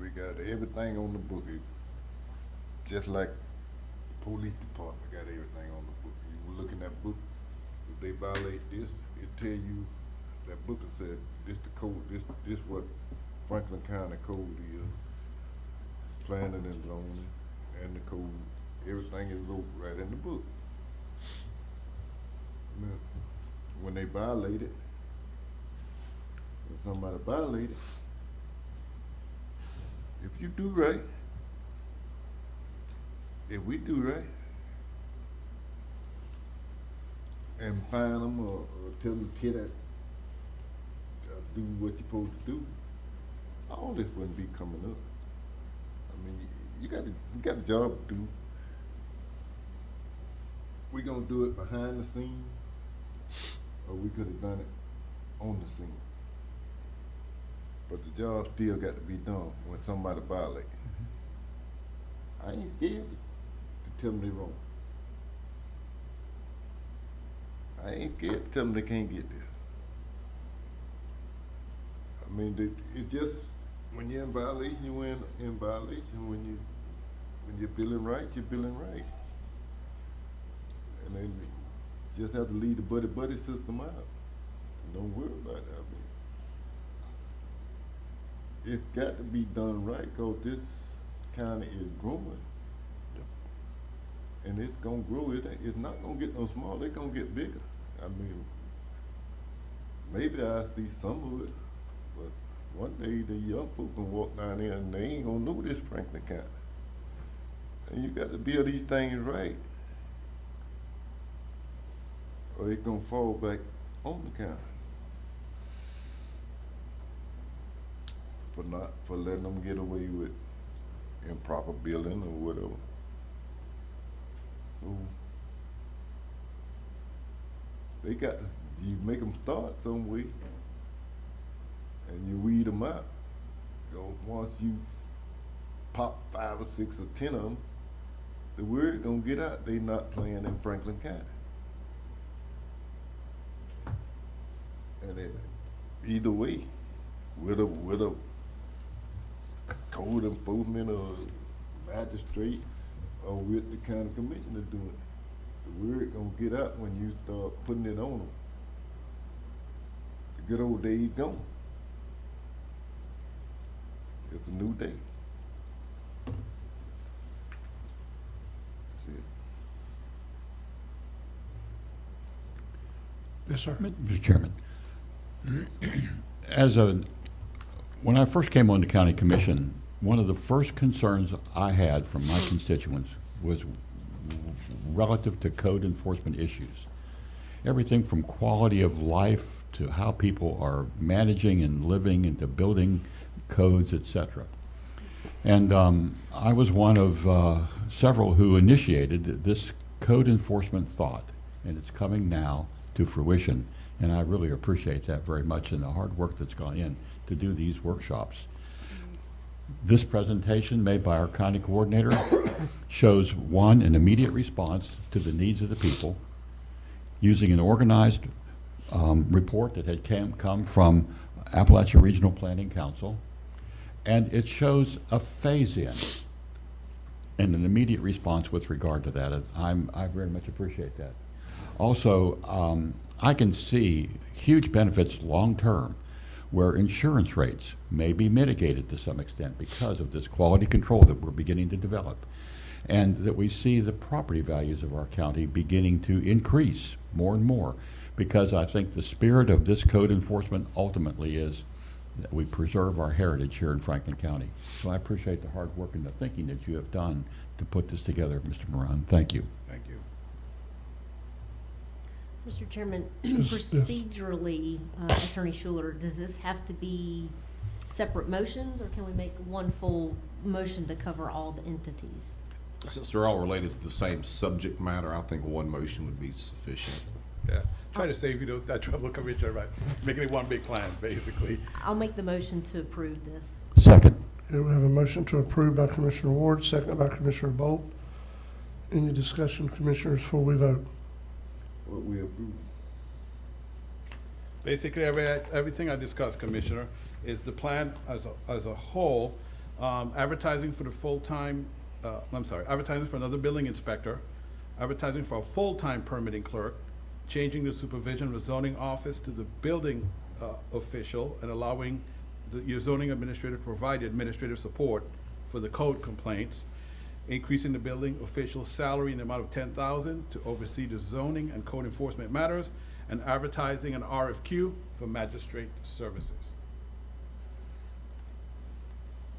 We got everything on the book. Just like the police department got everything on the book. You look in that book, if they violate this, it tell you, that book has said, this the code, this what Franklin County code is, planning and zoning, and the code, everything is wrote right in the book. Now, when they violate it, when somebody violate it, if you do right, if we do right, and fine them or tell them to get at, do what you're supposed to do, all this wouldn't be coming up. I mean, you got a job to do. We gonna do it behind the scenes, or we could have done it on the scene. But the job still got to be done when somebody violates. I ain't scared to tell them they're wrong. I ain't scared to tell them they can't get there. I mean, it just, when you're in violation, you're in violation. When you're billing right, you're billing right. And then you just have to leave the buddy system out. Don't worry about it. I mean, it's got to be done right, because this county is growing. And it's gonna grow. It's not gonna get no smaller. It's gonna get bigger. I mean, maybe I see some of it, but one day the young folks gonna walk down there and they ain't gonna know this Franklin County. And you got to build these things right, or it's gonna fall back on the county for letting them get away with improper building or whatever. So they got to, you make them start some way, and you weed them out. You know, once you pop 5 or 6 or 10 of them, the word gonna get out they not playing in Franklin County. And then either way, with a code enforcement or magistrate, or with the county commissioner doing it, the word gonna get out when you start putting it on them. The good old days gone. It's a new day. That's it. Yes, sir. Mr. Chairman, when I first came on the county commission, one of the first concerns I had from my constituents was relative to code enforcement issues. Everything from quality of life to how people are managing and living and to building codes, etc. And I was one of several who initiated this code enforcement thought, and it's coming now to fruition. And I really appreciate that very much, and the hard work that's gone in to do these workshops. This presentation made by our county coordinator shows, one, an immediate response to the needs of the people using an organized report that had come from Appalachia Regional Planning Council, and it shows a phase-in and an immediate response with regard to that. I very much appreciate that. Also, I can see huge benefits long-term where insurance rates may be mitigated to some extent because of this quality control that we're beginning to develop, and that we see the property values of our county beginning to increase more and more, because I think the spirit of this code enforcement ultimately is that we preserve our heritage here in Franklin County. So I appreciate the hard work and the thinking that you have done to put this together, Mr. Moran. Thank you. Thank you. Mr. Chairman, Yes, yes. procedurally, Attorney Schuler, does this have to be separate motions, or can we make one full motion to cover all the entities? Since they're all related to the same subject matter, I think one motion would be sufficient. Yeah, try to save you that trouble, Commissioner, by making it one big plan, basically. I'll make the motion to approve this. Second. Okay, we have a motion to approve by Commissioner Ward, second by Commissioner Bolt. Any discussion, Commissioners, before we vote? What we approve. Basically, everything I discussed, Commissioner, is the plan as a whole, advertising for the full-time, advertising for another building inspector, advertising for a full-time permitting clerk, changing the supervision of the zoning office to the building official, and allowing your zoning administrator to provide administrative support for the code complaints, increasing the building official's salary in the amount of $10,000 to oversee the zoning and code enforcement matters, and advertising an RFQ for magistrate services.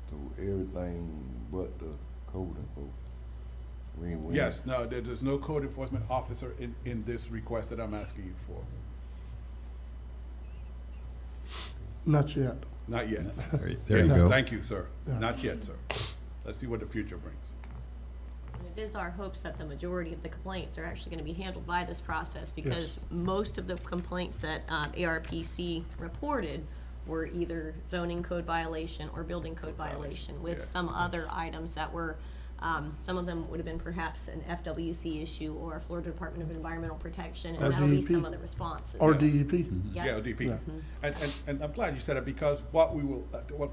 So everything but the code enforcement. Yes, no, there's no code enforcement officer in this request that I'm asking you for. Not yet. Not yet. There you go. Thank you, sir. Yeah. Not yet, sir. Let's see what the future brings. And it is our hopes that the majority of the complaints are actually going to be handled by this process, because most of the complaints that ARPC reported were either zoning code violation or building code violation, with some other items that were, some of them would have been perhaps an FWC issue or a Florida Department of Environmental Protection, and that'll be some of the responses. Or DEP. Yeah, DP. And I'm glad you said it, because what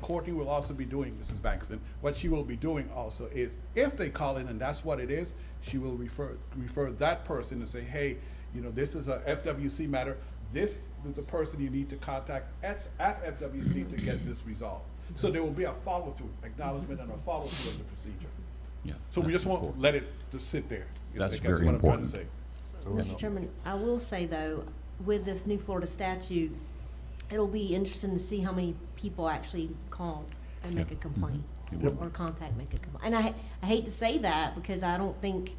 Courtney will also be doing, Mrs. Bankston, what she will be doing also is, if they call in and that's what it is, she will refer that person and say, hey, you know, this is a FWC matter. This is the person you need to contact at FWC to get this resolved. So there will be a follow-through, acknowledgement and a follow-through of the procedure. Yeah, So we just won't important. let it just sit there. That's That's very what I'm trying to important. say. Mr. Chairman, I will say though, with this new Florida statute, it'll be interesting to see how many people actually call and make a complaint, or contact, make a complaint. And I hate to say that, because I don't think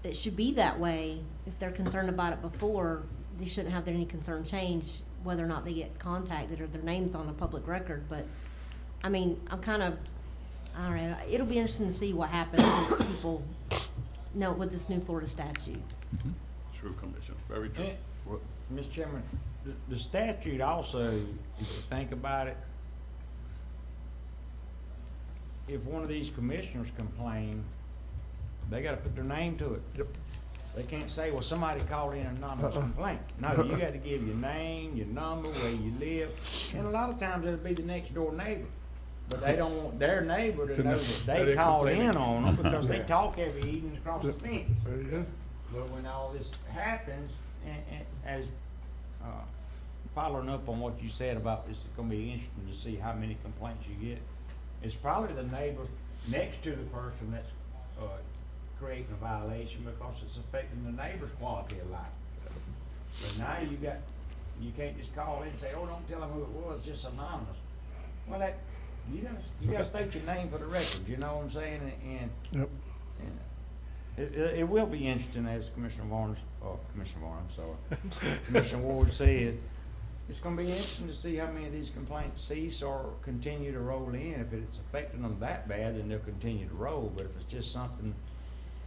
it should be that way. If they're concerned about it before, they shouldn't have any concern change whether or not they get contacted or their name's on a public record. But I mean, I don't know, it'll be interesting to see what happens since people know with this new Florida statute. True, Commissioner, very true. Mr. Chairman, the statute also, if you think about it, if one of these commissioners complain, they gotta put their name to it. Yep. They can't say, well, somebody called in an anonymous complaint. No, you gotta give your name, your number, where you live, and a lot of times it'll be the next door neighbor. But they don't want their neighbor to know that they called in on them, because they talk every evening across the fence. There you go. But when all this happens, and as following up on what you said about it's going to be interesting to see how many complaints you get, it's probably the neighbor next to the person that's creating a violation, because it's affecting the neighbor's quality of life. But now you can't just call in and say, oh, don't tell them who it was, just anonymous. Well, you gotta state your name for the record. You know what I'm saying? And it will be interesting, as Commissioner Ward said. It's going to be interesting to see how many of these complaints cease or continue to roll in. If it's affecting them that bad, then they'll continue to roll. But if it's just something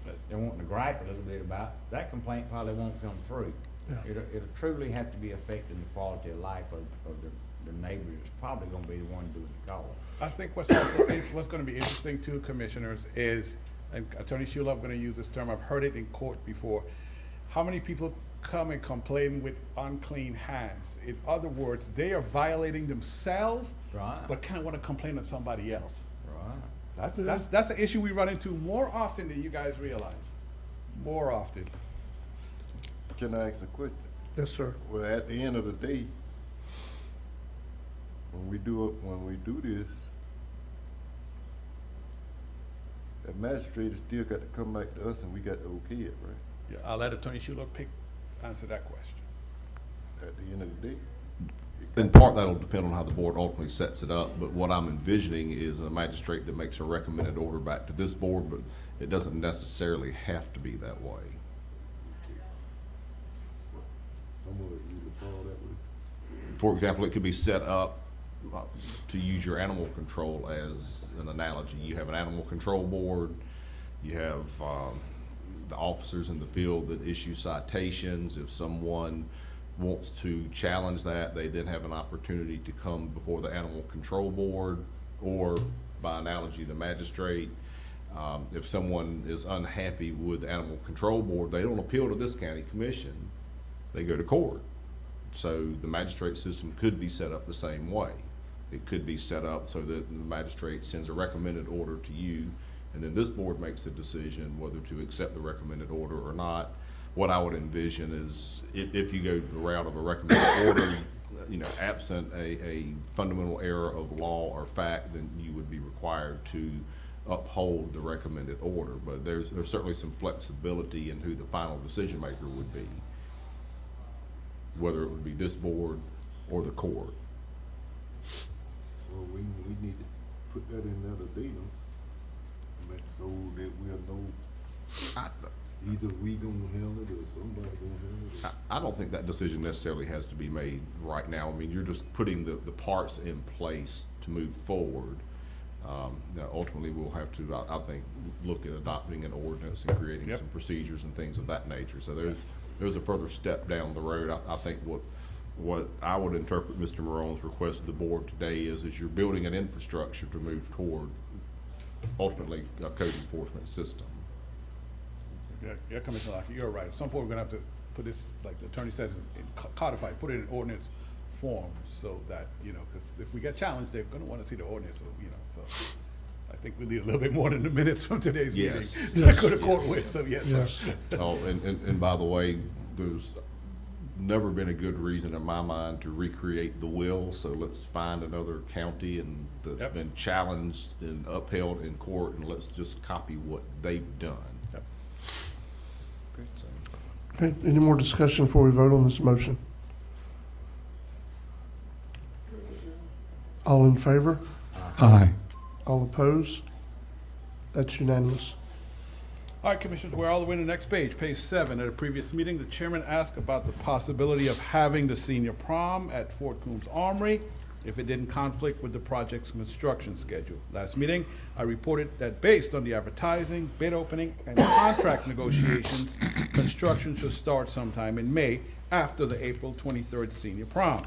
that they're wanting to gripe a little bit about, that complaint probably won't come through. Yeah. It'll truly have to be affecting the quality of life of the neighbor that's probably going to be the one doing the calling. I think what's going to be interesting too, Commissioners, is, and Attorney Schuler, I'm going to use this term, I've heard it in court before, how many people come and complain with unclean hands? In other words, they are violating themselves, Right. but kind of want to complain on somebody else. Right. That's an issue we run into more often than you guys realize. More often. Can I ask a question? Yes, sir. Well, at the end of the day, when we do this, the magistrate still got to come back to us and we got to okay it, right? Yeah, I'll let Attorney Schuler answer that question. At the end of the day. In part, that'll depend on how the board ultimately sets it up, but what I'm envisioning is a magistrate that makes a recommended order back to this board, but it doesn't necessarily have to be that way. Some of it you would fall that way. For example, it could be set up, to use your animal control as an analogy. You have an animal control board, you have the officers in the field that issue citations. If someone wants to challenge that, they then have an opportunity to come before the animal control board, or by analogy, the magistrate. If someone is unhappy with the animal control board, they don't appeal to this county commission, they go to court. So the magistrate system could be set up the same way. It could be set up so that the magistrate sends a recommended order to you, and then this board makes a decision whether to accept the recommended order or not. What I would envision is if you go the route of a recommended order, you know, absent a fundamental error of law or fact, then you would be required to uphold the recommended order. But there's certainly some flexibility in who the final decision maker would be, whether it would be this board or the court. Well, we need to put that in there today, so that we'll know either we gonna handle it or somebody gonna handle it. I don't think that decision necessarily has to be made right now. I mean, you're just putting the parts in place to move forward. Now ultimately, we'll have to, I think, look at adopting an ordinance and creating some procedures and things of that nature. So there's a further step down the road. I think what I would interpret Mr. Marone's request of the board today is you're building an infrastructure to move toward ultimately a code enforcement system. Yeah, Commissioner Lockett, you're right. At some point, we're gonna have to put this, like the attorney says, codified, put it in ordinance form, so that, you know, because if we get challenged, they're gonna wanna see the ordinance, so, you know, so. I think we need a little bit more than the minutes from today's meeting to go to court with, so yes. Oh, and by the way, there's never been a good reason in my mind to recreate the wheel, so let's find another county and that's been challenged and upheld in court, and let's just copy what they've done. Okay, any more discussion before we vote on this motion? All in favor? Aye. All opposed? That's unanimous. All right, Commissioners, we're all the way to the next page, page 7. At a previous meeting, the chairman asked about the possibility of having the senior prom at Fort Coombs Armory if it didn't conflict with the project's construction schedule. Last meeting, I reported that based on the advertising, bid opening, and contract negotiations, construction should start sometime in May after the April 23rd senior prom.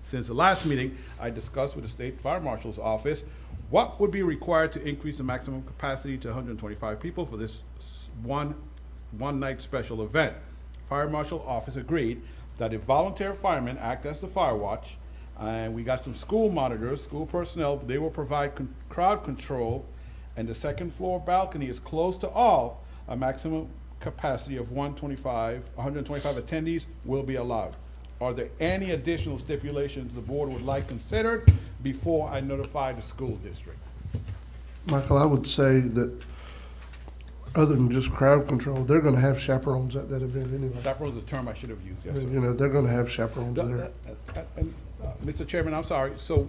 Since the last meeting, I discussed with the State Fire Marshal's office what would be required to increase the maximum capacity to 125 people for this one-night special event. Fire Marshal office agreed that if volunteer firemen act as the fire watch, and we got some school monitors, school personnel, they will provide crowd control, and the second floor balcony is closed to all, a maximum capacity of 125 attendees will be allowed. Are there any additional stipulations the board would like considered before I notify the school district? Michael, I would say that other than just crowd control, they're gonna have chaperones at that event anyway. Chaperone's a term I should have used, yes, sir. You know, they're gonna have chaperones there. Mr. Chairman, I'm sorry, so,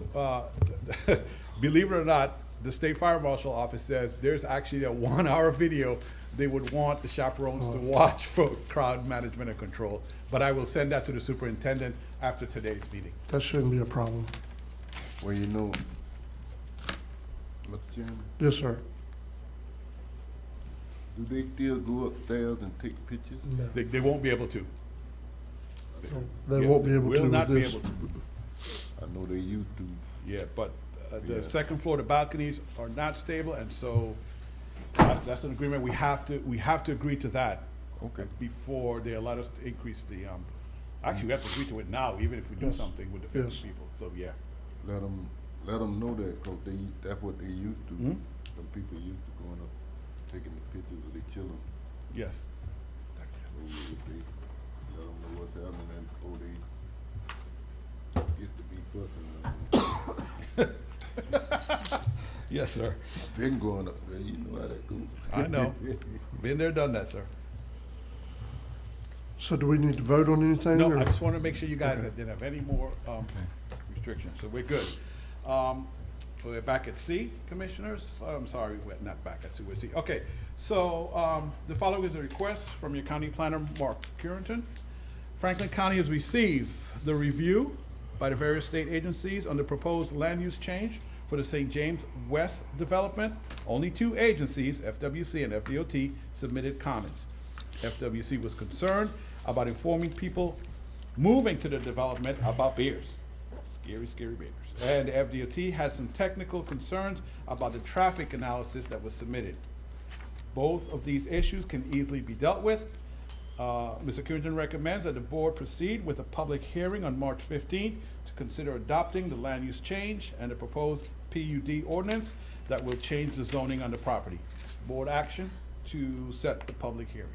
believe it or not, the State Fire Marshal office says there's actually a 1-hour video they would want the chaperones to watch for crowd management and control. But I will send that to the superintendent after today's meeting. That shouldn't be a problem. Well, you know, Mr. Chairman, Yes, sir. do they still go upstairs and take pictures? No. They won't be able to. They won't be able to Will with not be this. able to. I know they used to. Yeah, but the Yeah. second floor, the balconies are not stable, and so that's an agreement. We have to agree to that. Okay. Before they allow us to increase the, actually, we have to agree to it now, even if we do Yes. something with the 50 Yes. people, so yeah. Let them know that, 'cause that's what they used to. Mhm. Some people used to going up, taking the pictures of their children. Yes. So if they let them know what's happening and before they get to be fussing. Yes, sir. Been going up there, you know how that goes. I know. Been there, done that, sir. So do we need to vote on anything? No, or- I just want to make sure you guys didn't have any more restrictions, so we're good. We're back at C, Commissioners. I'm sorry, we're not back at C, we're C. Okay, so the following is a request from your County Planner, Mark Currington, Franklin County has received the review by the various state agencies on the proposed land use change for the St. James West development. Only 2 agencies, FWC and FDOT, submitted comments. FWC was concerned about informing people moving to the development about bears. Scary, scary bears. And the FDOT had some technical concerns about the traffic analysis that was submitted. Both of these issues can easily be dealt with. Mr. Superintendent recommends that the board proceed with a public hearing on March 15th to consider adopting the land use change and the proposed PUD ordinance that will change the zoning on the property. Board action to set the public hearing.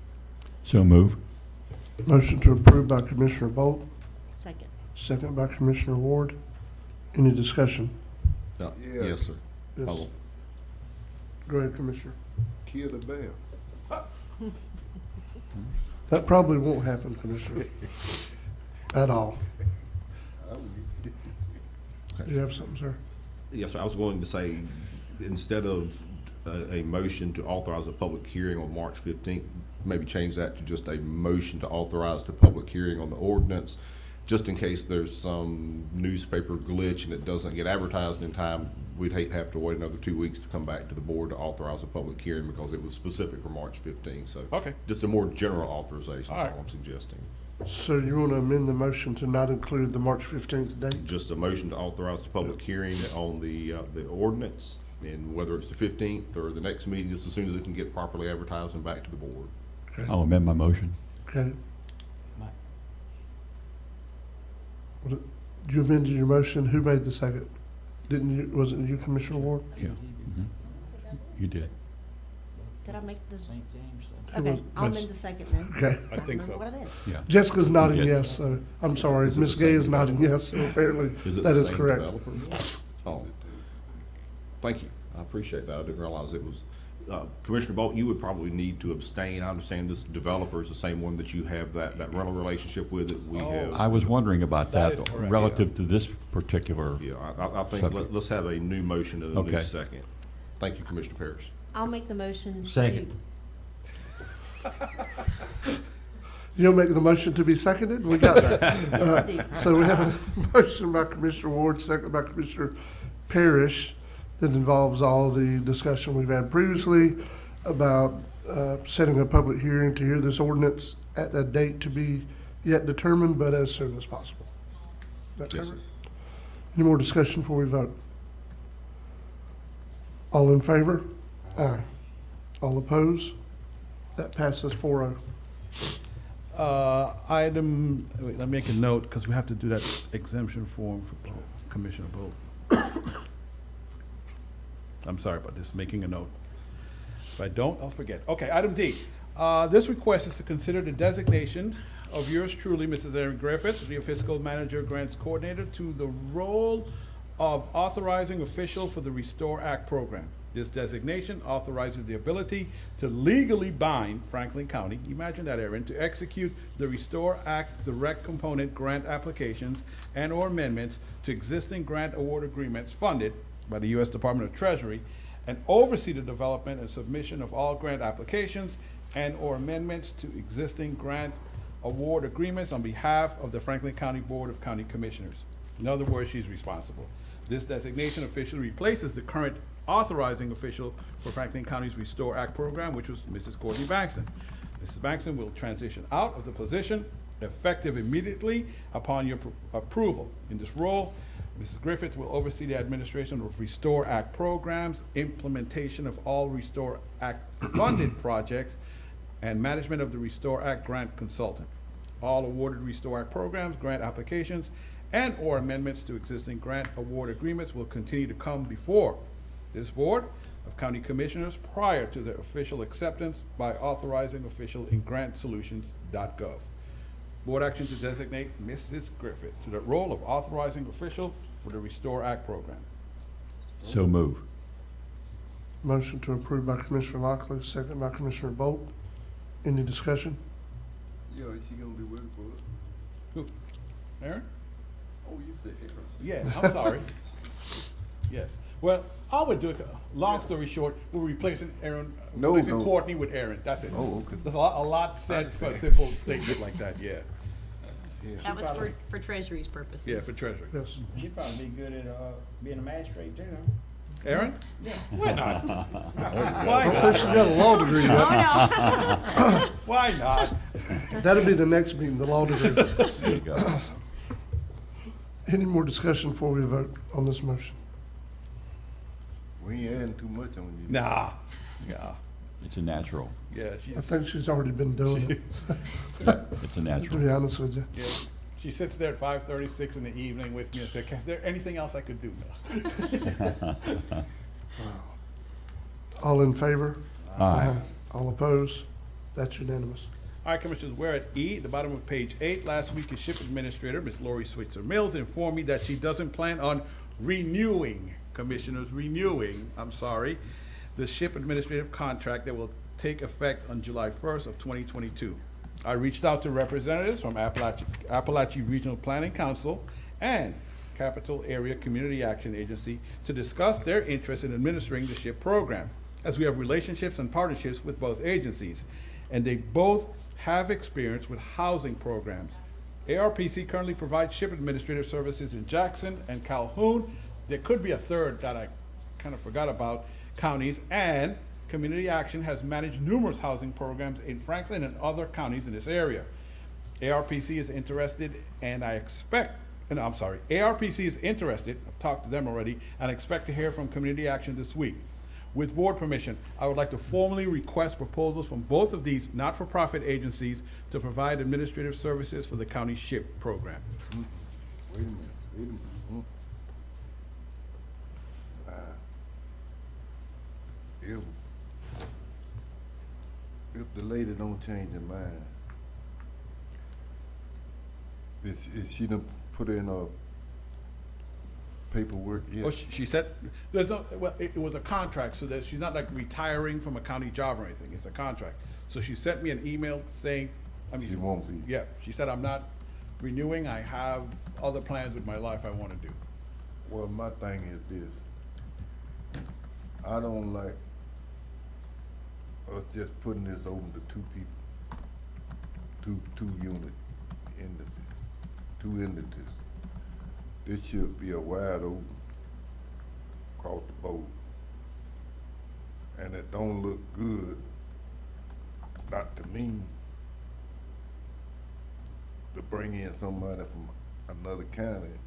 So move. Motion to approve by Commissioner Bolt, Second. second by Commissioner Ward. Any discussion? Yes, sir. Yes. Go ahead, Commissioner. Kill the bear. That probably won't happen, Commissioner, at all. Do you have something, sir? Yes, sir. I was going to say, instead of a motion to authorize a public hearing on March 15th, maybe change that to just a motion to authorize the public hearing on the ordinance, just in case there's some newspaper glitch and it doesn't get advertised in time. We'd hate to have to wait another 2 weeks to come back to the board to authorize a public hearing because it was specific for March 15th. So okay, just a more general authorization is all right. all I'm suggesting. So you want to amend the motion to not include the March 15th date? Just a motion to authorize the public hearing on the ordinance, and whether it's the 15th or the next meeting, just as soon as it can get properly advertised and back to the board. Okay. I'll amend my motion. Okay. You amended your motion. Who made the second? Didn't you? Was it you, Commissioner Ward? Yeah. You did. Did I make the? St. James. Okay, I'll amend the second then. Okay. I think so. What I did. Yeah. Jessica's nodding You did. yes, so I'm sorry. Is it Ms. the Gay same is nodding yes, so apparently Is it that the is same correct. developer? Oh, thank you. I appreciate that. I didn't realize it was. Commissioner Bolt, you would probably need to abstain. I understand this developer is the same one that you have that rental relationship with that we have. I was wondering about That that is correct, relative to this particular. Yeah, I think subject. let's have a new motion and a new Okay. second. Thank you, Commissioner Parrish. I'll make the motion. Second. You'll make the motion to be seconded? We got that. Yes, I do. So we have a motion by Commissioner Ward, second by Commissioner Parrish, that involves all the discussion we've had previously about setting a public hearing to hear this ordinance at a date to be yet determined, but as soon as possible. That Yes, covered? Any more discussion before we vote? All in favor? Aye. All opposed? That passes 4-0. Item, wait, let me make a note, because we have to do that exemption form for Commissioner Bolt. I'm sorry about this, making a note. If I don't, I'll forget. Okay, item D. This request is to consider the designation of yours truly, Mrs. Erin Griffith, the Fiscal Manager Grants Coordinator, to the role of authorizing official for the Restore Act program. This designation authorizes the ability to legally bind Franklin County, imagine that, Erin, to execute the Restore Act direct component grant applications and/or amendments to existing grant award agreements funded by the U.S. Department of Treasury, and oversee the development and submission of all grant applications and/or amendments to existing grant award agreements on behalf of the Franklin County Board of County Commissioners. In other words, she's responsible. This designation officially replaces the current authorizing official for Franklin County's Restore Act program, which was Mrs. Courtney Bankston. Mrs. Bankston will transition out of the position effective immediately upon your approval. In this role, Mrs. Griffith will oversee the administration of Restore Act programs, implementation of all Restore Act funded projects, and management of the Restore Act grant consultant. All awarded Restore Act programs, grant applications, and/or amendments to existing grant award agreements will continue to come before this Board of County Commissioners prior to their official acceptance by authorizing official in grantsolutions.gov. Board action to designate Mrs. Griffith to the role of authorizing official for the Restore Act program. So move. Motion to approve by Commissioner Lockley, second by Commissioner Bolt. Any discussion? Yeah, is she gonna be waiting for us? Who? Aaron? Oh, you said Aaron. Yeah, I'm sorry. Yes. Well, I would do it, long story short, we're replacing Aaron, replacing Courtney with Aaron. That's it. Oh, okay. There's a lot said for a simple statement like that, yeah. That was for Treasury's purposes. Yeah, for Treasury. Yes. She'd probably be good at being a magistrate too, huh? Aaron? Yeah. Why not? I Why don't not? think she's got a law degree yet. Oh, no. Why not? That'll be the next meeting, the law degree. There you go. Any more discussion before we vote on this motion? We ain't adding too much on you. Nah. Yeah. It's a natural. Yeah, I think she's already been doing it. It's a To natural. be honest with you. Yeah. She sits there at 5:36 in the evening with me and says, is there anything else I could do? All in favor? Aye. All opposed? That's unanimous. All right, Commissioners, we're at E, at the bottom of page 8. Last week, the ship administrator, Ms. Lori Switzer Mills, informed me that she doesn't plan on renewing, Commissioners, the ship administrative contract that will take effect on July 1st of 2022. I reached out to representatives from Appalachia Regional Planning Council and Capital Area Community Action Agency to discuss their interest in administering the SHIP program, as we have relationships and partnerships with both agencies, and they both have experience with housing programs. ARPC currently provides SHIP administrative services in Jackson and Calhoun. There could be a third that I kind of forgot about, counties, and Community Action has managed numerous housing programs in Franklin and other counties in this area. ARPC is interested, ARPC is interested, I've talked to them already, and expect to hear from Community Action this week. With board permission, I would like to formally request proposals from both of these not-for-profit agencies to provide administrative services for the county SHIP program. Wait a minute. If the lady don't change her mind, is she done put in paperwork yet? Well, she said, it was a contract, so that she's not like retiring from a county job or anything, it's a contract. So she sent me an email saying, She won't be. Yeah, she said, I'm not renewing, I have other plans with my life I wanna do. Well, my thing is this. I don't like us just putting this open to two people, two unit entities, two entities. This should be a wide open across the board. And it don't look good, not to me, to bring in somebody from another county,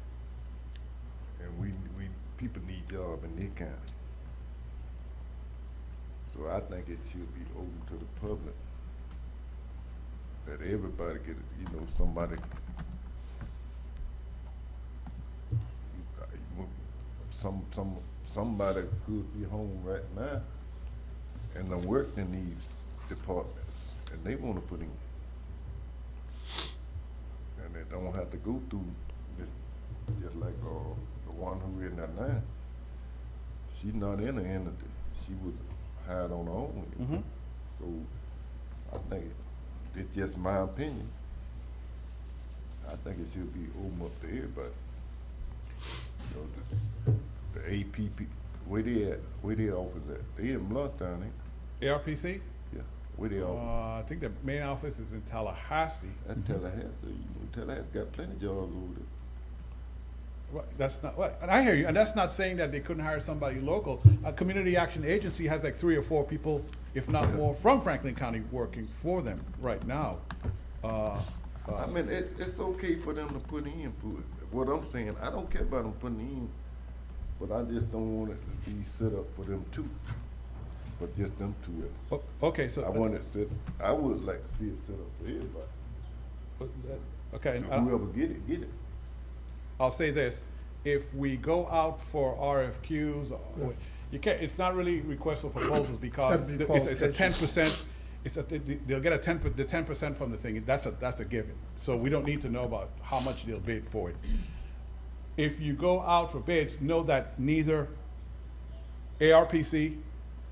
and we people need jobs in this county. So I think it should be open to the public, that everybody get, somebody, somebody could be home right now and the work in these departments, and they wanna put in. And they don't have to go through this, just like, the one who in there now. She's not in the entity, she was hired on her own. So I think it's just my opinion. I think it should be open up to everybody. The APP, where they office at? They in Bluntstown, ain't ARPC? Yeah, where they office? I think the main office is in Tallahassee. That's Tallahassee. Tallahassee got plenty of jobs over there. Right, that's not, and I hear you, and that's not saying that they couldn't hire somebody local. A community action agency has like 3 or 4 people, if not more, from Franklin County working for them right now. I mean, it's okay for them to put in for it. What I'm saying, I don't care about them putting in, but I just don't want it to be set up for them two, but just them two. Okay, so I would like to see it set up for everybody. Okay. And whoever get it. I'll say this, if we go out for RFQs, you can't, it's not really request for proposals because it's a 10%, they'll get the 10% from the thing, that's a given. So we don't need to know about how much they'll bid for it. If you go out for bids, know that neither ARPC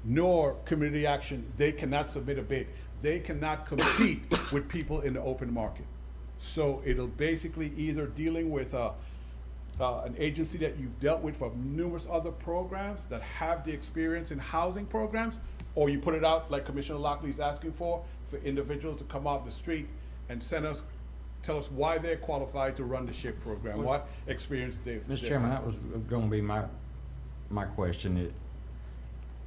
nor Community Action, they cannot submit a bid. They cannot compete with people in the open market. So it'll basically either dealing with an agency that you've dealt with for numerous other programs that have the experience in housing programs, or you put it out like Commissioner Lockley's asking for individuals to come off the street and send us tell us why they're qualified to run the SHIP program, what experience they've. Mr. Chairman, that was gonna be my question.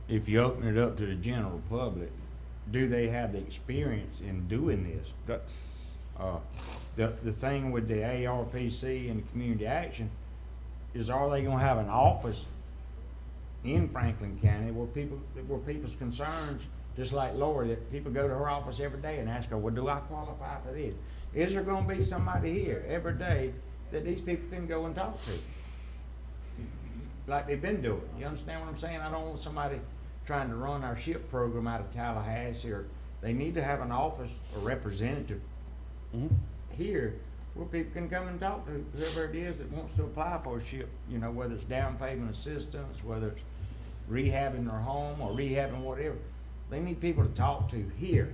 If you open it up to the general public, do they have the experience in doing this? That's. The thing with the ARPC and the community action is, are they gonna have an office in Franklin County where people's concerns, just like Lori, that people go to her office every day and ask her, well, do I qualify for this? Is there gonna be somebody here every day that these people can go and talk to? Like they've been doing. You understand what I'm saying? I don't want somebody trying to run our SHIP program out of Tallahassee, or they need to have an office or representative here where people can come and talk to whoever it is that wants to apply for a SHIP, you know, whether it's down payment assistance, whether it's rehabbing their home or rehabbing whatever. They need people to talk to here.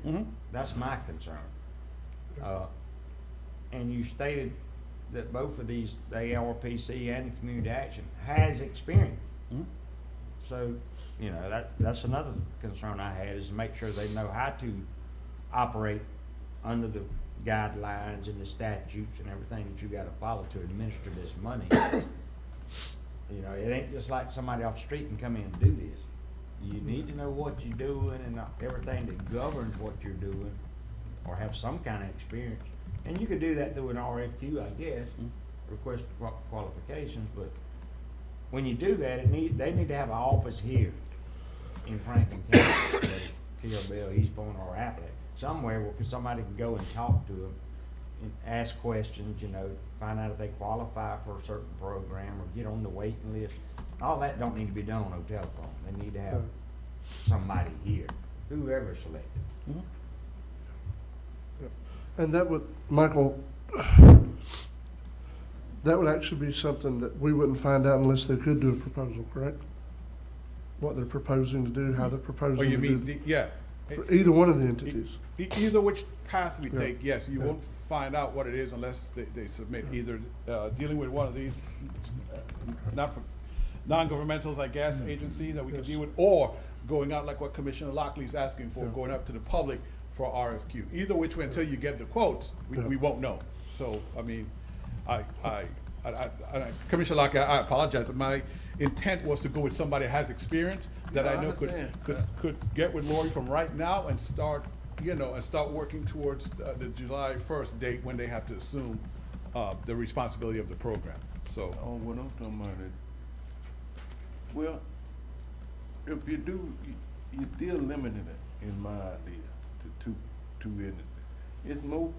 That's my concern. And you stated that both of these, the ARPC and the community action, has experience. So, you know, that's another concern I had, is to make sure they know how to operate under the guidelines and the statutes and everything that you gotta follow to administer this money. You know, it ain't just like somebody off the street can come in and do this. You need to know what you're doing and everything that governs what you're doing, or have some kind of experience. And you could do that through an RFQ, I guess, request qualifications, but when you do that, they need to have an office here in Franklin County, Carabel, East Point, or Appalachia, somewhere where somebody can go and talk to them and ask questions, you know, find out if they qualify for a certain program or get on the waiting list. All that don't need to be done on no telephone. They need to have somebody here, whoever selected. And that would, Michael, that would actually be something that we wouldn't find out unless they could do a proposal, correct? What they're proposing to do, how they're proposing Oh, you to mean, do. yeah. For either one of the entities. Either which path we Yeah. take, yes, you Yeah. won't find out what it is unless they submit, either dealing with one of these, not for non-governmentals, I guess, agencies that we can deal with, or going out like what Commissioner Lockley's asking for, going up to the public for RFQ. Either which way, until you get the quotes, we won't know. So, I mean, Commissioner Lockley, I apologize, but my intent was to go with somebody that has experience, that I know could get with Lori from right now and start, you know, and start working towards the July 1st date when they have to assume the responsibility of the program. So. Oh, what I'm talking about is, well, if you do, you're still limiting it, in my idea, to two entities. It's more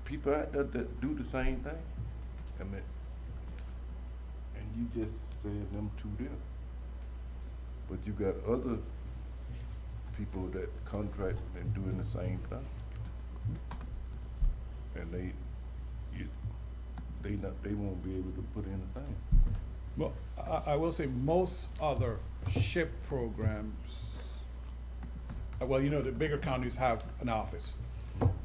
people out there that do the same thing. I mean, and you just said them two there. But you got other people that contract and doing the same thing. And they won't be able to put in a thing. Well, I will say most other SHIP programs, well, you know, the bigger counties have an office.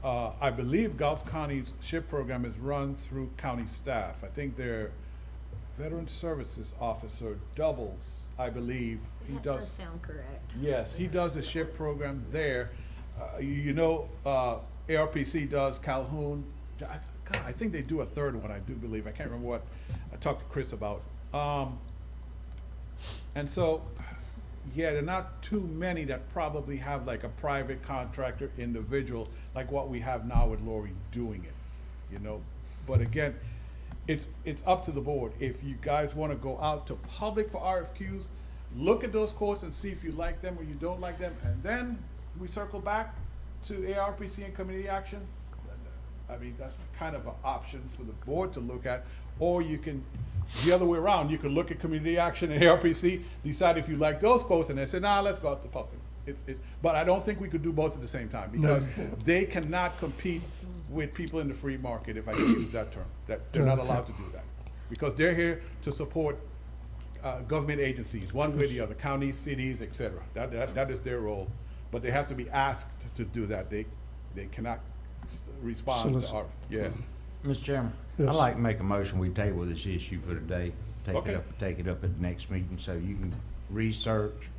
I believe Gulf County's SHIP program is run through county staff. I think their Veteran Services Officer doubles, I believe. That does sound correct. Yes, he does a SHIP program there. You know, ARPC does Calhoun. God, I think they do a third one, I do believe. I can't remember what I talked to Chris about. And so, yeah, there are not too many that probably have like a private contractor individual like what we have now with Lori doing it, you know. But again, it's up to the board. If you guys want to go out to public for RFQs, look at those quotes and see if you like them or you don't like them, and then we circle back to ARPC and community action. I mean, that's kind of an option for the board to look at. Or you can, the other way around, you can look at community action and ARPC, decide if you like those quotes, and then say, nah, let's go out to public. But I don't think we could do both at the same time, because they cannot compete with people in the free market, if I can use that term. That they're not allowed to do that, because they're here to support government agencies, one way or the other, counties, cities, etc. That is their role, but they have to be asked to do that. They cannot respond to our, Mr. Chairman, Yes. I'd like to make a motion, we table this issue for today, take it up at the next meeting, so you can research,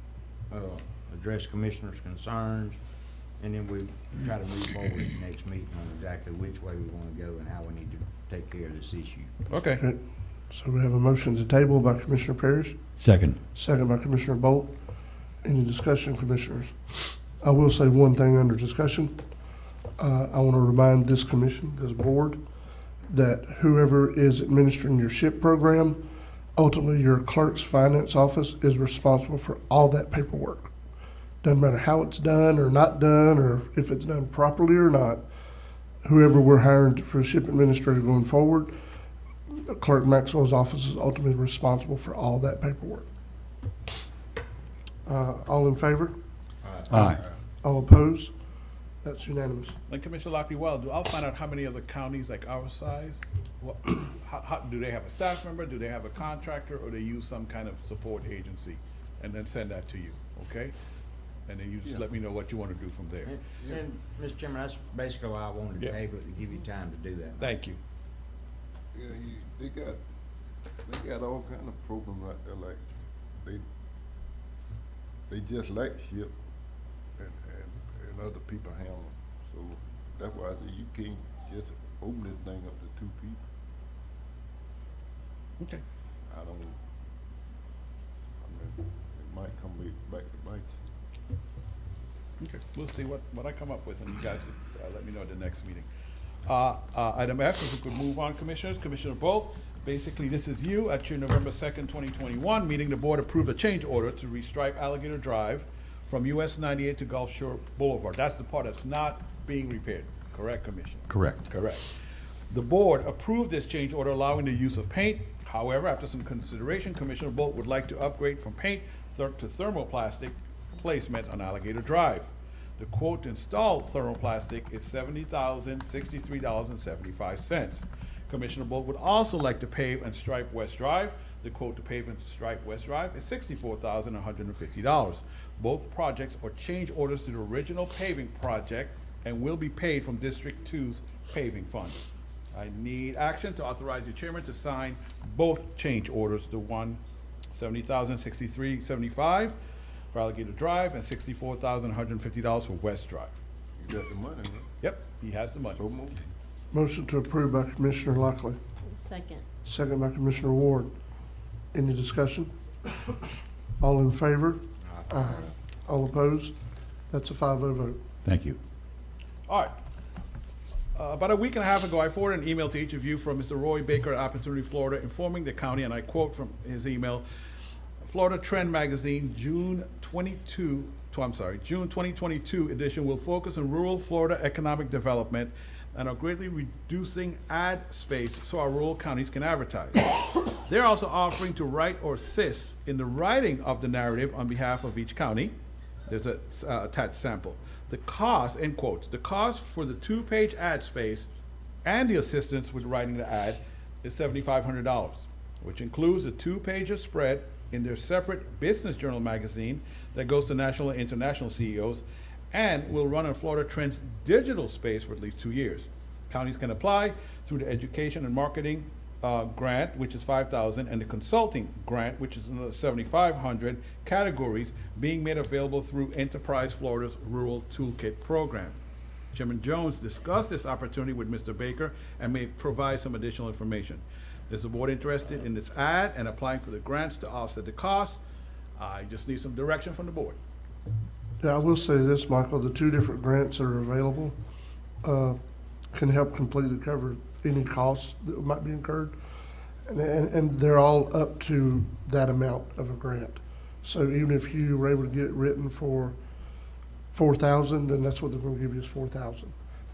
address commissioners' concerns, and then we try to move forward at the next meeting on exactly which way we want to go and how we need to take care of this issue. Okay. Okay. So we have a motion to table by Commissioner Parrish, Second. second by Commissioner Bolt. Any discussion, commissioners? I will say one thing under discussion. I want to remind this commission, this board, that whoever is administering your SHIP program, ultimately your clerk's finance office is responsible for all that paperwork. Doesn't matter how it's done or not done, or if it's done properly or not. Whoever we're hiring for SHIP administrator going forward, Clerk Maxwell's office is ultimately responsible for all that paperwork. All in favor? Aye. All opposed? That's unanimous. And Commissioner Lockley, I'll find out how many other counties like our size, how, do they have a staff member, do they have a contractor, or they use some kind of support agency? And then send that to you, okay? And then you just let me know what you want to do from there. And Mr. Chairman, that's basically why I wanted to Yeah. table it, to give you time to do that. Thank you. Yeah, they got all kind of programs out there, like, they just like SHIP and other people handle them. So that's why I say you can't just open this thing up to two people. Okay. I mean, it might come back to bite you. Okay, we'll see what I come up with, and you guys would let me know at the next meeting. Item F, if we could move on, Commissioners. Commissioner Bolt, basically this is you at your November 2nd, 2021 meeting. The board approved a change order to restripe Alligator Drive from US 98 to Gulf Shore Boulevard. That's the part that's not being repaired, correct, Commissioner? Correct. Correct. The board approved this change order allowing the use of paint. However, after some consideration, Commissioner Bolt would like to upgrade from paint to thermoplastic placement on Alligator Drive. The quote to install thermoplastic is $70,063.75. Commissioner Bolt would also like to pave and stripe West Drive. The quote to pave and stripe West Drive is $64,150. Both projects are change orders to the original paving project and will be paid from District 2's paving funds. I need action to authorize the chairman to sign both change orders, the one $70,063.75 for Alligator Drive and $64,150 for West Drive. You got the money, right? Yep, he has the money. So moved. Motion to approve by Commissioner Lockley, Second. second by Commissioner Ward. Any discussion? All in favor? Aye. All opposed? That's a 5-0 vote. Thank you. All right. About a week and a half ago, I forwarded an email to each of you from Mr. Roy Baker at Opportunity, Florida, informing the county, and I quote from his email, Florida Trend Magazine, June 2022 edition will focus on rural Florida economic development and are greatly reducing ad space so our rural counties can advertise. They're also offering to write or assist in the writing of the narrative on behalf of each county. There's a attached sample. The cost, end quotes, the cost for the 2-page ad space and the assistance with writing the ad is $7,500, which includes a 2-page spread in their separate business journal magazine that goes to national and international CEOs and will run on Florida Trend's digital space for at least 2 years. Counties can apply through the education and marketing grant, which is $5,000, and the consulting grant, which is another $7,500, categories being made available through Enterprise Florida's Rural Toolkit program. Chairman Jones discussed this opportunity with Mr. Baker and may provide some additional information. Is the board interested in this ad and applying for the grants to offset the cost? I just need some direction from the board. Yeah, I will say this, Michael, the 2 different grants that are available can help completely cover any costs that might be incurred. And they're all up to that amount of a grant. So even if you were able to get it written for $4,000, then that's what they're gonna give you is $4,000.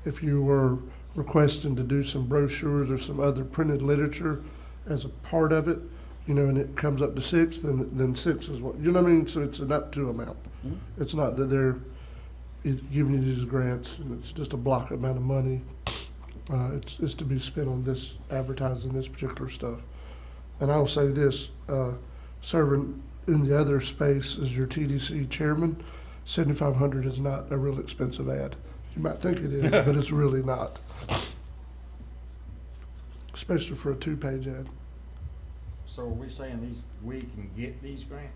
If you were requesting to do some brochures or some other printed literature as a part of it, and it comes up to $6, then 6 is what, you know what I mean? So it's an up to amount. Mm-hmm. It's not that they're giving you these grants and it's just a block amount of money. It's to be spent on this, advertising this particular stuff. And I'll say this, serving in the other space as your TDC chairman, $7,500 is not a real expensive ad. You might think it is, but it's really not. Especially for a 2-page ad. So are we saying we can get these grants?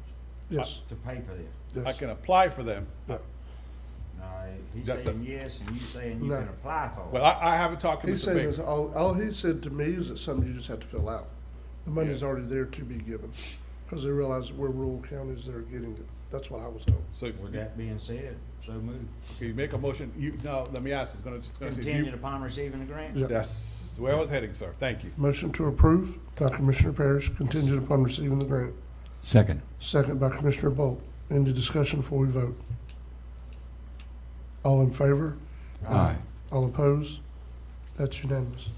Yes. To pay for this? Yes. I can apply for them. Yeah. No, he's That's saying yes, and you saying you No. can apply for it. Well, I haven't talked to He's Mr. saying Baker. is, all he said to me is it's something you just have to fill out. The money's Yeah. already there to be given, because they realize that we're rural counties that are getting it. That's what I was told. So, With that being said, so move. okay, you make a motion, now, let me ask, it's gonna say. Contingent upon receiving the grant? Yeah. That's where I was heading, sir, thank you. Motion to approve by Commissioner Parrish, contingent upon receiving the grant. Second. Second by Commissioner Bolt. Any discussion before we vote? All in favor? Aye. All opposed? That's unanimous.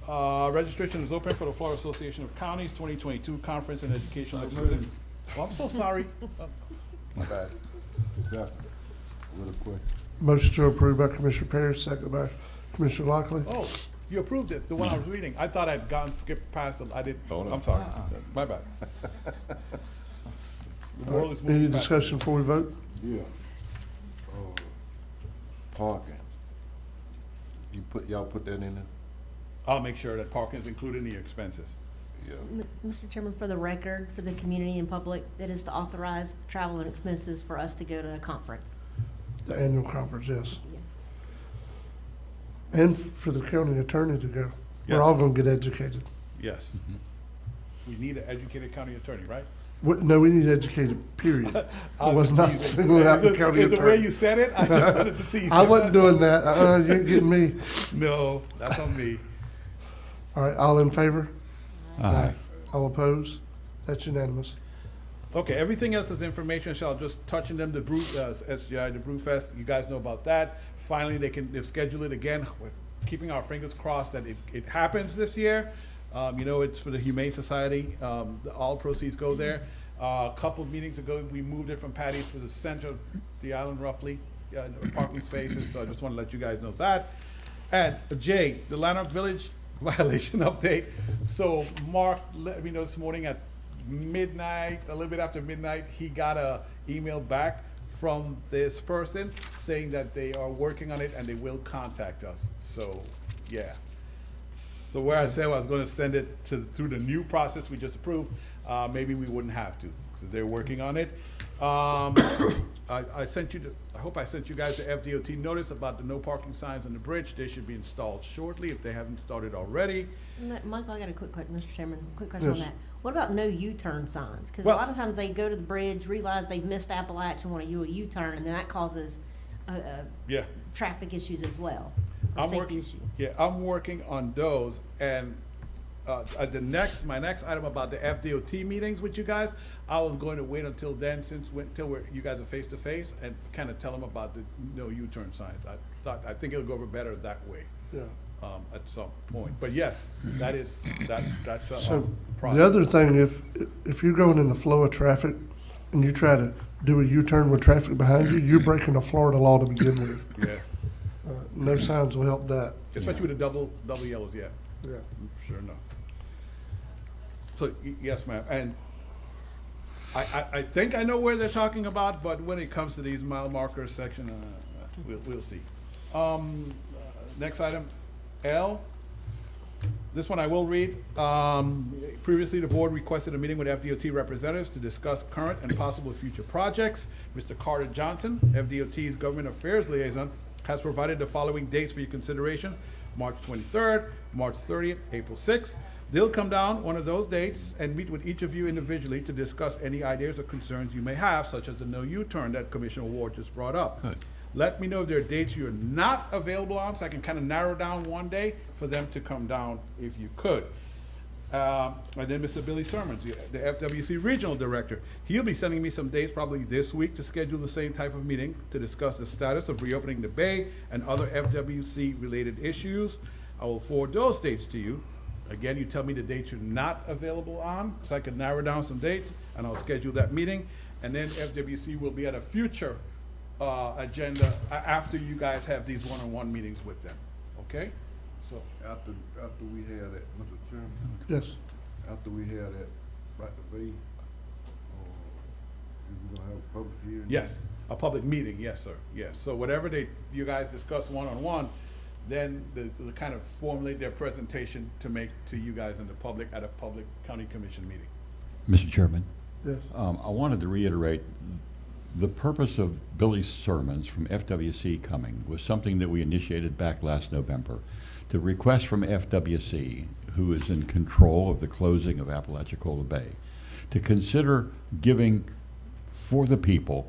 Registration is open for the Florida Association of Counties 2022 Conference and Educational Exhibition. Oh, I'm so sorry. My bad. Yeah. With a question. Motion to approve by Commissioner Parrish, second by Commissioner Lockley. Oh, you approved it, the one I was reading. I thought I'd gone, skipped past it. I didn't, Oh, no. I'm sorry. My bad. The world is Any moving fast. discussion before we vote? Yeah. Parking. Y'all put that in there? I'll make sure that parking is included in the expenses. Yeah. Mr. Chairman, for the record, for the community and public, that is to authorize travel and expenses for us to go to a conference. The annual conference, yes. And for the county attorney to go. We're Yes. all gonna get educated. Yes. We need an educated county attorney, right? No, we need educated, period. I was not teasing. singling out the county Is the way attorney. you said it? I just wanted to tease I you. wasn't doing that. You ain't getting me. No, that's on me. All right, all in favor? Aye. All opposed? That's unanimous. Okay, everything else is information, so I'll just touch on them, the Brew, SGI, the Brew Fest, you guys know about that. Finally, they've scheduled it again. We're keeping our fingers crossed that it happens this year. You know, it's for the Humane Society, all proceeds go there. A couple of meetings ago, we moved it from Patty's to the center of the island roughly, parking spaces, so I just want to let you guys know that. And Jay, the Lanark Village violation update. So Mark let me know this morning at midnight, a little bit after midnight, he got a email back from this person saying that they are working on it and they will contact us. So, yeah. So where I said I was gonna send it through the new process we just approved, maybe we wouldn't have to, so they're working on it. I sent you, I hope I sent you guys the FDOT notice about the no parking signs on the bridge. They should be installed shortly if they haven't started already. Michael, I got a quick question, Mr. Chairman, quick question on Yes. that. What about no U-turn signs? Because a Well- lot of times they go to the bridge, realize they've missed Appalachian, want to do a U-turn, and then that causes Yeah. traffic issues as well, or I'm safety working, issues. yeah, I'm working on those, and my next item about the FDOT meetings with you guys, I was going to wait until then, until you guys are face to face, and kind of tell them about the no U-turn signs. I think it'll go over better that way. Yeah. At some point, but yes, that's a So problem. the other thing, if you're going in the flow of traffic and you try to do a U-turn with traffic behind you, you're breaking the Florida law to begin with. Yeah, No signs will help that. especially with the double yellows, yeah. Yeah. Sure enough. So, yes, ma'am, and I think I know where they're talking about, but when it comes to these mile markers section, we'll see. Next item, L. This one I will read. Previously, the board requested a meeting with FDOT representatives to discuss current and possible future projects. Mr. Carter Johnson, FDOT's Government Affairs Liaison, has provided the following dates for your consideration: March 23rd, March 30th, April 6th. They'll come down one of those dates and meet with each of you individually to discuss any ideas or concerns you may have, such as the no U-turn that Commissioner Ward just brought up. Good. Let me know if there are dates you're not available on, so I can kind of narrow down one day for them to come down if you could. And then Mr. Billy Sermons, the FWC Regional Director. He'll be sending me some dates probably this week to schedule the same type of meeting to discuss the status of reopening the bay and other FWC-related issues. I will forward those dates to you. Again, you tell me the dates you're not available on, so I can narrow down some dates, and I'll schedule that meeting. And then FWC will be at a future agenda after you guys have these one-on-one meetings with them, okay? So, After we had that, Mr. Chairman, Yes. after we had that, right to be, we gonna have a public hearing? yes, a public meeting, yes, sir, yes. So whatever you guys discuss one-on-one, then they'll kind of formulate their presentation to make to you guys and the public at a public county commission meeting. Mr. Chairman, Yes. I wanted to reiterate The purpose of Billy's sermons from FWC coming was something that we initiated back last November to request from FWC, who is in control of the closing of Apalachicola Bay, to consider giving for the people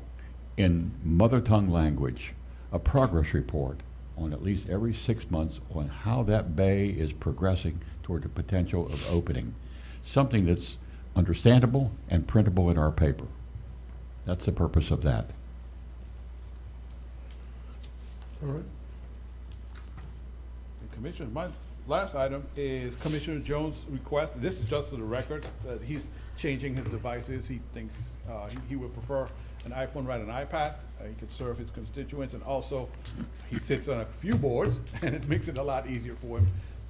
in mother tongue language a progress report on at least every 6 months on how that bay is progressing toward the potential of opening. Something that's understandable and printable in our paper. That's the purpose of that. All right. Commissioner, my last item is Commissioner Jones' request. This is just for the record that he's changing his devices. He thinks he would prefer an iPhone rather than an iPad. He could serve his constituents, and also he sits on a few boards, and it makes it a lot easier for him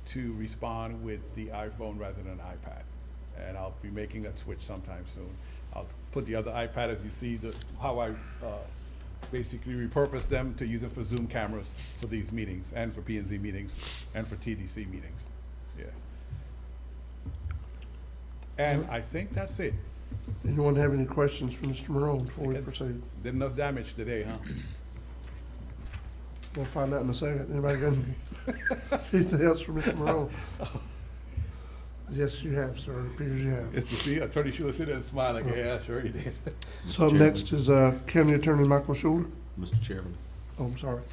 to respond with the iPhone rather than an iPad. And I'll be making that switch sometime soon. I'll put the other iPad, as you see, how I basically repurpose them to use it for Zoom cameras for these meetings, and for P&Z meetings, and for TDC meetings. Yeah. And I think that's it. Anyone have any questions for Mr. Morone before we proceed? Did enough damage today, huh? We'll find out in a second. Anybody got anything else for Mr. Morone? Yes, you have, sir. It appears you have. It's to see Attorney Schuler sit there and smile like, yeah, sure he did. So up next is County Attorney Michael Schuler. Mr. Chairman. Oh, I'm sorry.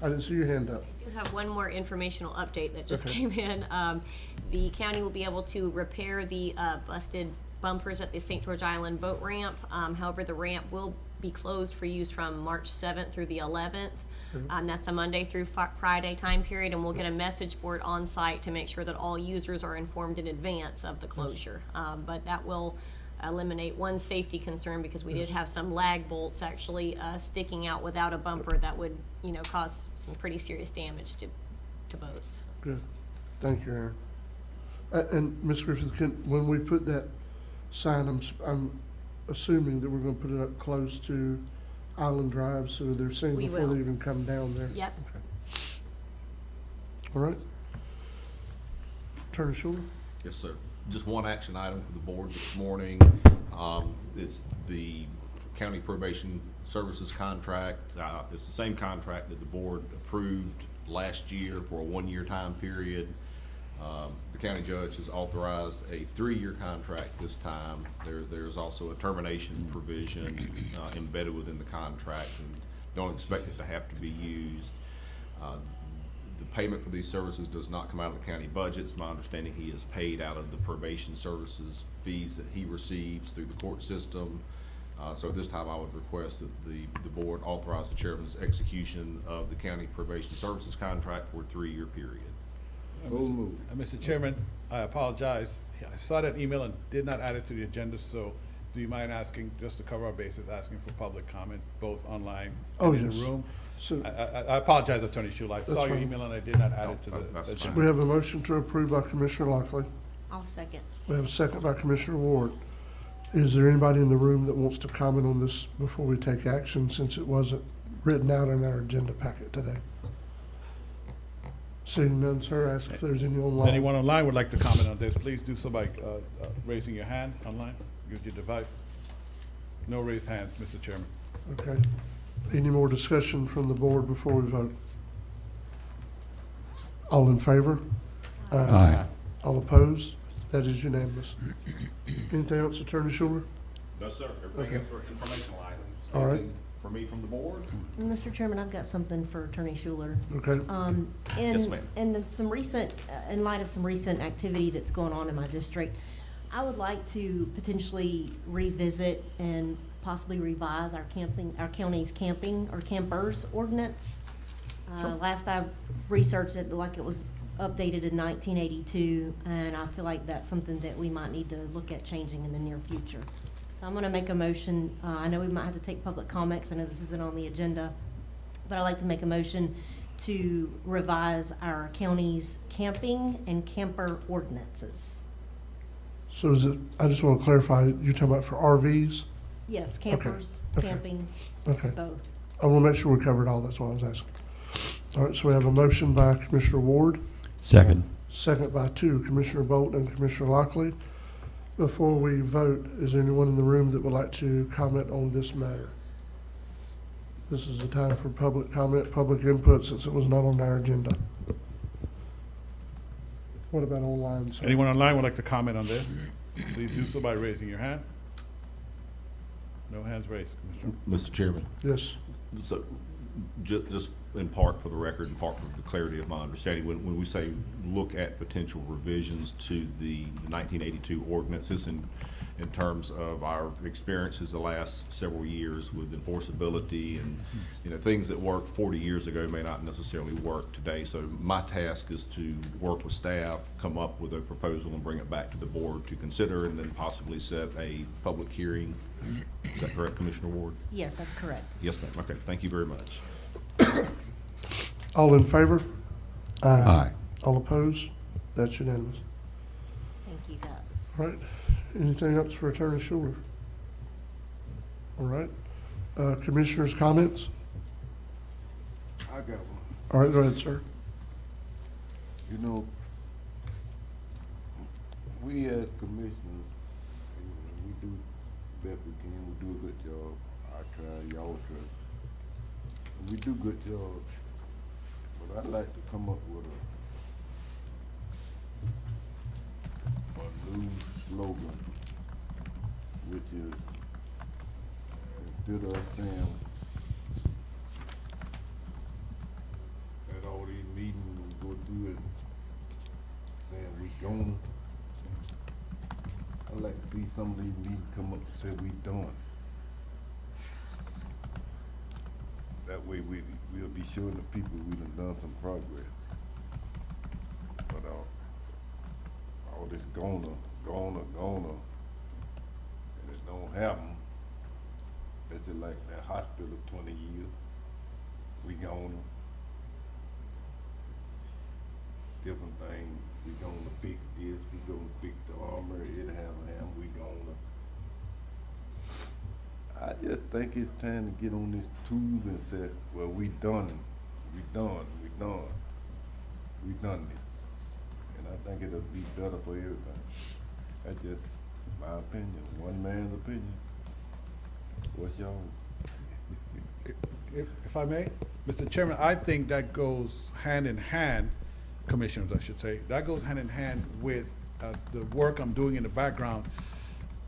I didn't see your hand up. I do have one more informational update that just Okay. came in. The county will be able to repair the busted bumpers at the St. George Island boat ramp. However, the ramp will be closed for use from March 7th through the 11th. That's a Monday through Friday time period, and we'll get a message board on site to make sure that all users are informed in advance of the closure. But that will eliminate one safety concern, because we did have some lag bolts actually sticking out without a bumper that would, cause some pretty serious damage to boats. Good. Thank you, Aaron. And Ms. Griffith, when we put that sign, I'm assuming that we're going to put it up close to Island Drive, so they're seen We before will. they even come down there. Yep. Okay. All right. Attorney Schuler? Yes, sir. Just one action item for the board this morning. It's the county probation services contract. It's the same contract that the board approved last year for a 1-year time period. The county judge has authorized a 3-year contract this time. There's also a termination provision embedded within the contract, and don't expect it to have to be used. The payment for these services does not come out of the county budget. It's my understanding he is paid out of the probation services fees that he receives through the court system. So at this time, I would request that the board authorize the chairman's execution of the county probation services contract for a 3-year period. Mr. Chairman, I apologize. I saw that email and did not add it to the agenda, so do you mind asking, just to cover our bases, asking for public comment, both online and in the yes. room? So I apologize, Attorney Schuler. I saw your fine. email and I did not add it to That's the fine. we have a motion to approve by Commissioner Lockley. I'll second. We have a second by Commissioner Ward. Is there anybody in the room that wants to comment on this before we take action, since it wasn't written out in our agenda packet today? Seeing none, sir, ask if there's any If online. anyone online would like to comment on this, please do so by raising your hand online, use your device. No raised hands, Mr. Chairman. Okay. Any more discussion from the board before we vote? All in favor? Aye. All opposed? That is unanimous. Anything else, Attorney Schuler? No, sir. Everything Okay. else for informational items. All right. Anything for me from the board? Mr. Chairman, I've got something for Attorney Schuler. Okay. Yes, ma'am. In light of some recent activity that's going on in my district, I would like to potentially revisit and possibly revise our county's camping or campers ordinance. Last I researched it, like it was updated in 1982, and I feel like that's something that we might need to look at changing in the near future. So I'm gonna make a motion. I know we might have to take public comments. I know this isn't on the agenda, but I'd like to make a motion to revise our county's camping and camper ordinances. So is it, I just want to clarify, you're talking about for RVs? Yes, campers, Okay. camping, Okay. both. I want to make sure we covered all, that's what I was asking. All right, so we have a motion by Commissioner Ward, Second. second by Commissioner Bolt and Commissioner Lockley. Before we vote, is there anyone in the room that would like to comment on this matter? This is the time for public comment, public input, since it was not on our agenda. What about online, sir? Anyone online would like to comment on this? Please do so by raising your hand. No hands raised, Commissioner. Mr. Chairman. Yes. So, just in part for the record, in part for the clarity of my understanding, when we say look at potential revisions to the 1982 ordinance, this in terms of our experiences the last several years with enforceability and, you know, things that worked 40 years ago may not necessarily work today. So my task is to work with staff, come up with a proposal and bring it back to the board to consider, and then possibly set a public hearing. Is that correct, Commissioner Ward? Yes, that's correct. Yes, ma'am. Okay, thank you very much. All in favor? Aye. All opposed? That's unanimous. Thank you, guys. All right. Anything else for Attorney Schuler? All right. Commissioners' comments? I got one. All right, go ahead, sir. You know, we as commissioners, we do the best we can. We do a good job. I try, y'all try. We do good job. But I'd like to come up with a new slogan, which is, instead of saying at all these meetings we go through it, saying we gonna, I'd like to see some of these meetings come up and say we done. That way we'll be showing the people we done some progress. But all this gonna, and it don't happen. That's just like that hospital 20 years. We gonna, different things. We gonna fix this, we gonna fix the armor, it haven't, we gonna. I just think it's time to get on this tube and say, well, we done this. And I think it'll be better for everybody. That's just my opinion, one man's opinion. What's y'all? If I may, Mr. Chairman, I think that goes hand in hand, commissioners, I should say, that goes hand in hand with the work I'm doing in the background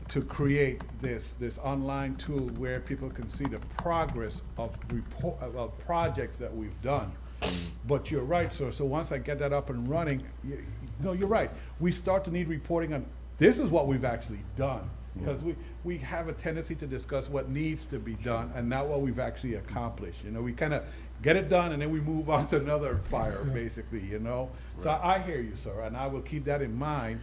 to create this online tool where people can see the progress of projects that we've done. But you're right, sir. So once I get that up and running, no, you're right. We start to need reporting on, this is what we've actually done. Because we have a tendency to discuss what needs to be done and not what we've actually accomplished. You know, we kind of get it done and then we move on to another fire, basically, you know. Right. So I hear you, sir, and I will keep that in mind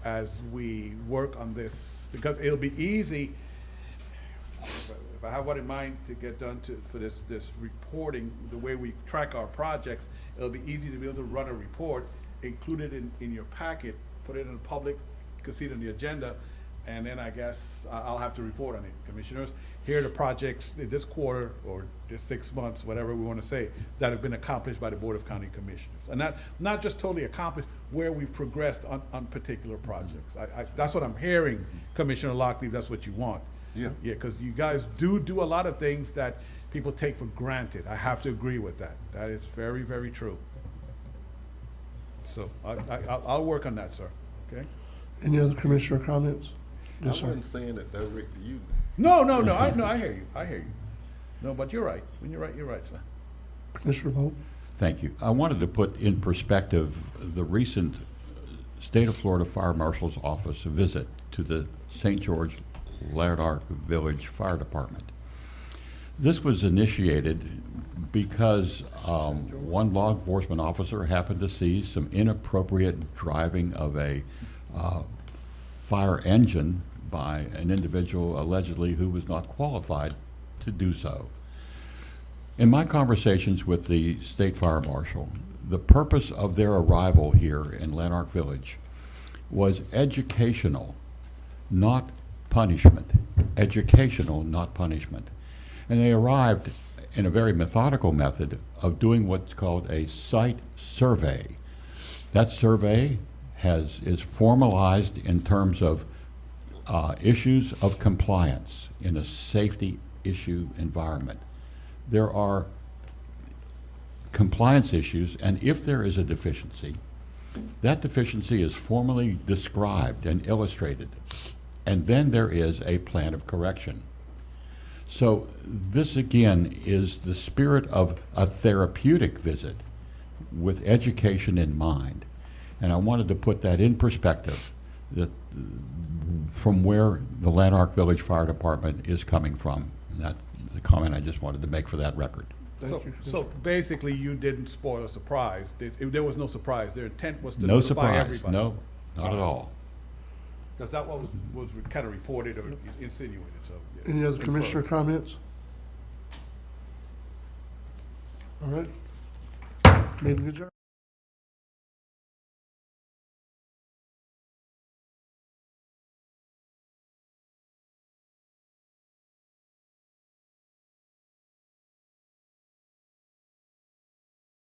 as we work on this, because it'll be easy, if I have what in mind to get done for this reporting, the way we track our projects, it'll be easy to be able to run a report, include it in your packet, put it in the public, you can see it on the agenda, and then I guess I'll have to report on it. Commissioners, here are the projects in this quarter or this 6 months, whatever we want to say, that have been accomplished by the Board of County Commissioners. And not just totally accomplished, where we've progressed on particular projects. That's what I'm hearing, Commissioner Lockley, that's what you want. Yeah. Yeah, because you guys do a lot of things that people take for granted. I have to agree with that. That is very, very true. So I'll work on that, sir, okay? Any other commissioner comments? Yes, I sir. wasn't saying that directly to you. No, I hear you. No, but you're right. When you're right, sir. Commissioner Vogt. Thank you. I wanted to put in perspective the recent State of Florida Fire Marshal's Office visit to the St. George Lanark Village Fire Department. This was initiated because one law enforcement officer happened to see some inappropriate driving of a fire engine by an individual allegedly who was not qualified to do so. In my conversations with the State Fire Marshal, the purpose of their arrival here in Lanark Village was educational, not punishment. Educational, not punishment. And they arrived in a very methodical method of doing what's called a site survey. That survey is formalized in terms of issues of compliance in a safety issue environment. there are compliance issues, and if there is a deficiency, that deficiency is formally described and illustrated, and then there is a plan of correction. So this again is the spirit of a therapeutic visit with education in mind. And I wanted to put that in perspective, that from where the Lanark Village Fire Department is coming from. And that's the comment I just wanted to make for that record. So basically, you didn't spoil a surprise. There was no surprise. Their intent was to No notify surprise, everybody. no, not at all. Because that was kind of reported or insinuated, so. yeah. Any other Confirmed. commissioner comments? All right. Meeting adjourned.